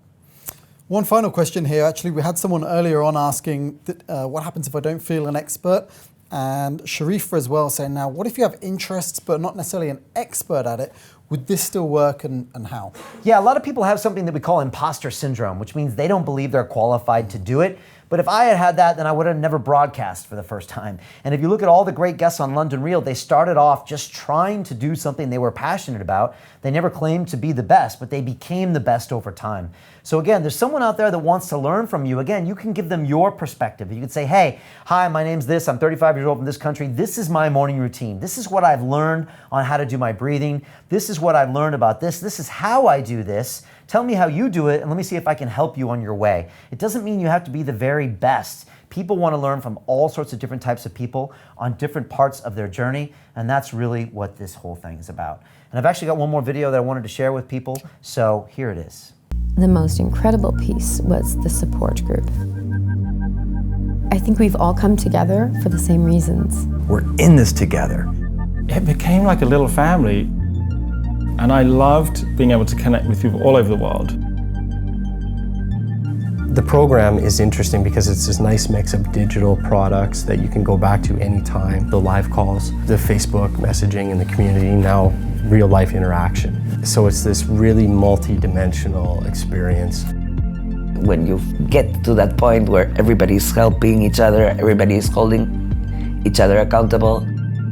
One final question here. Actually, we had someone earlier on asking that, what happens if I don't feel an expert? And Sharifa as well saying, now, what if you have interests but not necessarily an expert at it? Would this still work, and how? Yeah, a lot of people have something that we call imposter syndrome, which means they don't believe they're qualified to do it. But if I had had that, then I would have never broadcast for the first time. And if you look at all the great guests on London Real, they started off just trying to do something they were passionate about. They never claimed to be the best, but they became the best over time. So again, there's someone out there that wants to learn from you. Again, you can give them your perspective. You can say, hey, hi, my name's this. I'm 35 years old from this country. This is my morning routine. This is what I've learned on how to do my breathing. This is what I've learned about this. This is how I do this. Tell me how you do it, and let me see if I can help you on your way. It doesn't mean you have to be the very best. People want to learn from all sorts of different types of people on different parts of their journey, and that's really what this whole thing is about. And I've actually got one more video that I wanted to share with people, so here it is. The most incredible piece was the support group. I think we've all come together for the same reasons. We're in this together. It became like a little family. And I loved being able to connect with people all over the world. The program is interesting because it's this nice mix of digital products that you can go back to anytime. The live calls, the Facebook messaging in the community, now real life interaction. So it's this really multi-dimensional experience. When you get to that point where everybody's helping each other, everybody's holding each other accountable,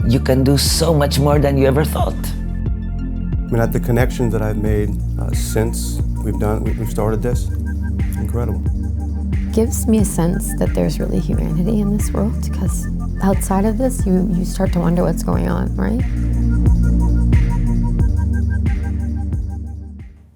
you can do so much more than you ever thought. I mean, the connections that I've made since we've started this, incredible. Gives me a sense that there's really humanity in this world, because outside of this, you start to wonder what's going on, right?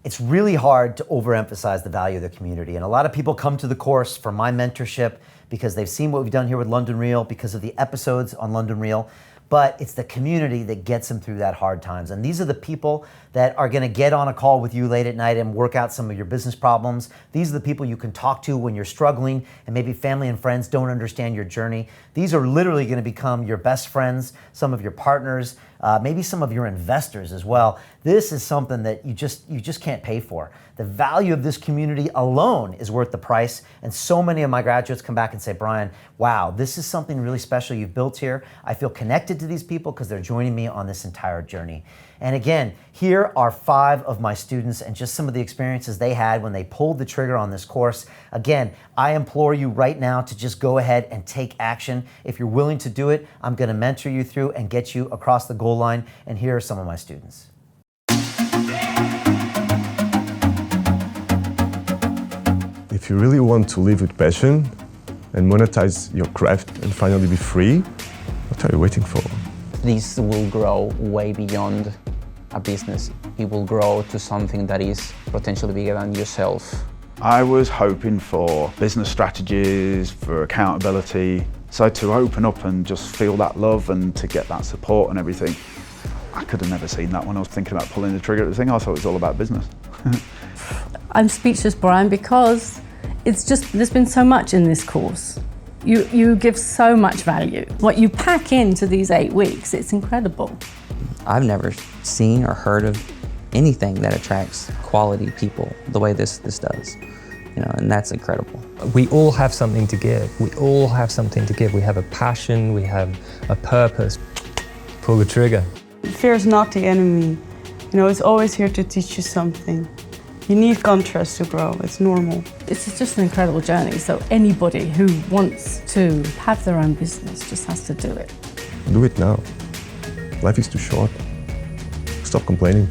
It's really hard to overemphasize the value of the community. And a lot of people come to the course for my mentorship because they've seen what we've done here with London Real, because of the episodes on London Real. But it's the community that gets them through that hard times. And these are the people that are gonna get on a call with you late at night and work out some of your business problems. These are the people you can talk to when you're struggling and maybe family and friends don't understand your journey. These are literally gonna become your best friends, some of your partners, maybe some of your investors as well. This is something that you just can't pay for. The value of this community alone is worth the price. And so many of my graduates come back and say, Brian, wow, this is something really special you've built here. I feel connected to these people because they're joining me on this entire journey. And again, here are 5 of my students and just some of the experiences they had when they pulled the trigger on this course. Again, I implore you right now to just go ahead and take action. If you're willing to do it, I'm gonna mentor you through and get you across the goal line. And here are some of my students. If you really want to live with passion and monetize your craft and finally be free, what are you waiting for? This will grow way beyond a business. It will grow to something that is potentially bigger than yourself. I was hoping for business strategies, for accountability, so to open up and just feel that love and to get that support and everything. I could have never seen that when I was thinking about pulling the trigger at the thing. I thought it was all about business. I'm speechless, Brian, because there's been so much in this course. You give so much value. What you pack into these 8 weeks, it's incredible. I've never seen or heard of anything that attracts quality people the way this does, and that's incredible. We all have something to give. We all have something to give. We have a passion, we have a purpose. Pull the trigger. Fear is not the enemy. It's always here to teach you something. You need contrast to grow, it's normal. It's just an incredible journey, so anybody who wants to have their own business just has to do it. Do it now. Life is too short. Stop complaining.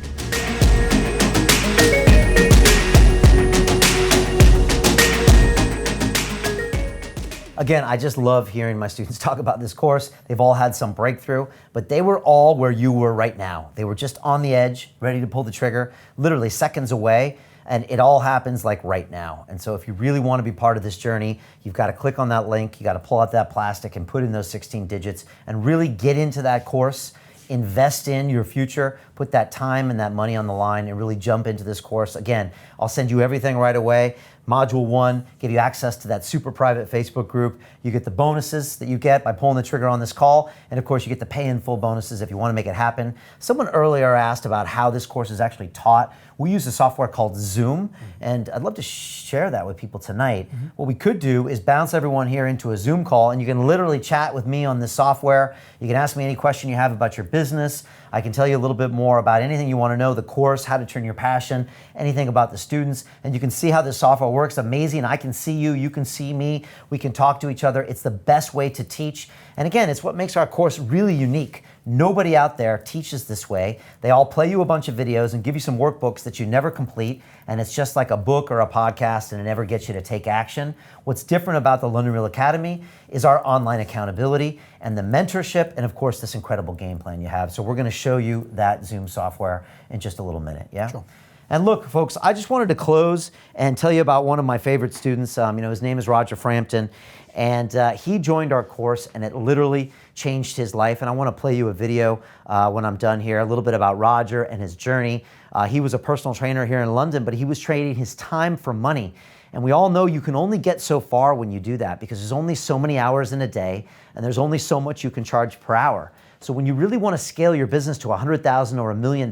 Again, I just love hearing my students talk about this course. They've all had some breakthrough, but they were all where you were right now. They were just on the edge, ready to pull the trigger, literally seconds away, and it all happens like right now. And so if you really want to be part of this journey, you've got to click on that link, you got to pull out that plastic and put in those 16 digits and really get into that course, invest in your future, put that time and that money on the line and really jump into this course. Again, I'll send you everything right away. Module 1, give you access to that super private Facebook group. You get the bonuses that you get by pulling the trigger on this call. And of course, you get the pay in full bonuses if you want to make it happen. Someone earlier asked about how this course is actually taught. We use a software called Zoom, and I'd love to share that with people tonight. What we could do is bounce everyone here into a Zoom call, and you can literally chat with me on this software. You can ask me any question you have about your business. I can tell you a little bit more about anything you want to know, the course, how to turn your passion, anything about the students, and you can see how this software works. Amazing. I can see you, you can see me, we can talk to each other. It's the best way to teach. And again, it's what makes our course really unique. Nobody out there teaches this way. They all play you a bunch of videos and give you some workbooks that you never complete, and it's just like a book or a podcast and it never gets you to take action. What's different about the London Real Academy is our online accountability and the mentorship and of course this incredible game plan you have. So we're going to show you that Zoom software in just a little minute, yeah? Sure. And look, folks, I just wanted to close and tell you about one of my favorite students. His name is Roger Frampton, and he joined our course, and it literally changed his life. And I want to play you a video when I'm done here, a little bit about Roger and his journey. He was a personal trainer here in London, but he was trading his time for money. And we all know you can only get so far when you do that because there's only so many hours in a day, and there's only so much you can charge per hour. So when you really want to scale your business to $100,000 or $1 million,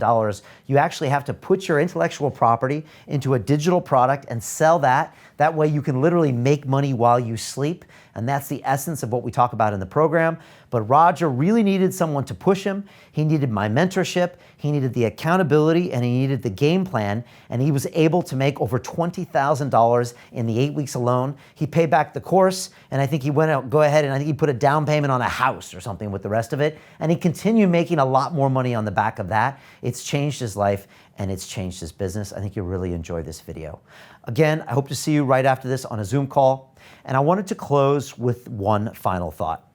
you actually have to put your intellectual property into a digital product and sell that. That way you can literally make money while you sleep. And that's the essence of what we talk about in the program. But Roger really needed someone to push him. He needed my mentorship. He needed the accountability, and he needed the game plan. And he was able to make over $20,000 in the 8 weeks alone. He paid back the course, and I think he went out, go ahead, and I think he put a down payment on a house or something with the rest of it. And he continued making a lot more money on the back of that. It's changed his life, and it's changed his business. I think you'll really enjoy this video. Again, I hope to see you right after this on a Zoom call. And I wanted to close with one final thought.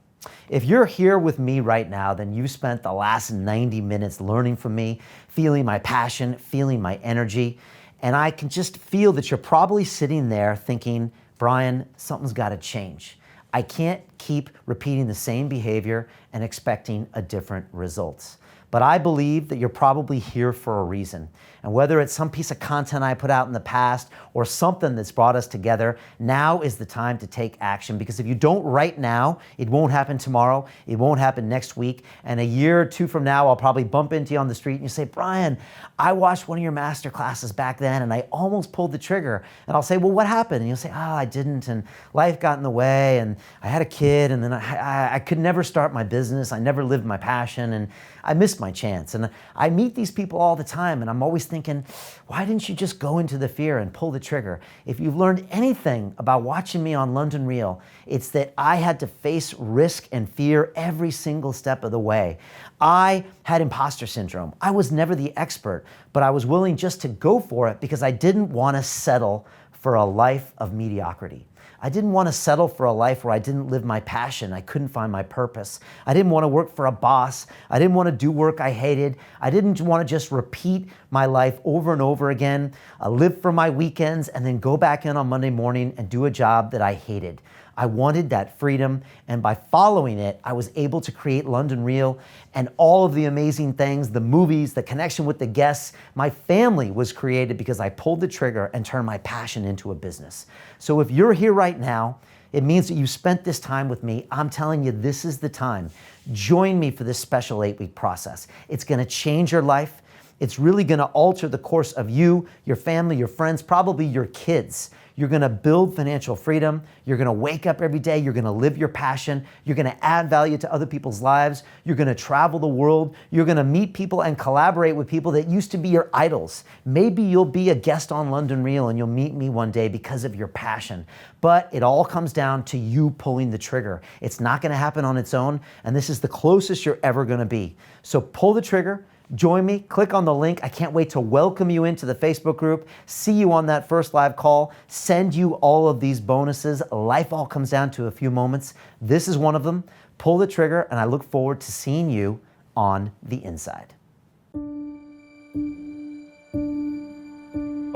If you're here with me right now, then you spent the last 90 minutes learning from me, feeling my passion, feeling my energy. And I can just feel that you're probably sitting there thinking, Brian, something's got to change. I can't keep repeating the same behavior and expecting a different results. But I believe that you're probably here for a reason. And whether it's some piece of content I put out in the past or something that's brought us together, now is the time to take action. Because if you don't right now, it won't happen tomorrow, it won't happen next week, and a year or two from now, I'll probably bump into you on the street and you say, Brian, I watched one of your master classes back then and I almost pulled the trigger. And I'll say, well, what happened? And you'll say, I didn't, and life got in the way, and I had a kid, and then I could never start my business, I never lived my passion, and I missed my chance. And I meet these people all the time, and I'm always thinking, why didn't you just go into the fear and pull the trigger? If you've learned anything about watching me on London Real, it's that I had to face risk and fear every single step of the way. I had imposter syndrome. I was never the expert, but I was willing just to go for it because I didn't want to settle for a life of mediocrity. I didn't want to settle for a life where I didn't live my passion. I couldn't find my purpose. I didn't want to work for a boss. I didn't want to do work I hated. I didn't want to just repeat my life over and over again, live for my weekends, and then go back in on Monday morning and do a job that I hated. I wanted that freedom, and by following it, I was able to create London Real and all of the amazing things, the movies, the connection with the guests. My family was created because I pulled the trigger and turned my passion into a business. So if you're here right now, it means that you spent this time with me. I'm telling you, this is the time. Join me for this special 8-week process. It's gonna change your life. It's really gonna alter the course of you, your family, your friends, probably your kids. You're gonna build financial freedom. You're gonna wake up every day. You're gonna live your passion. You're gonna add value to other people's lives. You're gonna travel the world. You're gonna meet people and collaborate with people that used to be your idols. Maybe you'll be a guest on London Real and you'll meet me one day because of your passion. But it all comes down to you pulling the trigger. It's not gonna happen on its own, and this is the closest you're ever gonna be. So pull the trigger, Join me, click on the link. I can't wait to welcome you into the Facebook group, see you on that first live call, send you all of these bonuses. Life all comes down to a few moments. This is one of them. Pull the trigger, and I look forward to seeing you on the inside.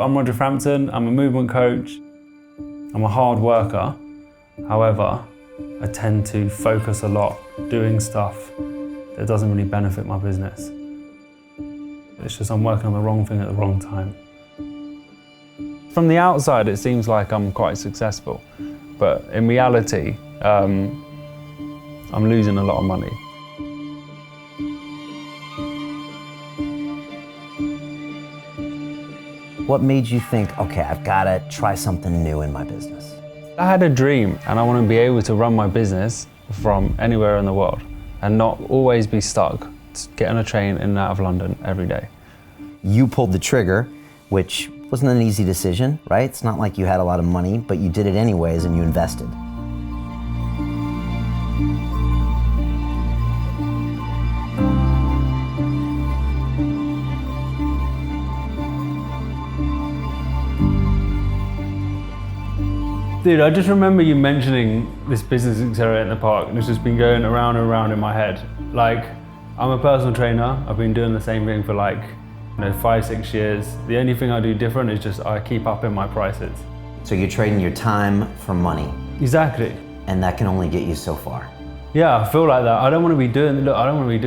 I'm Roger Frampton. I'm a movement coach. I'm a hard worker. However, I tend to focus a lot doing stuff that doesn't really benefit my business. It's just I'm working on the wrong thing at the wrong time. From the outside, it seems like I'm quite successful, but in reality, I'm losing a lot of money. What made you think, okay, I've got to try something new in my business? I had a dream, and I want to be able to run my business from anywhere in the world and not always be stuck, get on a train in and out of London every day. You pulled the trigger, which wasn't an easy decision, right? It's not like you had a lot of money, but you did it anyways and you invested. Dude, I just remember you mentioning this business accelerator in the park, and it's just been going around and around in my head. Like, I'm a personal trainer. I've been doing the same thing for like, 5, 6 years. The only thing I do different is just I keep upping my prices. So you're trading your time for money. Exactly. And that can only get you so far. Yeah, I feel like that. I don't want to be doing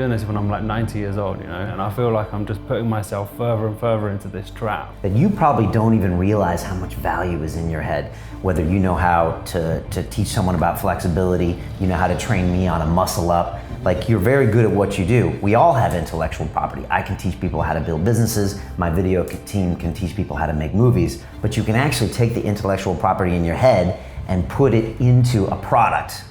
this when I'm like 90 years old, and I feel like I'm just putting myself further and further into this trap. That you probably don't even realize how much value is in your head. Whether you know how to teach someone about flexibility, you know how to train me on a muscle up. Like, you're very good at what you do. We all have intellectual property. I can teach people how to build businesses. My video team can teach people how to make movies. But you can actually take the intellectual property in your head and put it into a product.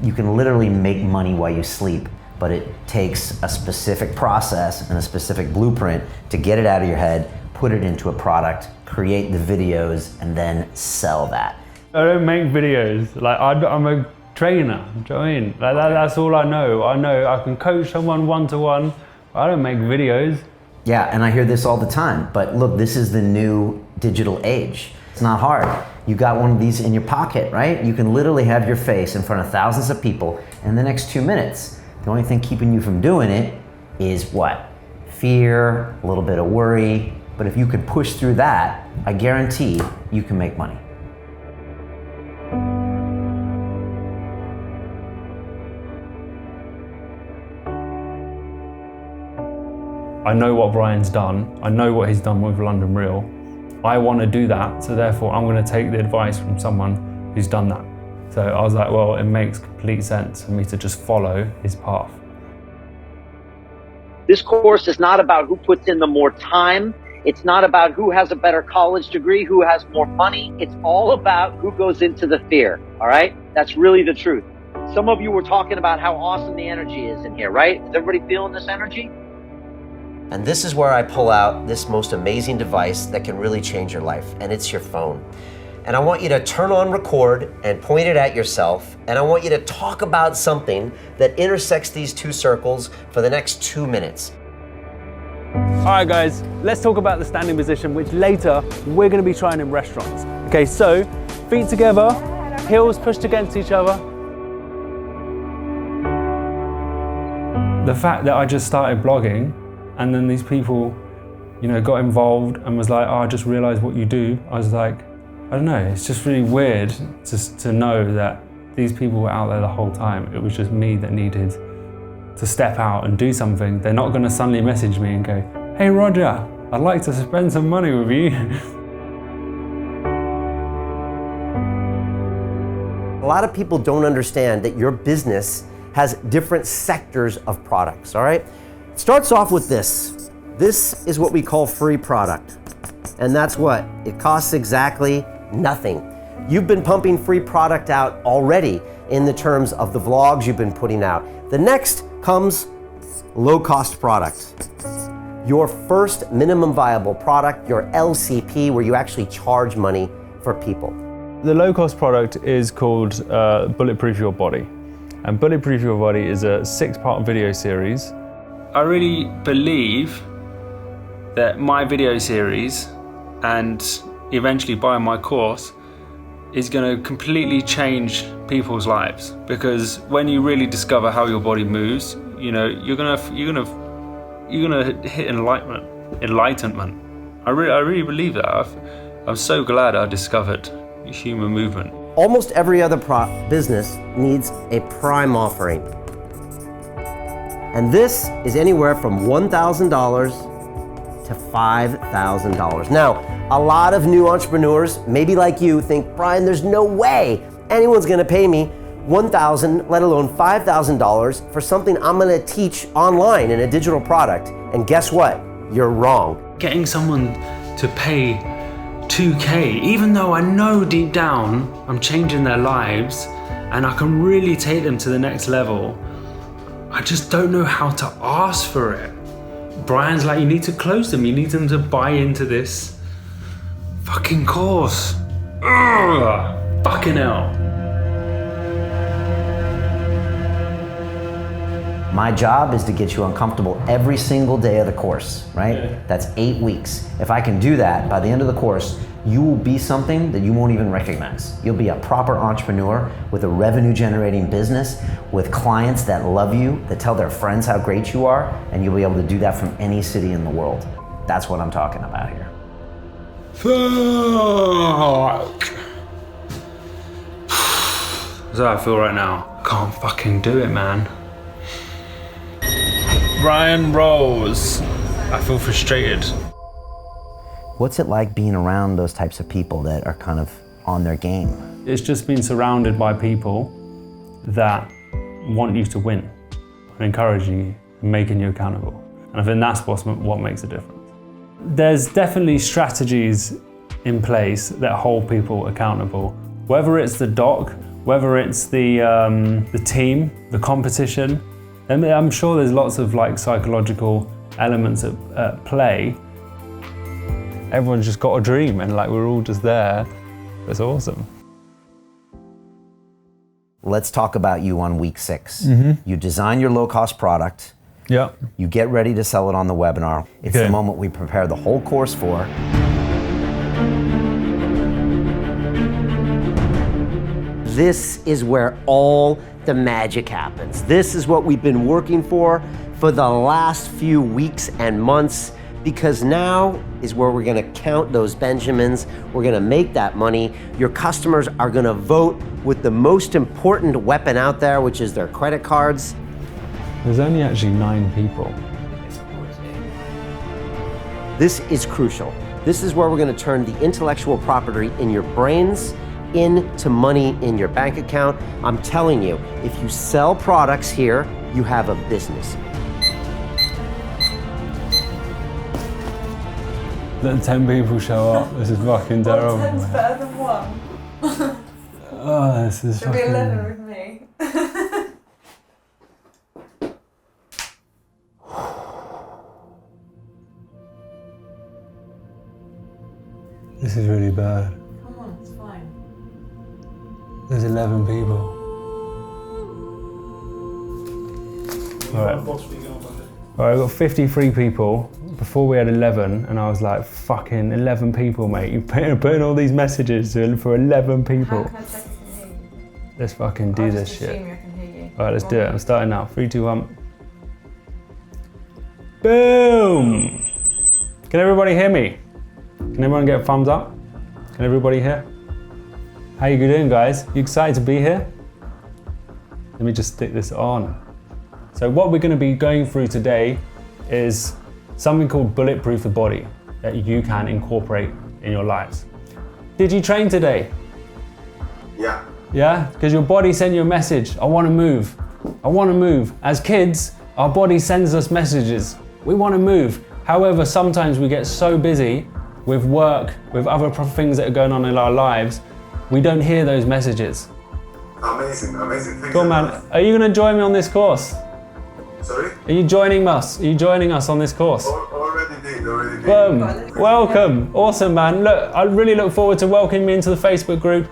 You can literally make money while you sleep, but it takes a specific process and a specific blueprint to get it out of your head, put it into a product, create the videos, and then sell that. I don't make videos. Like, I'm a trainer, do you know what I mean? Like, that's all I know. I know I can coach someone one-to-one. I don't make videos. Yeah, and I hear this all the time, but look, this is the new digital age. It's not hard. You got one of these in your pocket, right? You can literally have your face in front of thousands of people in the next 2 minutes. The only thing keeping you from doing it is what? Fear, a little bit of worry. But if you could push through that, I guarantee you can make money. I know what Brian's done. I know what he's done with London Real. I want to do that, so therefore I'm going to take the advice from someone who's done that. So I was like, well, it makes complete sense for me to just follow his path. This course is not about who puts in the more time. It's not about who has a better college degree, who has more money. It's all about who goes into the fear, all right? That's really the truth. Some of you were talking about how awesome the energy is in here, right? Is everybody feeling this energy? And this is where I pull out this most amazing device that can really change your life, and it's your phone. And I want you to turn on record and point it at yourself, and I want you to talk about something that intersects these two circles for the next 2 minutes. All right, guys, let's talk about the standing position, which later we're going to be trying in restaurants. Okay, so feet together, heels pushed against each other. The fact that I just started blogging, and then these people, got involved and was like, oh, I just realized what you do. I was like, I don't know, it's just really weird just to know that these people were out there the whole time. It was just me that needed to step out and do something. They're not gonna suddenly message me and go, hey Roger, I'd like to spend some money with you. A lot of people don't understand that your business has different sectors of products, all right? It starts off with this. This is what we call free product. And that's what? It costs exactly nothing. You've been pumping free product out already in the terms of the vlogs you've been putting out. The next comes low-cost product. Your first minimum viable product, your LCP, where you actually charge money for people. The low-cost product is called Bulletproof Your Body. And Bulletproof Your Body is a 6-part video series I really believe that my video series and eventually buying my course is going to completely change people's lives, because when you really discover how your body moves, you know, you're gonna hit enlightenment. I really believe that. I'm so glad I discovered human movement. Almost every other business needs a prime offering. And this is anywhere from $1,000 to $5,000. Now, a lot of new entrepreneurs, maybe like you, think, Brian, there's no way anyone's gonna pay me $1,000, let alone $5,000 for something I'm gonna teach online in a digital product. And guess what? You're wrong. Getting someone to pay $2K, even though I know deep down I'm changing their lives and I can really take them to the next level, I just don't know how to ask for it. Brian's like, you need to close them. You need them to buy into this fucking course. Ugh, fucking hell. My job is to get you uncomfortable every single day of the course, right? Yeah. That's 8 weeks. If I can do that, by the end of the course, you will be something that you won't even recognize. You'll be a proper entrepreneur with a revenue generating business, with clients that love you, that tell their friends how great you are, and you'll be able to do that from any city in the world. That's what I'm talking about here. Fuck. That's how I feel right now. Can't fucking do it, man. Brian Rose. I feel frustrated. What's it like being around those types of people that are kind of on their game? It's just being surrounded by people that want you to win and encouraging you and making you accountable. And I think that's what makes a difference. There's definitely strategies in place that hold people accountable. Whether it's the doc, whether it's the team, the competition, and I'm sure there's lots of like psychological elements at play. Everyone's just got a dream and like we're all just there. It's awesome. Let's talk about you on week 6. Mm-hmm. You design your low-cost product. Yeah. You get ready to sell it on the webinar. It's the moment we prepare the whole course for. This is where all the magic happens. This is what we've been working for the last few weeks and months, because now is where we're gonna count those Benjamins. We're gonna make that money. Your customers are gonna vote with the most important weapon out there, which is their credit cards. There's only actually 9 people. This is crucial. This is where we're gonna turn the intellectual property in your brains into money in your bank account. I'm telling you, if you sell products here, you have a business. Let 10 people show up. This is fucking terrible. 10's better than 1. Oh, this is It'll fucking... be 11 with me. This is really bad. Come on, it's fine. There's 11 people. Alright. Alright, I've got 53 people. Before we had 11, and I was like, fucking 11 people, mate. You're putting all these messages for 11 people. How can I check if I can hear you? Let's fucking do this shit. I can hear you. Alright, let's do it. I'm starting now. 3, 2, 1. Boom! Can everybody hear me? Can everyone get a thumbs up? Can everybody hear? How you doing, guys? You excited to be here? Let me just stick this on. So what we're going to be going through today is something called Bulletproof the Body that you can incorporate in your lives. Did you train today? Yeah. Yeah? Because your body sent you a message. I want to move. I want to move. As kids, our body sends us messages. We want to move. However, sometimes we get so busy with work, with other things that are going on in our lives, we don't hear those messages. Amazing, amazing. Cool, man. Are you going to join me on this course? Sorry? Are you joining us? Are you joining us on this course? Already did. Boom. Welcome. Awesome, man. Look, I really look forward to welcoming you into the Facebook group.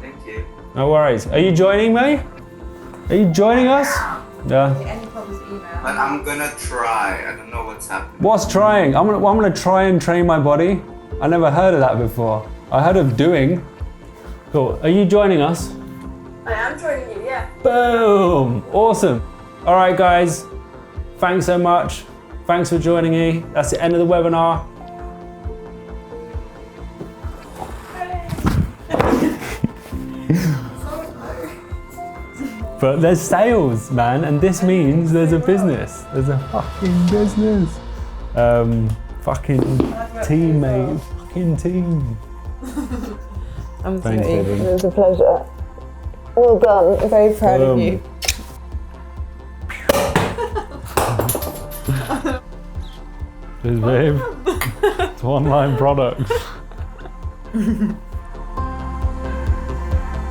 Thank you. No worries. Are you joining me? Are you joining us? Yeah. Any problems, email. But I'm gonna try. I don't know what's happening. What's trying? I'm gonna try and train my body. I never heard of that before. I heard of doing. Cool. Are you joining us? I am joining you, yeah. Boom! Awesome. All right, guys. Thanks so much. Thanks for joining me. That's the end of the webinar. But there's sales, man, and this means there's a business. There's a fucking business. Fucking teammate, fucking team. I'm Thanks, sorry. Evan. It was a pleasure. Well done. I'm very proud of you. Cheers, babe. It's online products.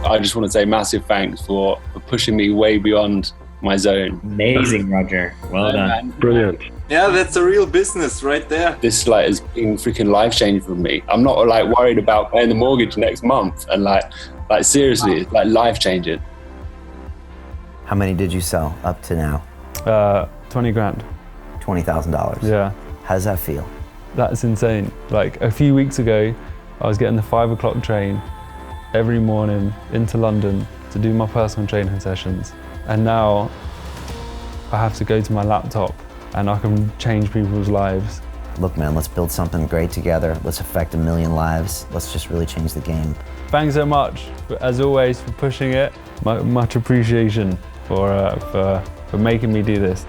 I just want to say massive thanks for pushing me way beyond my zone. Amazing, Roger. Well done. Man. Brilliant. Yeah, that's a real business right there. This has been freaking life changing for me. I'm not worried about paying the mortgage next month, and seriously, it's life changing. How many did you sell up to now? 20 grand. $20,000. Yeah. How does that feel? That's insane. A few weeks ago, I was getting the 5 o'clock train every morning into London to do my personal training sessions. And now I have to go to my laptop and I can change people's lives. Look, man, let's build something great together. Let's affect 1 million lives. Let's just really change the game. Thanks so much, as always, for pushing it. Much appreciation for making me do this.